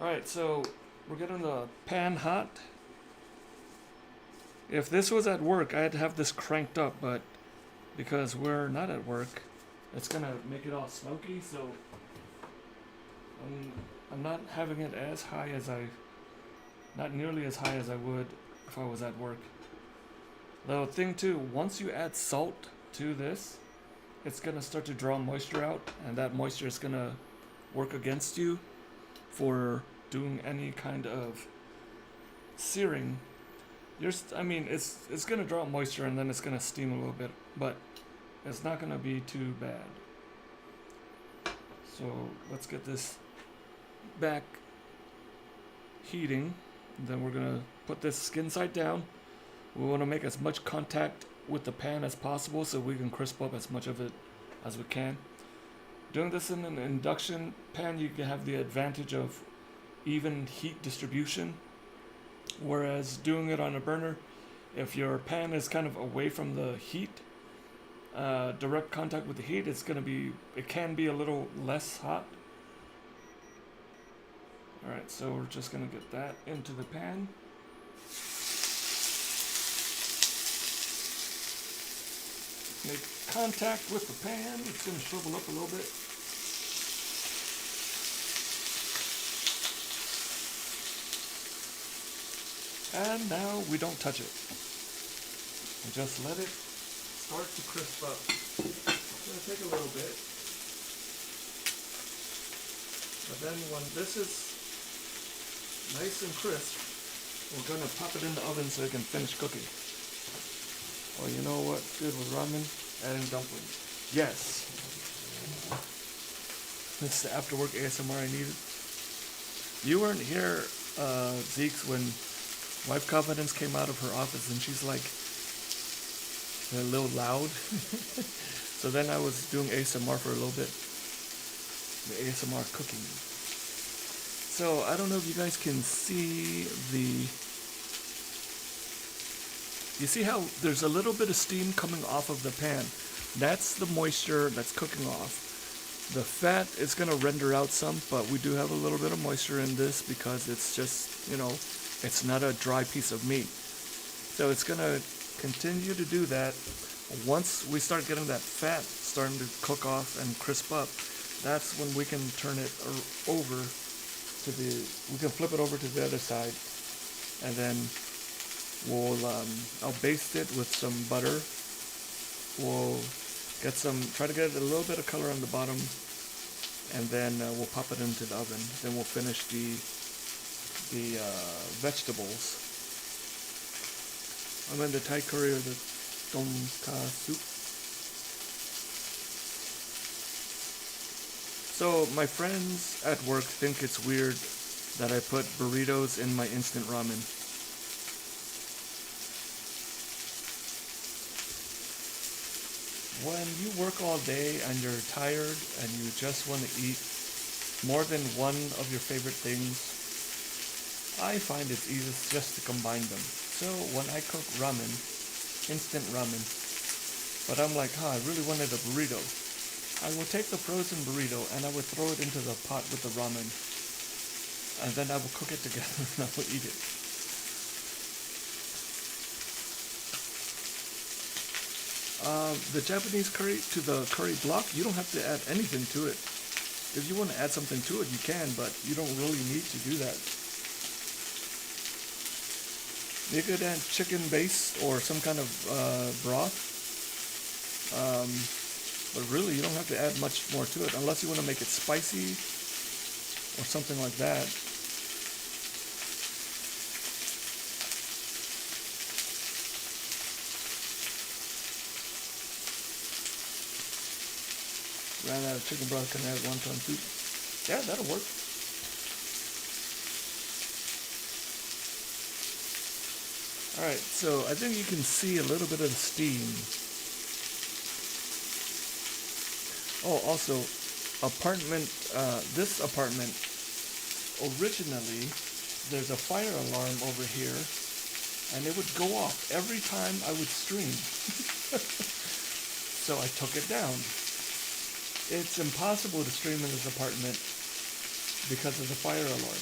Alright, so we're getting the pan hot. If this was at work, I'd have this cranked up, but because we're not at work, it's gonna make it all smoky, so I'm not having it as high as not nearly as high as I would if I was at work. The thing too, once you add salt to this, it's gonna start to draw moisture out, and that moisture is gonna work against you for doing any kind of searing. It's gonna draw moisture and then it's gonna steam a little bit, but it's not gonna be too bad. So let's get this back heating. Then we're gonna put this skin side down. We want to make as much contact with the pan as possible so we can crisp up as much of it as we can. Doing this in an induction pan, you can have the advantage of even heat distribution, whereas doing it on a burner, if your pan is kind of away from the heat, direct contact with the heat, it can be a little less hot. Alright, so we're just gonna get that into the pan. Make contact with the pan. It's gonna shrivel up a little bit. And now we don't touch it. We just let it start to crisp up. It's gonna take a little bit. But then when this is nice and crisp, we're gonna pop it in the oven so it can finish cooking. Oh, you know what's good with ramen? Adding dumplings. Yes. This is the after work ASMR I needed. You weren't here, Zeeks, when Wife Confidence came out of her office and she's like a little loud. So then I was doing ASMR for a little bit. The ASMR cooking. So I don't know if you guys can see you see how there's a little bit of steam coming off of the pan. That's the moisture that's cooking off. The fat is going to render out some, but we do have a little bit of moisture in this because it's just, it's not a dry piece of meat. So it's going to continue to do that. Once we start getting that fat starting to cook off and crisp up, that's when we can turn it over we can flip it over to the other side, and then I'll baste it with some butter. We'll try to get a little bit of color on the bottom, and then we'll pop it into the oven. Then we'll finish the vegetables. I'm in the Thai curry or the tom kha soup. So my friends at work think it's weird that I put burritos in my instant ramen. When you work all day and you're tired and you just want to eat more than one of your favorite things, I find it's easiest just to combine them. So when I cook ramen, instant ramen, but I'm like, I really wanted a burrito. I will take the frozen burrito and I would throw it into the pot with the ramen. And then I will cook it together and I will eat it. The Japanese curry, to the curry block, you don't have to add anything to it. If you want to add something to it, you can, but you don't really need to do that. You could add chicken base or some kind of broth. But really, you don't have to add much more to it unless you want to make it spicy or something like that. Ran out of chicken broth, can I add wonton soup? Yeah, that'll work. Alright, so I think you can see a little bit of the steam. Oh, also, this apartment, originally, there's a fire alarm over here, and it would go off every time I would stream. So I took it down. It's impossible to stream in this apartment because of the fire alarm.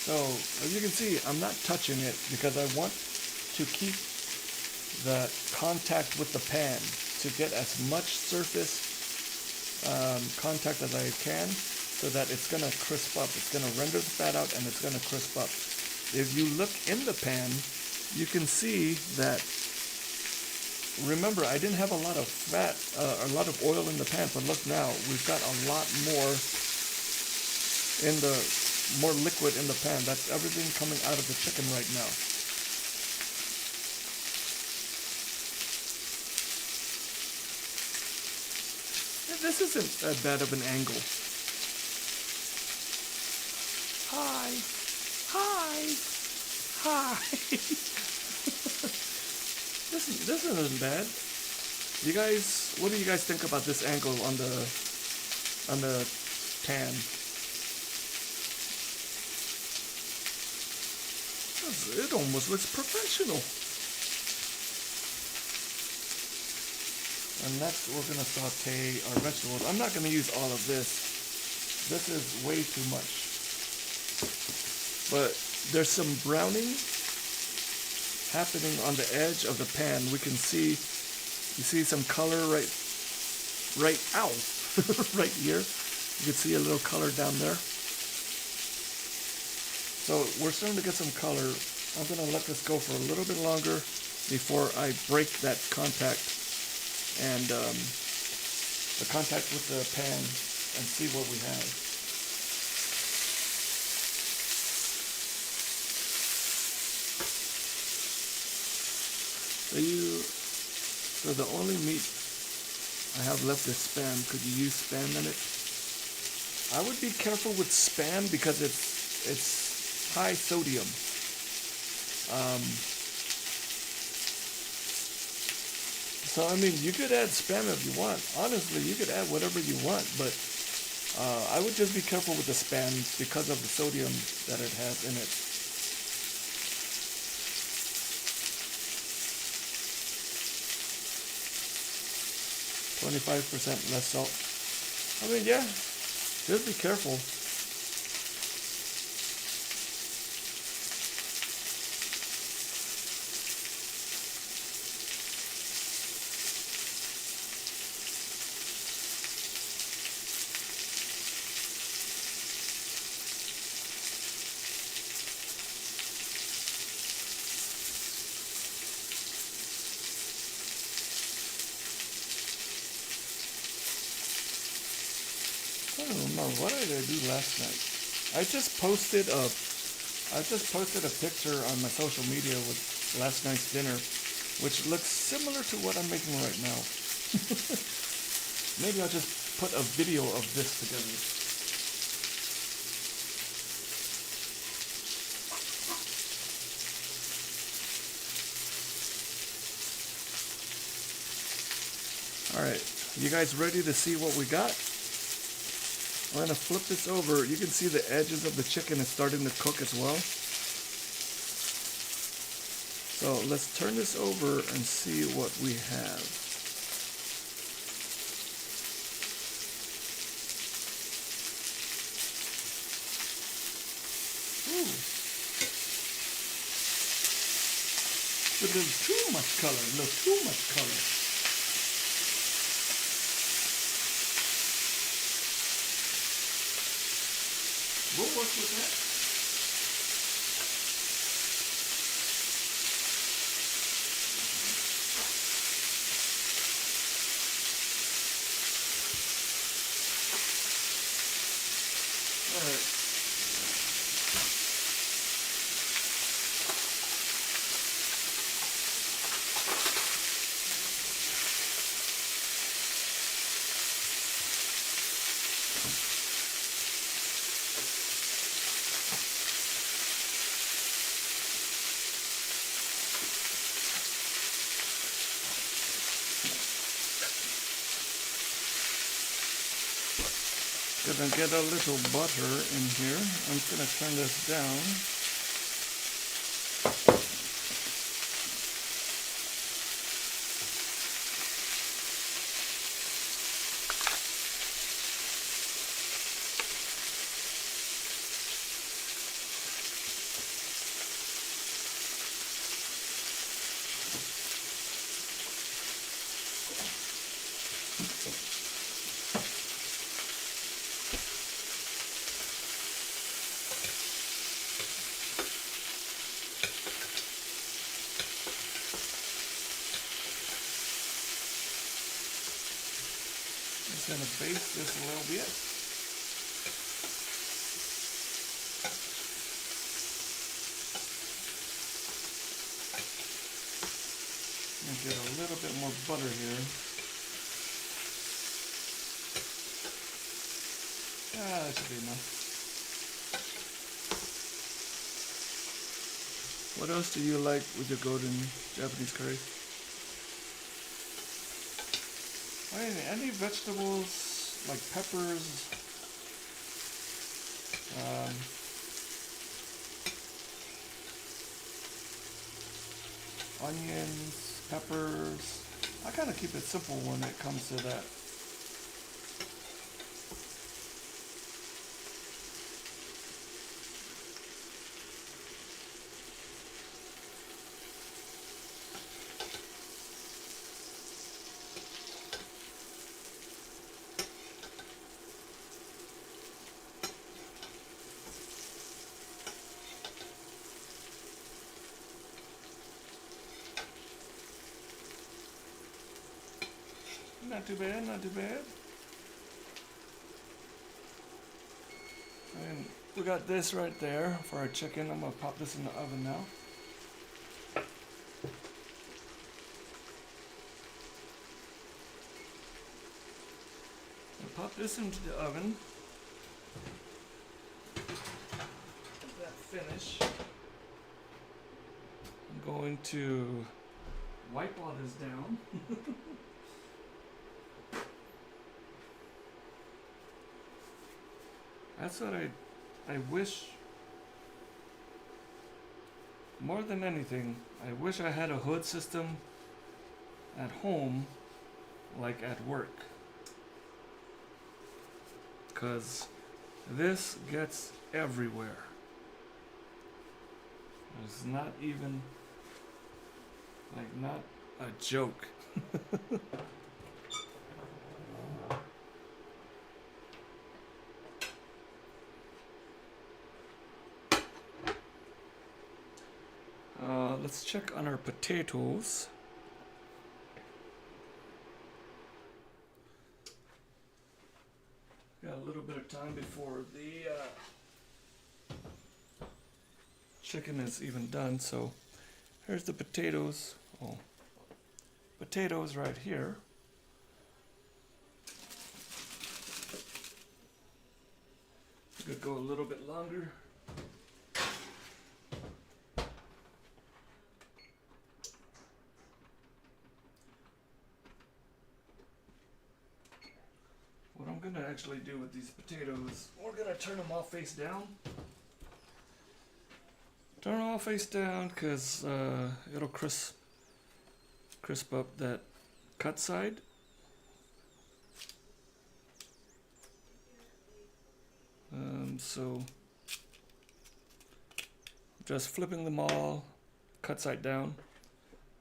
So, as you can see, I'm not touching it because I want to keep the contact with the pan to get as much surface contact as I can, so that it's going to crisp up. It's going to render the fat out and it's going to crisp up. If you look in the pan, you can see that, remember, I didn't have a lot of fat, a lot of oil in the pan, but look now, we've got a lot more more liquid in the pan. That's everything coming out of the chicken right now. This isn't that bad of an angle. Hi. This isn't bad. You guys, what do you guys think about this angle on the pan? It almost looks professional. And next we're gonna saute our vegetables. I'm not gonna use all of this. This is way too much. But there's some browning happening on the edge of the pan. We can see, you see some color right right here. You can see a little color down there. So we're starting to get some color. I'm gonna let this go for a little bit longer before I break that contact and the contact with the pan and see what we have. So the only meat I have left is Spam. Could you use Spam in it? I would be careful with Spam because it's high sodium. So I mean, you could add Spam if you want. Honestly, you could add whatever you want, but I would just be careful with the Spam because of the sodium that it has in it. %, less salt. I mean, yeah, just be careful. I don't remember, what did I do last night? I just posted a picture on my social media with last night's dinner, which looks similar to what I'm making right now. Maybe I'll just put a video of this together. Alright, you guys ready to see what we got? I'm gonna flip this over. You can see the edges of the chicken is starting to cook as well. So let's turn this over and see what we have. Ooh. A little too much color, a little too much color. We'll work with that. All right. Gonna get a little butter in here. I'm just gonna turn this down. Just gonna baste this a little bit. And get a little bit more butter here. That should be enough. What else do you like with your golden Japanese curry? Any vegetables like peppers, onions, peppers. I kind of keep it simple when it comes to that. Not too bad, not too bad. And we got this right there for our chicken. I'm gonna pop this in the oven now. I'll pop this into the oven. Let that finish. I'm going to wipe all this down. That's what I wish, more than anything, I wish I had a hood system at home like at work. Because this gets everywhere. It's not even, like, not a joke. Let's check on our potatoes. Got a little bit of time before the chicken is even done, so here's the potatoes. Oh, potatoes right here. Could go a little bit longer. What I'm gonna actually do with these potatoes, we're gonna turn them all face down. Turn them all face down because it'll crisp up that cut side. So just flipping them all cut side down,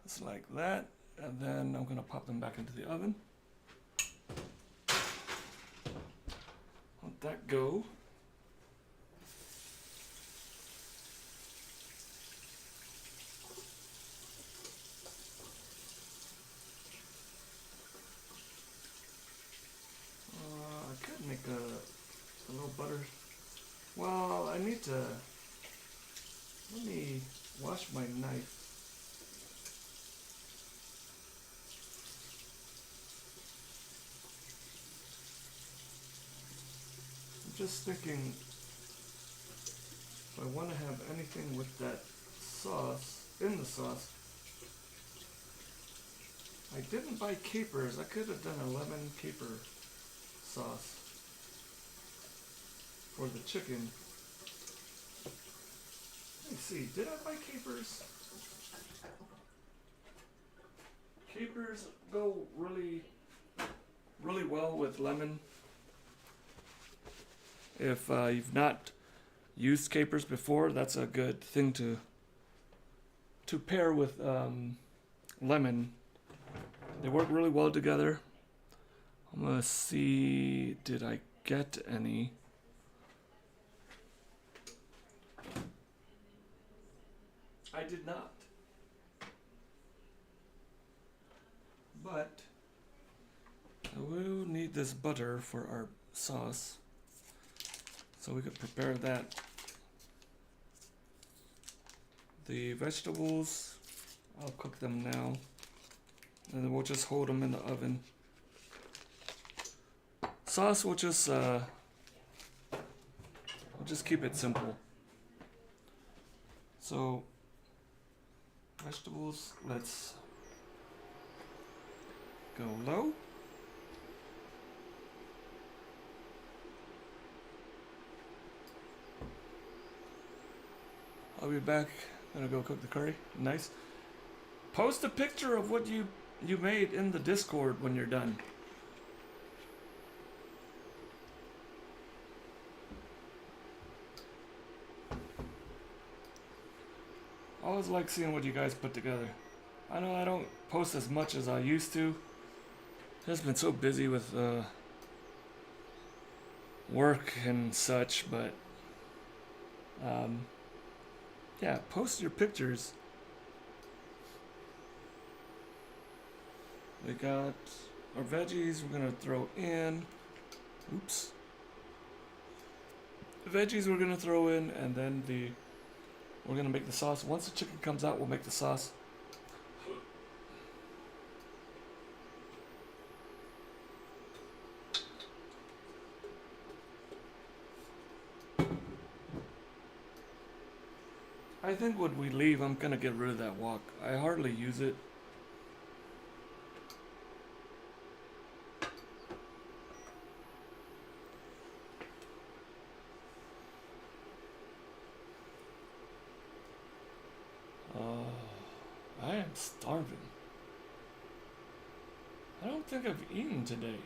just like that, and then I'm gonna pop them back into the oven. Let that go. I could make a little butter. Well, I need to. Let me wash my knife. I'm just thinking if I want to have anything with that sauce, in the sauce. I didn't buy capers. I could have done a lemon caper sauce for the chicken. Let me see, did I buy capers? Capers go really well with lemon. If you've not used capers before, that's a good thing to pair with lemon. They work really well together. I'm gonna see, did I get any? I did not. But I will need this butter for our sauce. So we could prepare that. The vegetables, I'll cook them now. And then we'll just hold them in the oven. Sauce, we'll just keep it simple. So vegetables, let's go low. I'll be back. Gonna go cook the curry. Nice. Post a picture of what you made in the Discord when you're done. I always like seeing what you guys put together. I know I don't post as much as I used to. Just been so busy with work and such, but yeah, post your pictures. We got our veggies we're gonna throw in. Oops. The veggies we're gonna throw in, and then we're gonna make the sauce. Once the chicken comes out, we'll make the sauce. I think when we leave, I'm gonna get rid of that wok. I hardly use it. I am starving. I don't think I've eaten today.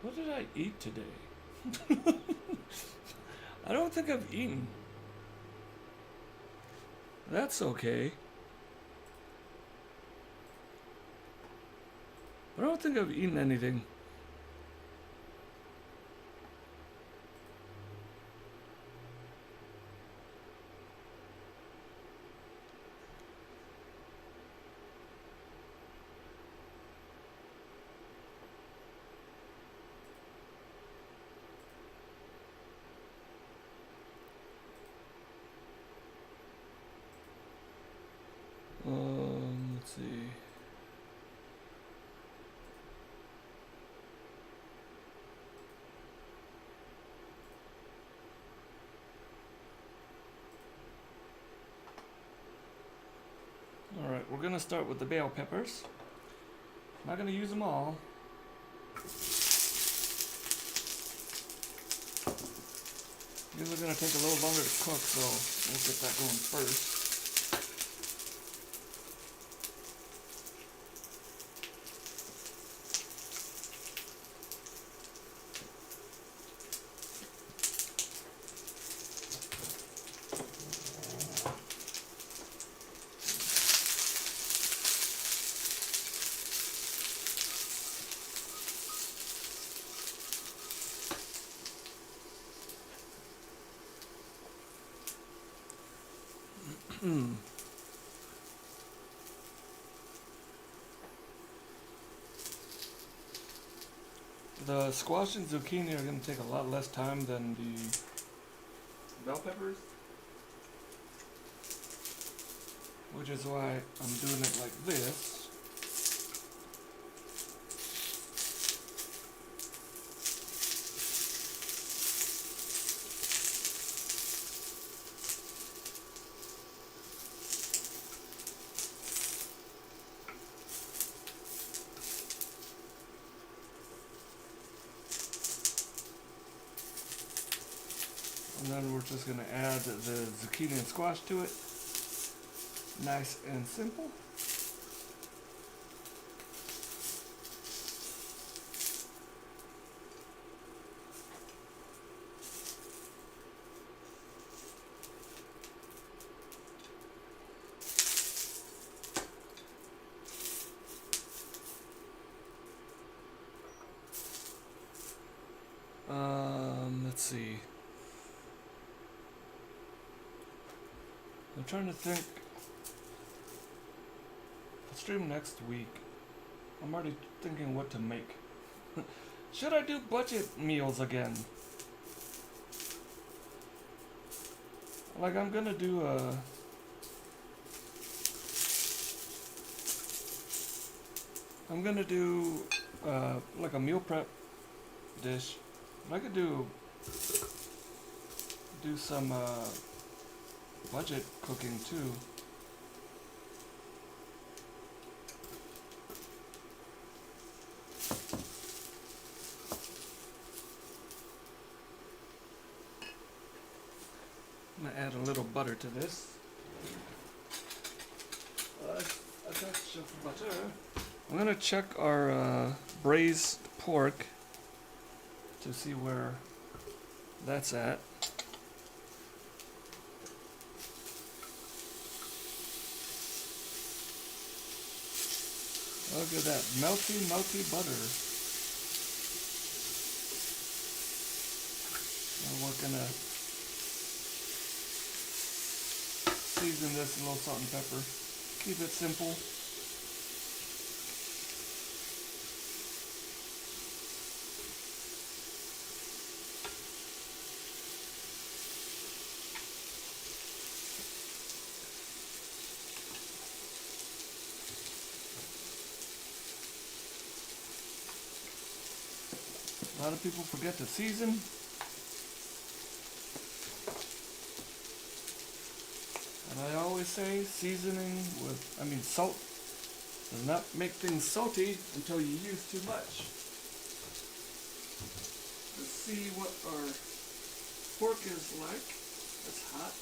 What did I eat today? I don't think I've eaten. That's okay. I don't think I've eaten anything. Let's see. Alright, we're gonna start with the bell peppers. Not gonna use them all. These are gonna take a little longer to cook, so we'll get that going first. The squash and zucchini are going to take a lot less time than the bell peppers, which is why I'm doing it like this. And then we're just going to add the zucchini and squash to it. Nice and simple. Let's see. I'm trying to think. I'll stream next week. I'm already thinking what to make. Should I do budget meals again? Like I'm gonna do like a meal prep dish. But I could do some budget cooking too. I'm gonna add a little butter to this. A touch of butter. I'm gonna check our braised pork to see where that's at. Look at that melty, melty butter. Now we're gonna season this with a little salt and pepper. Keep it simple. A lot of people forget to season. And I always say salt does not make things salty until you use too much. Let's see what our pork is like. It's hot.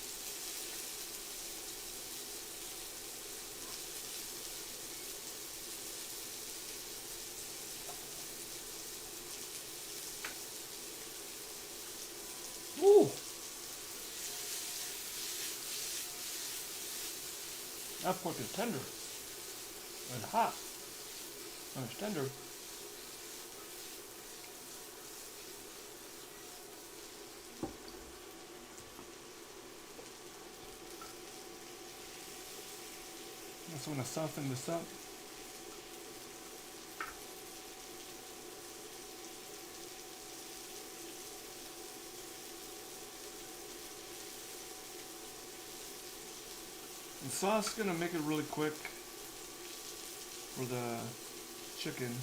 Ooh! That pork is tender and hot. And it's tender. Just want to soften this up. The sauce is gonna make it really quick for the chicken.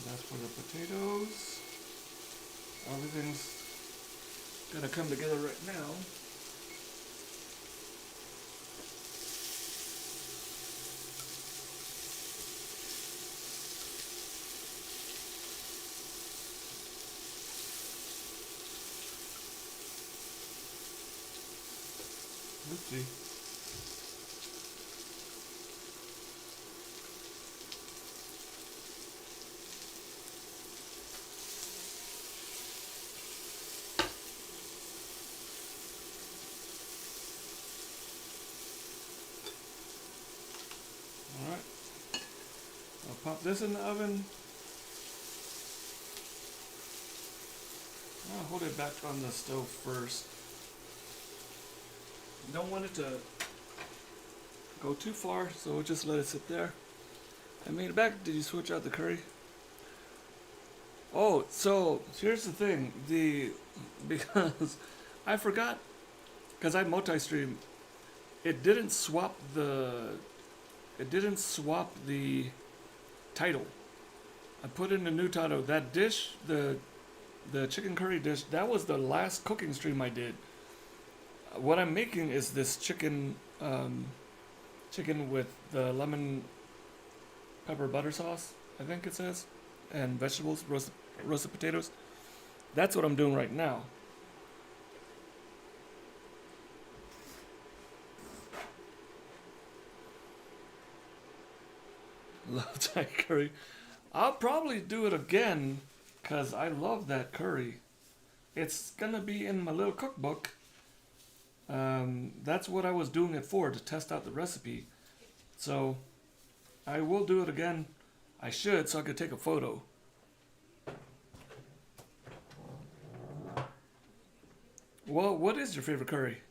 That's for the potatoes. Everything's gonna come together right now. Let's see. Alright. I'll pop this in the oven. I'll hold it back on the stove first. Don't want it to go too far, so we'll just let it sit there. I made it back. Did you switch out the curry? Oh, so here's the thing. Because I forgot, because I multi-stream, it didn't swap the title. I put in a new title. That dish, the chicken curry dish, that was the last cooking stream I did. What I'm making is this chicken with the lemon pepper butter sauce, I think it says, and vegetables, roasted potatoes. That's what I'm doing right now. Love Thai curry. I'll probably do it again because I love that curry. It's gonna be in my little cookbook. That's what I was doing it for, to test out the recipe. So I will do it again. I should, so I could take a photo. Well, what is your favorite curry?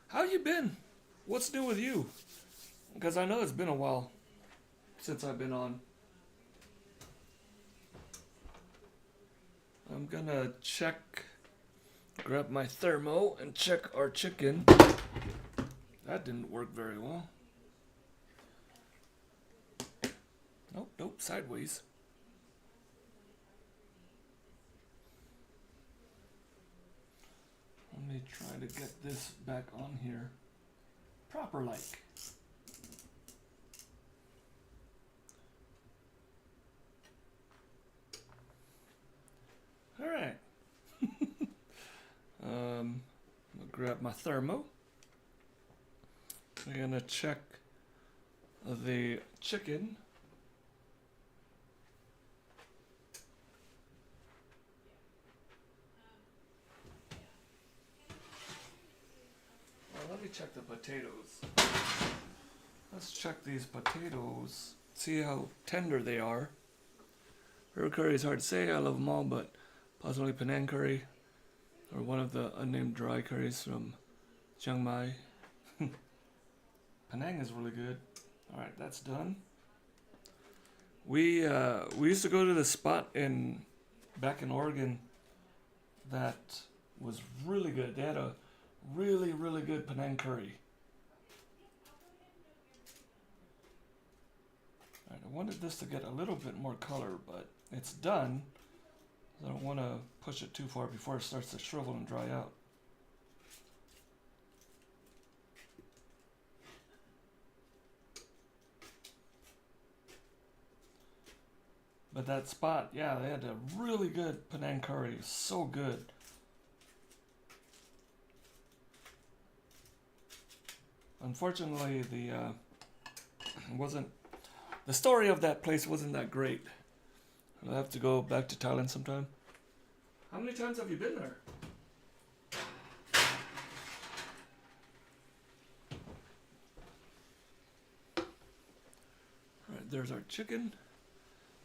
How you been? What's new with you? Because I know it's been a while since I've been on. I'm gonna grab my thermo and check our chicken. That didn't work very well. Nope, sideways. Let me try to get this back on here. Proper like. Alright. I'm gonna grab my thermo. I'm gonna check the chicken. Well, let me check the potatoes. Let's check these potatoes. See how tender they are. River curry is hard to say. I love them all, but possibly Penang curry or one of the unnamed dry curries from Chiang Mai. Penang is really good. All right, that's done. We used to go to the spot back in Oregon that was really good. They had a really good Penang curry. All right, I wanted this to get a little bit more color, but it's done. I don't want to push it too far before it starts to shrivel and dry out. But that spot, yeah, they had a really good Penang curry. So good. Unfortunately, the story of that place wasn't that great. I'll have to go back to Thailand sometime. How many times have you been there? Alright, there's our chicken.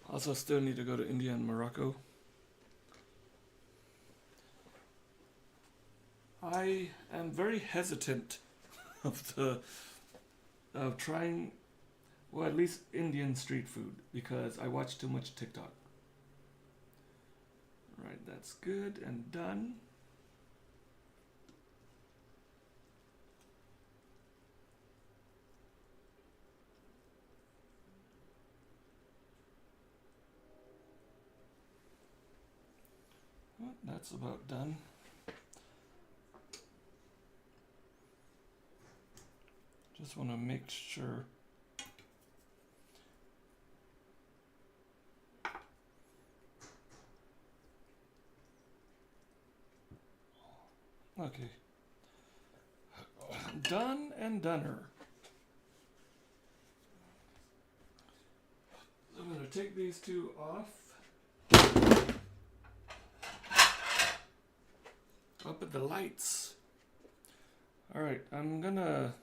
Also still need to go to India and Morocco. I am very hesitant of trying, well, at least Indian street food, because I watch too much TikTok. Right, that's good and done. that's about done. Just want to make sure. Okay. Done and doner. I'm going to take these two off. Up at the lights. Alright, I'm gonna...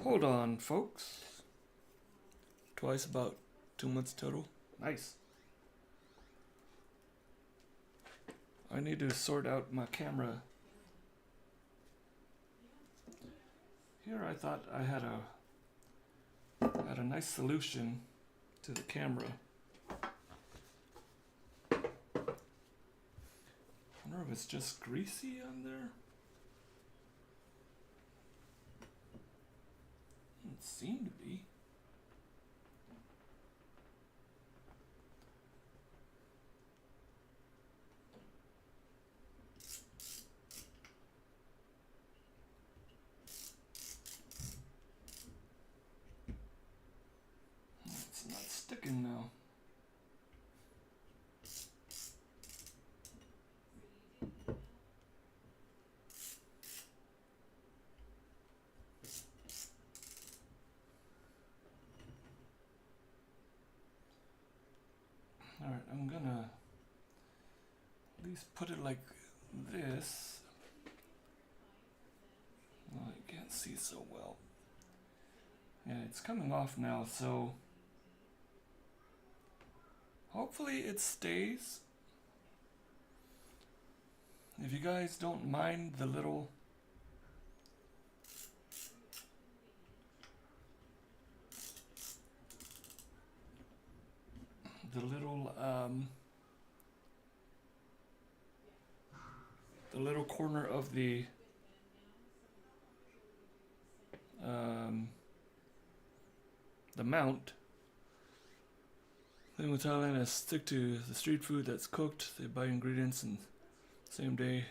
Hold on, folks. Twice about 2 months total. Nice. I need to sort out my camera. Here I thought I had a nice solution to the camera. I wonder if it's just greasy on there. Doesn't seem to be. It's not sticking now. Alright, I'm gonna at least put it like this. Oh, you can't see so well. Yeah, it's coming off now, so hopefully it stays. If you guys don't mind the little corner of the mount. Thing with Thailand is stick to the street food that's cooked. They buy ingredients and same day.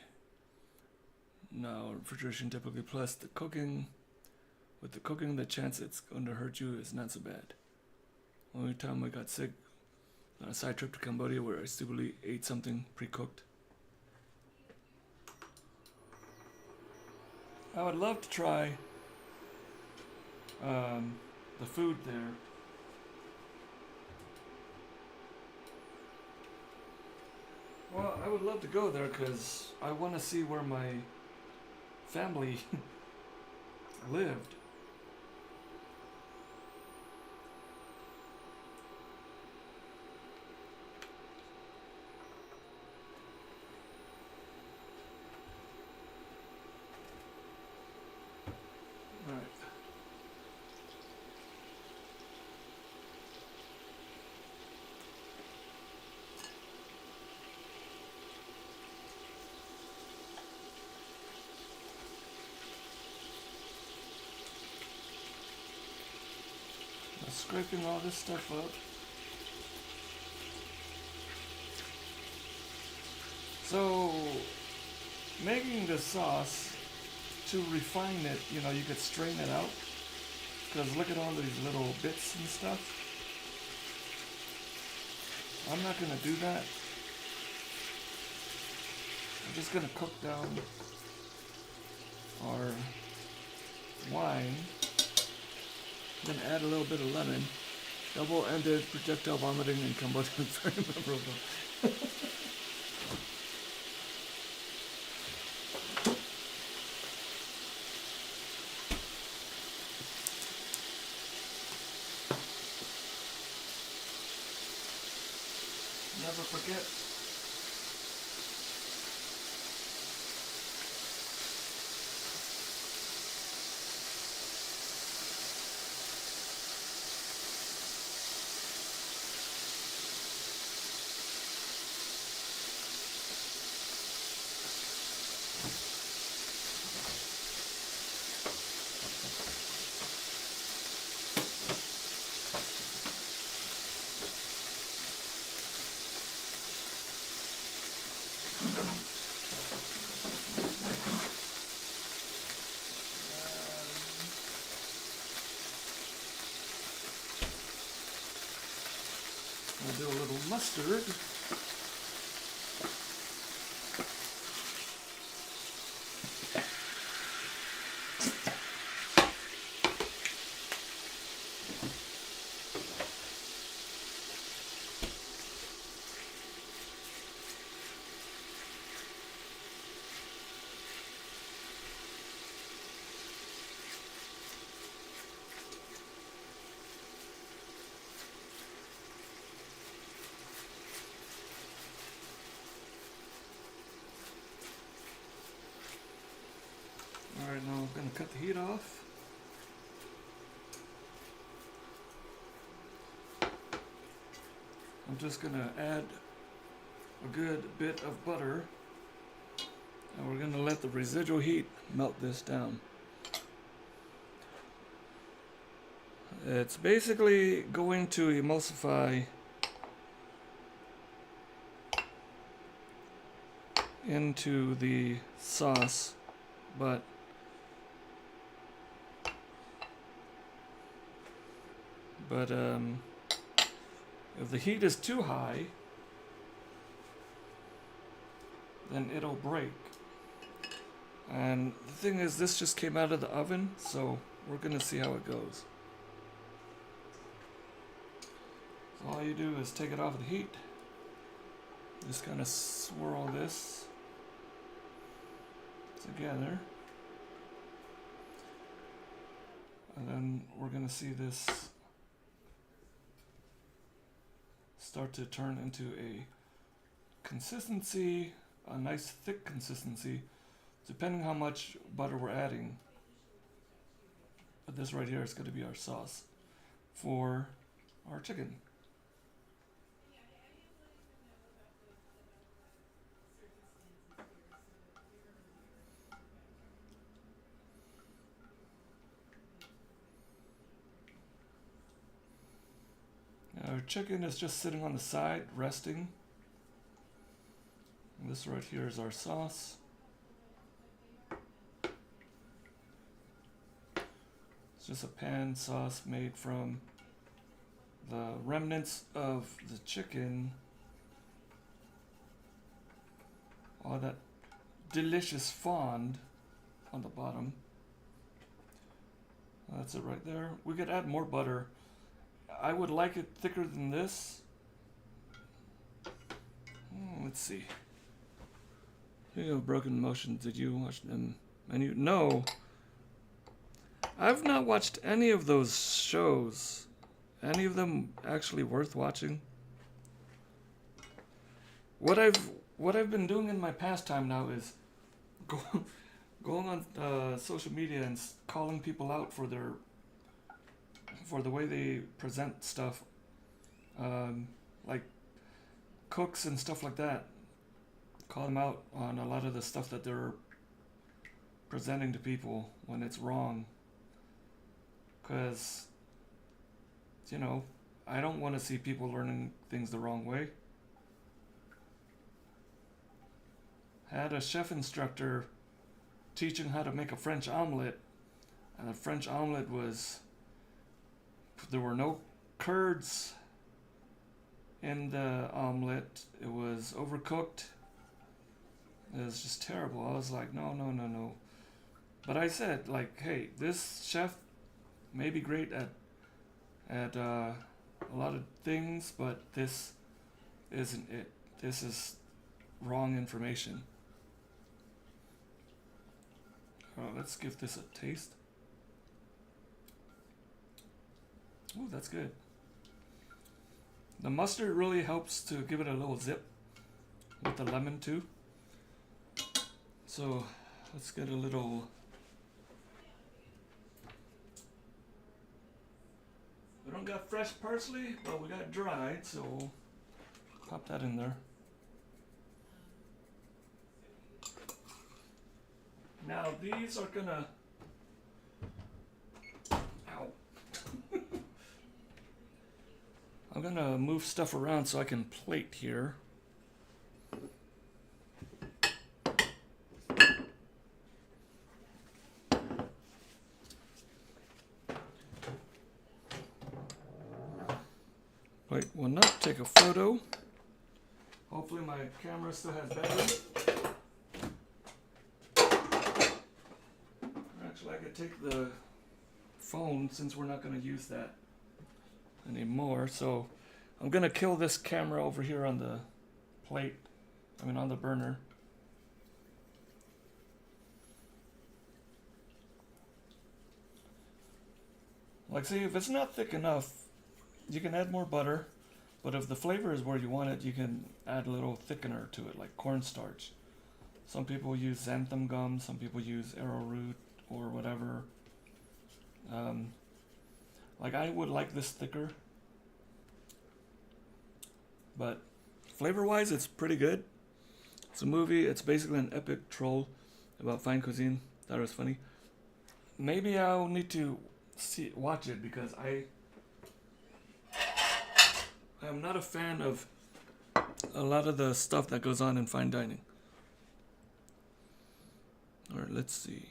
Now refrigeration typically plus the cooking. With the cooking, the chance it's going to hurt you is not so bad. Only time I got sick on a side trip to Cambodia where I stupidly ate something pre-cooked. I would love to try the food there. Well, I would love to go there because I want to see where my family lived. Right. Now scraping all this stuff up. So, making the sauce, to refine it, you know, you could strain it out. Because look at all these little bits and stuff. I'm not going to do that. I'm just going to cook down our wine. Then add a little bit of lemon. Double-ended projectile vomiting in Cambodia is very memorable. Never forget. We'll do a little mustard. Alright, now I'm going to cut the heat off. I'm just going to add a good bit of butter, and we're going to let the residual heat melt this down. It's basically going to emulsify into the sauce, but if the heat is too high, then it'll break. And the thing is, this just came out of the oven, so we're gonna see how it goes. So all you do is take it off the heat, just kind of swirl this together, and then we're gonna see this start to turn into a consistency, a nice thick consistency, depending how much butter we're adding. But this right here is going to be our sauce for our chicken. Our chicken is just sitting on the side, resting. And this right here is our sauce. It's just a pan sauce made from the remnants of the chicken. All that delicious fond on the bottom. That's it right there. We could add more butter. I would like it thicker than this. Let's see. Speaking of Broken Emotions, did you watch them? No. I've not watched any of those shows. Any of them actually worth watching? What I've been doing in my pastime now is going on social media and calling people out for the way they present stuff, like cooks and stuff like that. Call them out on a lot of the stuff that they're presenting to people when it's wrong. Because, you know, I don't want to see people learning things the wrong way. Had a chef instructor teaching how to make a French omelet, and the French omelet was, there were no curds in the omelet. It was overcooked. It was just terrible. I was like, no. But I said, like, hey, this chef may be great at a lot of things, but this isn't it. This is wrong information. Let's give this a taste. Ooh, that's good. The mustard really helps to give it a little zip with the lemon too. So let's get a little. We don't got fresh parsley, but we got dried, so we'll pop that in there. Now these are gonna. Ow. I'm gonna move stuff around so I can plate here. Wait, will not take a photo. Hopefully my camera still has battery. Actually, I could take the phone since we're not going to use that anymore. So I'm going to kill this camera over here on the plate. On the burner. Like, see, if it's not thick enough, you can add more butter. But if the flavor is where you want it, you can add a little thickener to it, like cornstarch. Some people use xanthan gum, some people use arrowroot or whatever. Like, I would like this thicker. But flavor-wise, it's pretty good. It's a movie. It's basically an epic troll about fine cuisine. Thought it was funny. Maybe I'll need to watch it because I'm not a fan of a lot of the stuff that goes on in fine dining. Alright, let's see.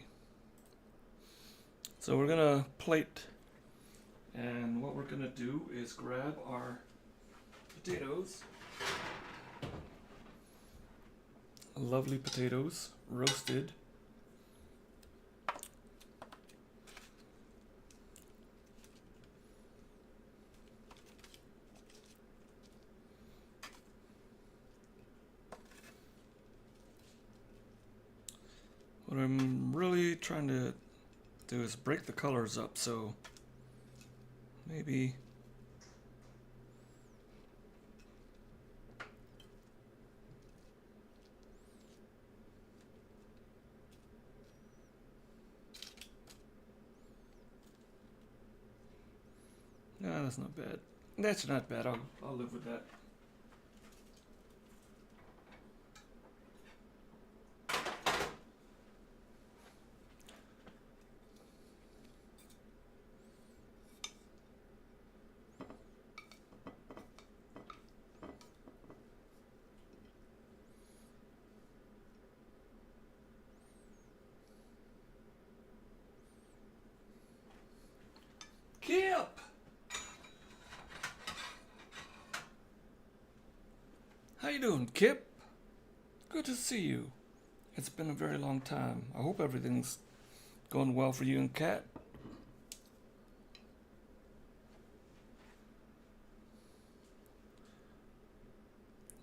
So we're gonna plate, and what we're gonna do is grab our potatoes. Lovely potatoes, roasted. What I'm really trying to do is break the colors up, so maybe no, that's not bad. That's not bad. I'll live with that. Kip! How you doing, Kip? Good to see you. It's been a very long time. I hope everything's going well for you and Kat.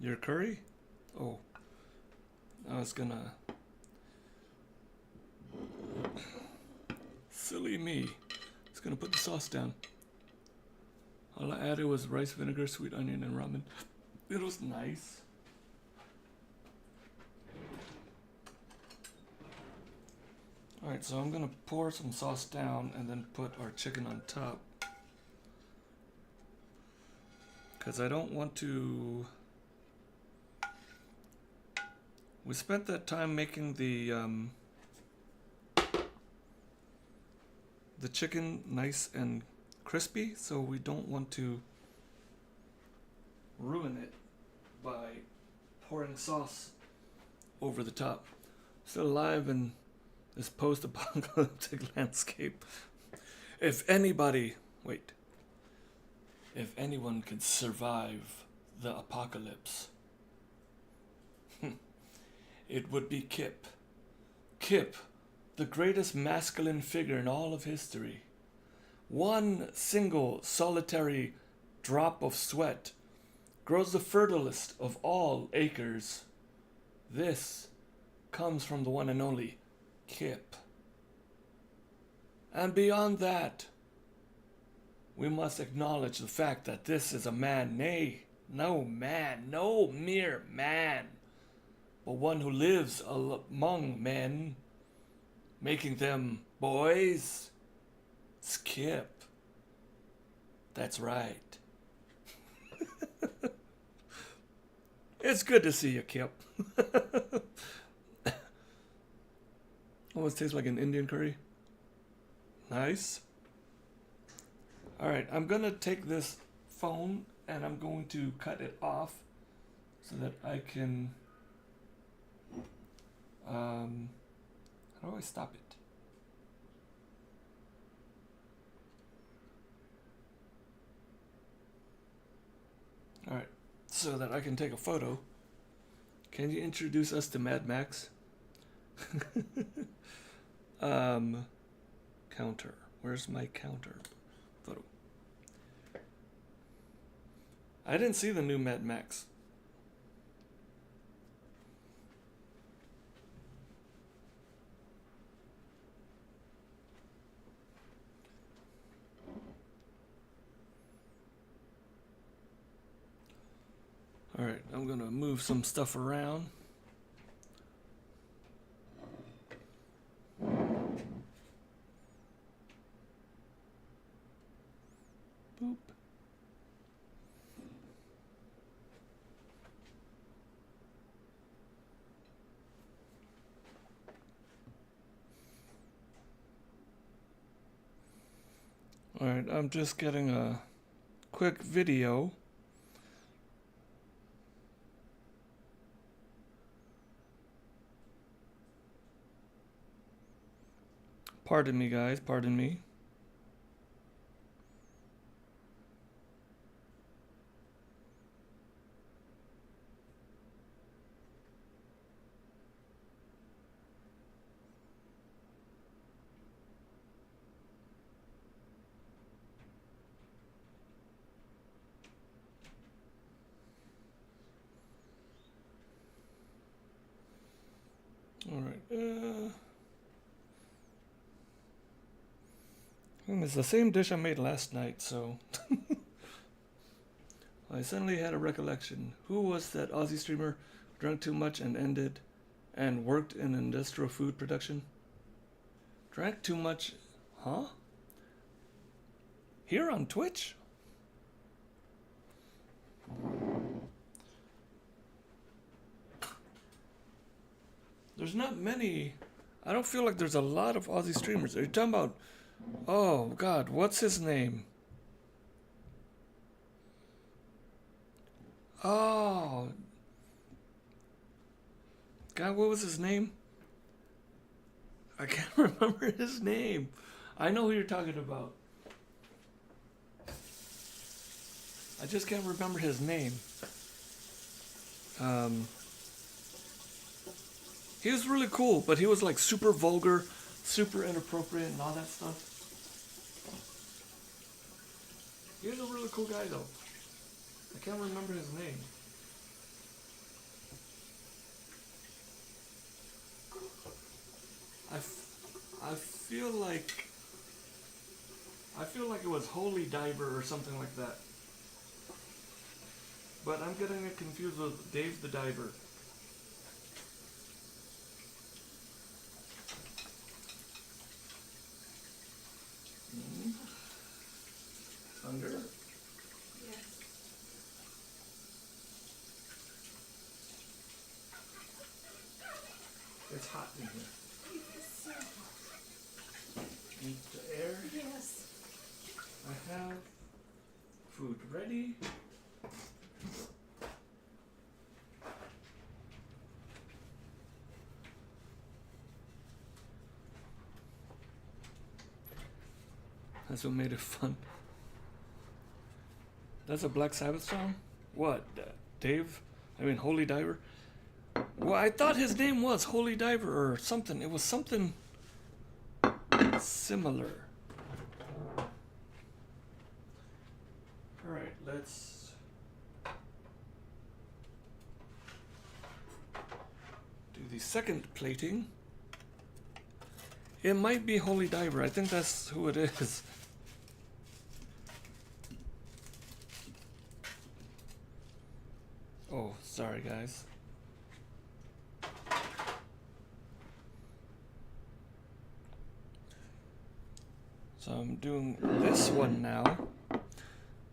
Your curry? Oh, I was gonna... Silly me. Gonna put the sauce down. All I added was rice vinegar, sweet onion, and ramen. It was nice. Alright, so I'm gonna pour some sauce down and then put our chicken on top. Because I don't want to... We spent that time making the chicken nice and crispy, so we don't want to ruin it by pouring sauce over the top. Still alive in this post-apocalyptic landscape. If anyone can survive the apocalypse, it would be Kip. Kip, the greatest masculine figure in all of history. One single solitary drop of sweat grows the fertilest of all acres. This comes from the one and only Kip. And beyond that, we must acknowledge the fact that this is a man, no mere man, but one who lives among men, making them boys. Skip. That's right. It's good to see you, Kip. Almost tastes like an Indian curry. Nice. Alright, I'm gonna take this phone and I'm going to cut it off so that I can... how do I stop it? so that I can take a photo. Can you introduce us to Mad Max? Counter. Where's my counter? Photo. I didn't see the new Mad Max. Alright, I'm gonna move some stuff around. Boop. Alright, I'm just getting a quick video. Pardon me, guys, pardon me. Alright, and it's the same dish I made last night, so... I suddenly had a recollection. Who was that Aussie streamer who drank too much and ended and worked in industrial food production? Drank too much... Huh? Here on Twitch? There's not many... I don't feel like there's a lot of Aussie streamers. Are you talking about... Oh, God, what's his name? Oh... God, what was his name? I can't remember his name. I know who you're talking about. I just can't remember his name. He was really cool, but he was like super vulgar, super inappropriate, and all that stuff. He was a really cool guy, though. I can't remember his name. I feel like it was Holy Diver or something like that. But I'm getting it confused with Dave the Diver. Thunder? Yes. It's hot in here. It is so hot. Need the air. Yes. I have food ready. That's what made it fun. That's a Black Sabbath song? What? Dave? I mean, Holy Diver? Well, I thought his name was Holy Diver or something. It was something similar. Alright, let's do the second plating. It might be Holy Diver. I think that's who it is. Oh, sorry guys. So I'm doing this one now.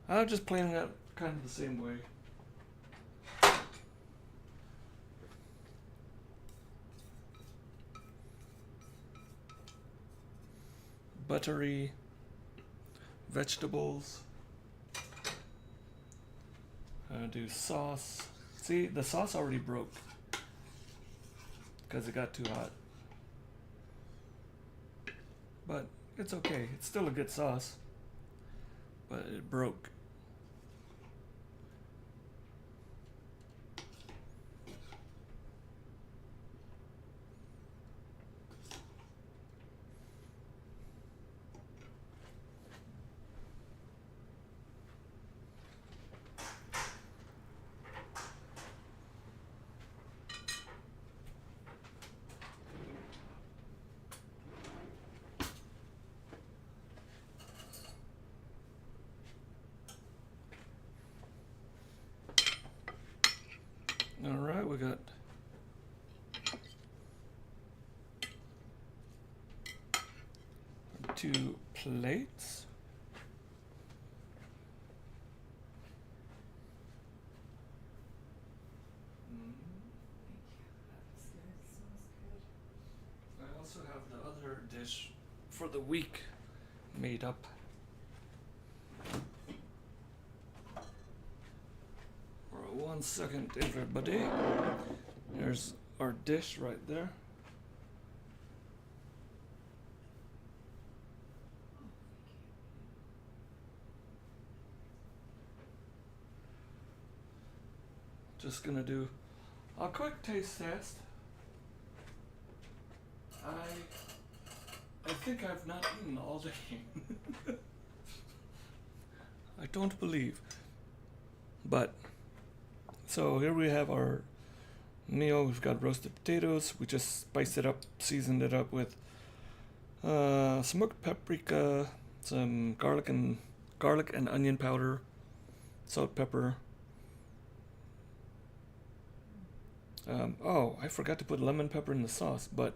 I'm just playing it kind of the same way. Buttery vegetables. Do sauce. See, the sauce already broke because it got too hot. But it's okay. It's still a good sauce. But it broke. we got our 2 plates. That's good. Smells good. I also have the other dish for the week made up. For 1 second, everybody. There's our dish right there. Just gonna do a quick taste test. I think I've not eaten all day. I don't believe. But so here we have our meal. We've got roasted potatoes. We just spiced it up, seasoned it up with smoked paprika, some garlic and onion powder, salt, pepper. Oh, I forgot to put lemon pepper in the sauce, but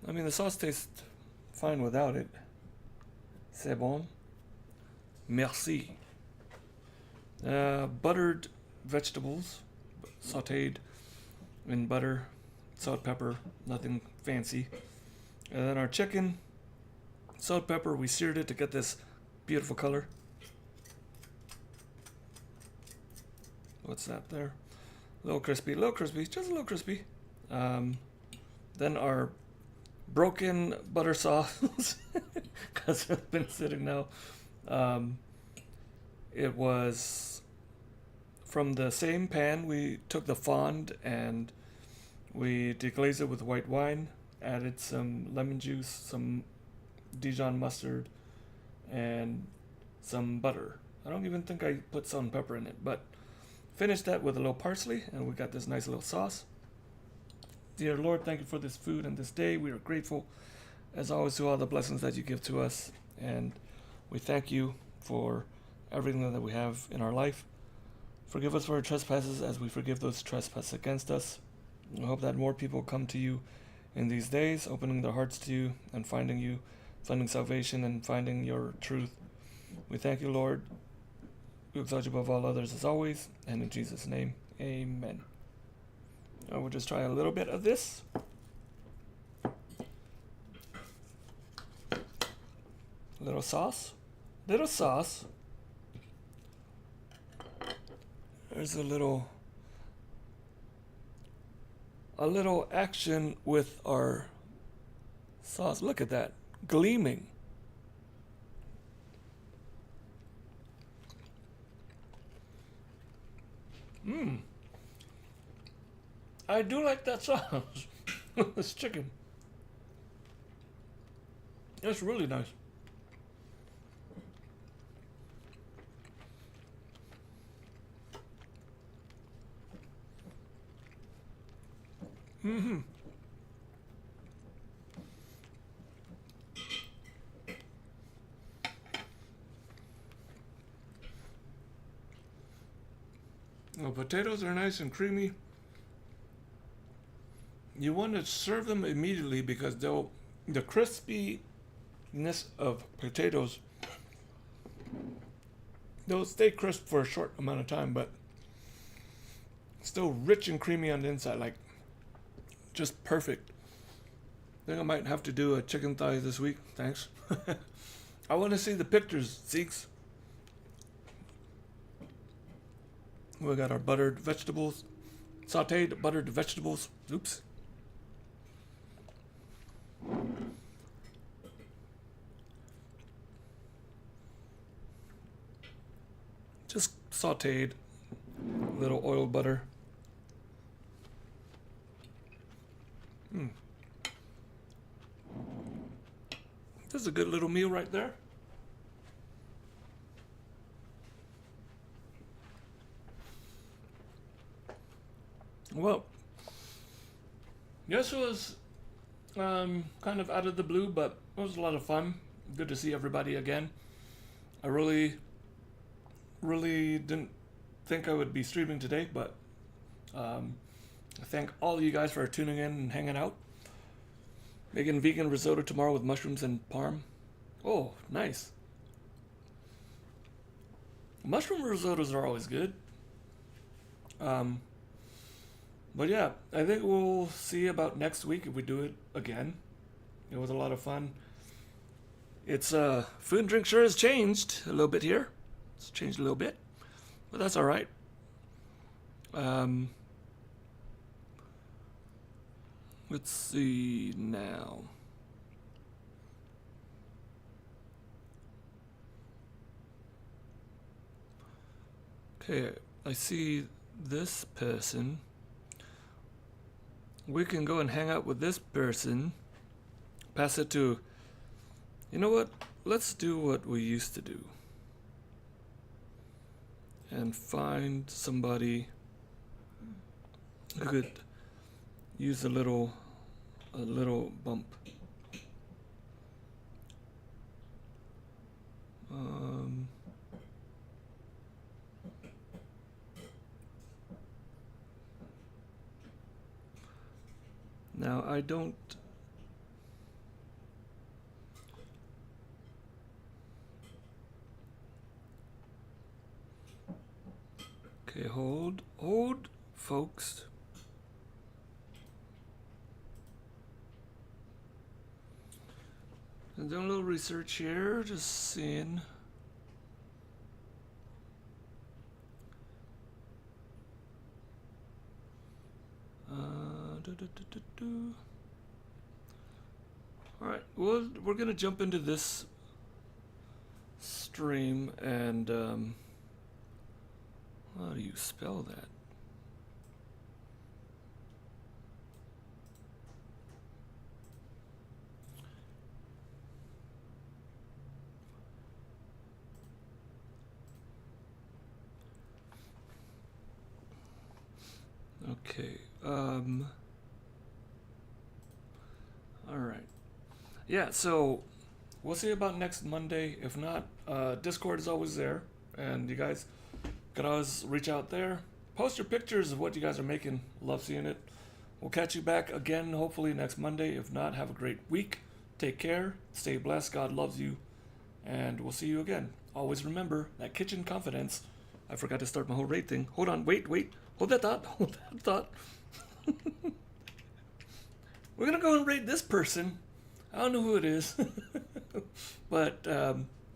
I mean the sauce tastes fine without it. C'est bon. Merci. Buttered vegetables, sautéed in butter, salt, pepper, nothing fancy. And then our chicken, salt, pepper, we seared it to get this beautiful color. What's that there? A little crispy, just a little crispy. Then our broken butter sauce, because it's been sitting now. It was from the same pan. We took the fond and we deglazed it with white wine, added some lemon juice, some Dijon mustard, and some butter. I don't even think I put salt and pepper in it, but finished that with a little parsley, and we got this nice little sauce. Dear Lord, thank you for this food and this day. We are grateful, as always, to all the blessings that you give to us, and we thank you for everything that we have in our life. Forgive us for our trespasses as we forgive those who trespass against us. I hope that more people come to you in these days, opening their hearts to you and finding you, finding salvation and finding your truth. We thank you, Lord. We exalt you above all others as always, and in Jesus' name, amen. Now we'll just try a little bit of this. Little sauce. There's a little action with our sauce. Look at that, gleaming. I do like that sauce with this chicken. It's really nice. The potatoes are nice and creamy. You want to serve them immediately because the crispiness of potatoes, they'll stay crisp for a short amount of time, but still rich and creamy on the inside, like just perfect. I think I might have to do a chicken thigh this week. Thanks. I want to see the pictures, Zeeks. We got our buttered vegetables, sauteed buttered vegetables. Oops. Just sauteed, little oil butter. This is a good little meal right there. Well, yes, it was kind of out of the blue, but it was a lot of fun. Good to see everybody again. I really didn't think I would be streaming today, but I thank all of you guys for tuning in and hanging out. Making vegan risotto tomorrow with mushrooms and parm. Oh, nice. Mushroom risottos are always good. But yeah, I think we'll see about next week if we do it again. It was a lot of fun. It's food and drink sure has changed a little bit here. It's changed a little bit, but that's all right. Let's see now. Okay, I see this person. We can go and hang out with this person. Pass it to... You know what? Let's do what we used to do. And find somebody who could use a little bump. Now I don't... Okay, hold, folks. I'm doing a little research here, just seeing. Alright, well, we're gonna jump into this stream and, how do you spell that? Okay, alright. Yeah, so we'll see about next Monday. If not, Discord is always there, and you guys can always reach out there. Post your pictures of what you guys are making. Love seeing it. We'll catch you back again, hopefully next Monday. If not, have a great week. Take care. Stay blessed. God loves you. And we'll see you again. Always remember that kitchen confidence. I forgot to start my whole raid thing. Hold on. Wait. Hold that thought. We're going to go and raid this person. I don't know who it is. But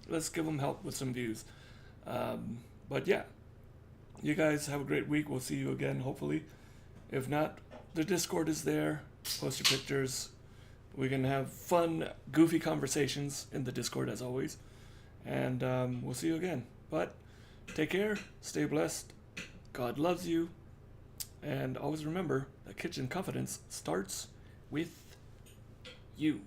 let's give them help with some views. But yeah. You guys have a great week. We'll see you again, hopefully. If not, the Discord is there. Post your pictures. We can have fun, goofy conversations in the Discord, as always. And we'll see you again. But take care. Stay blessed. God loves you. And always remember that kitchen confidence starts with you.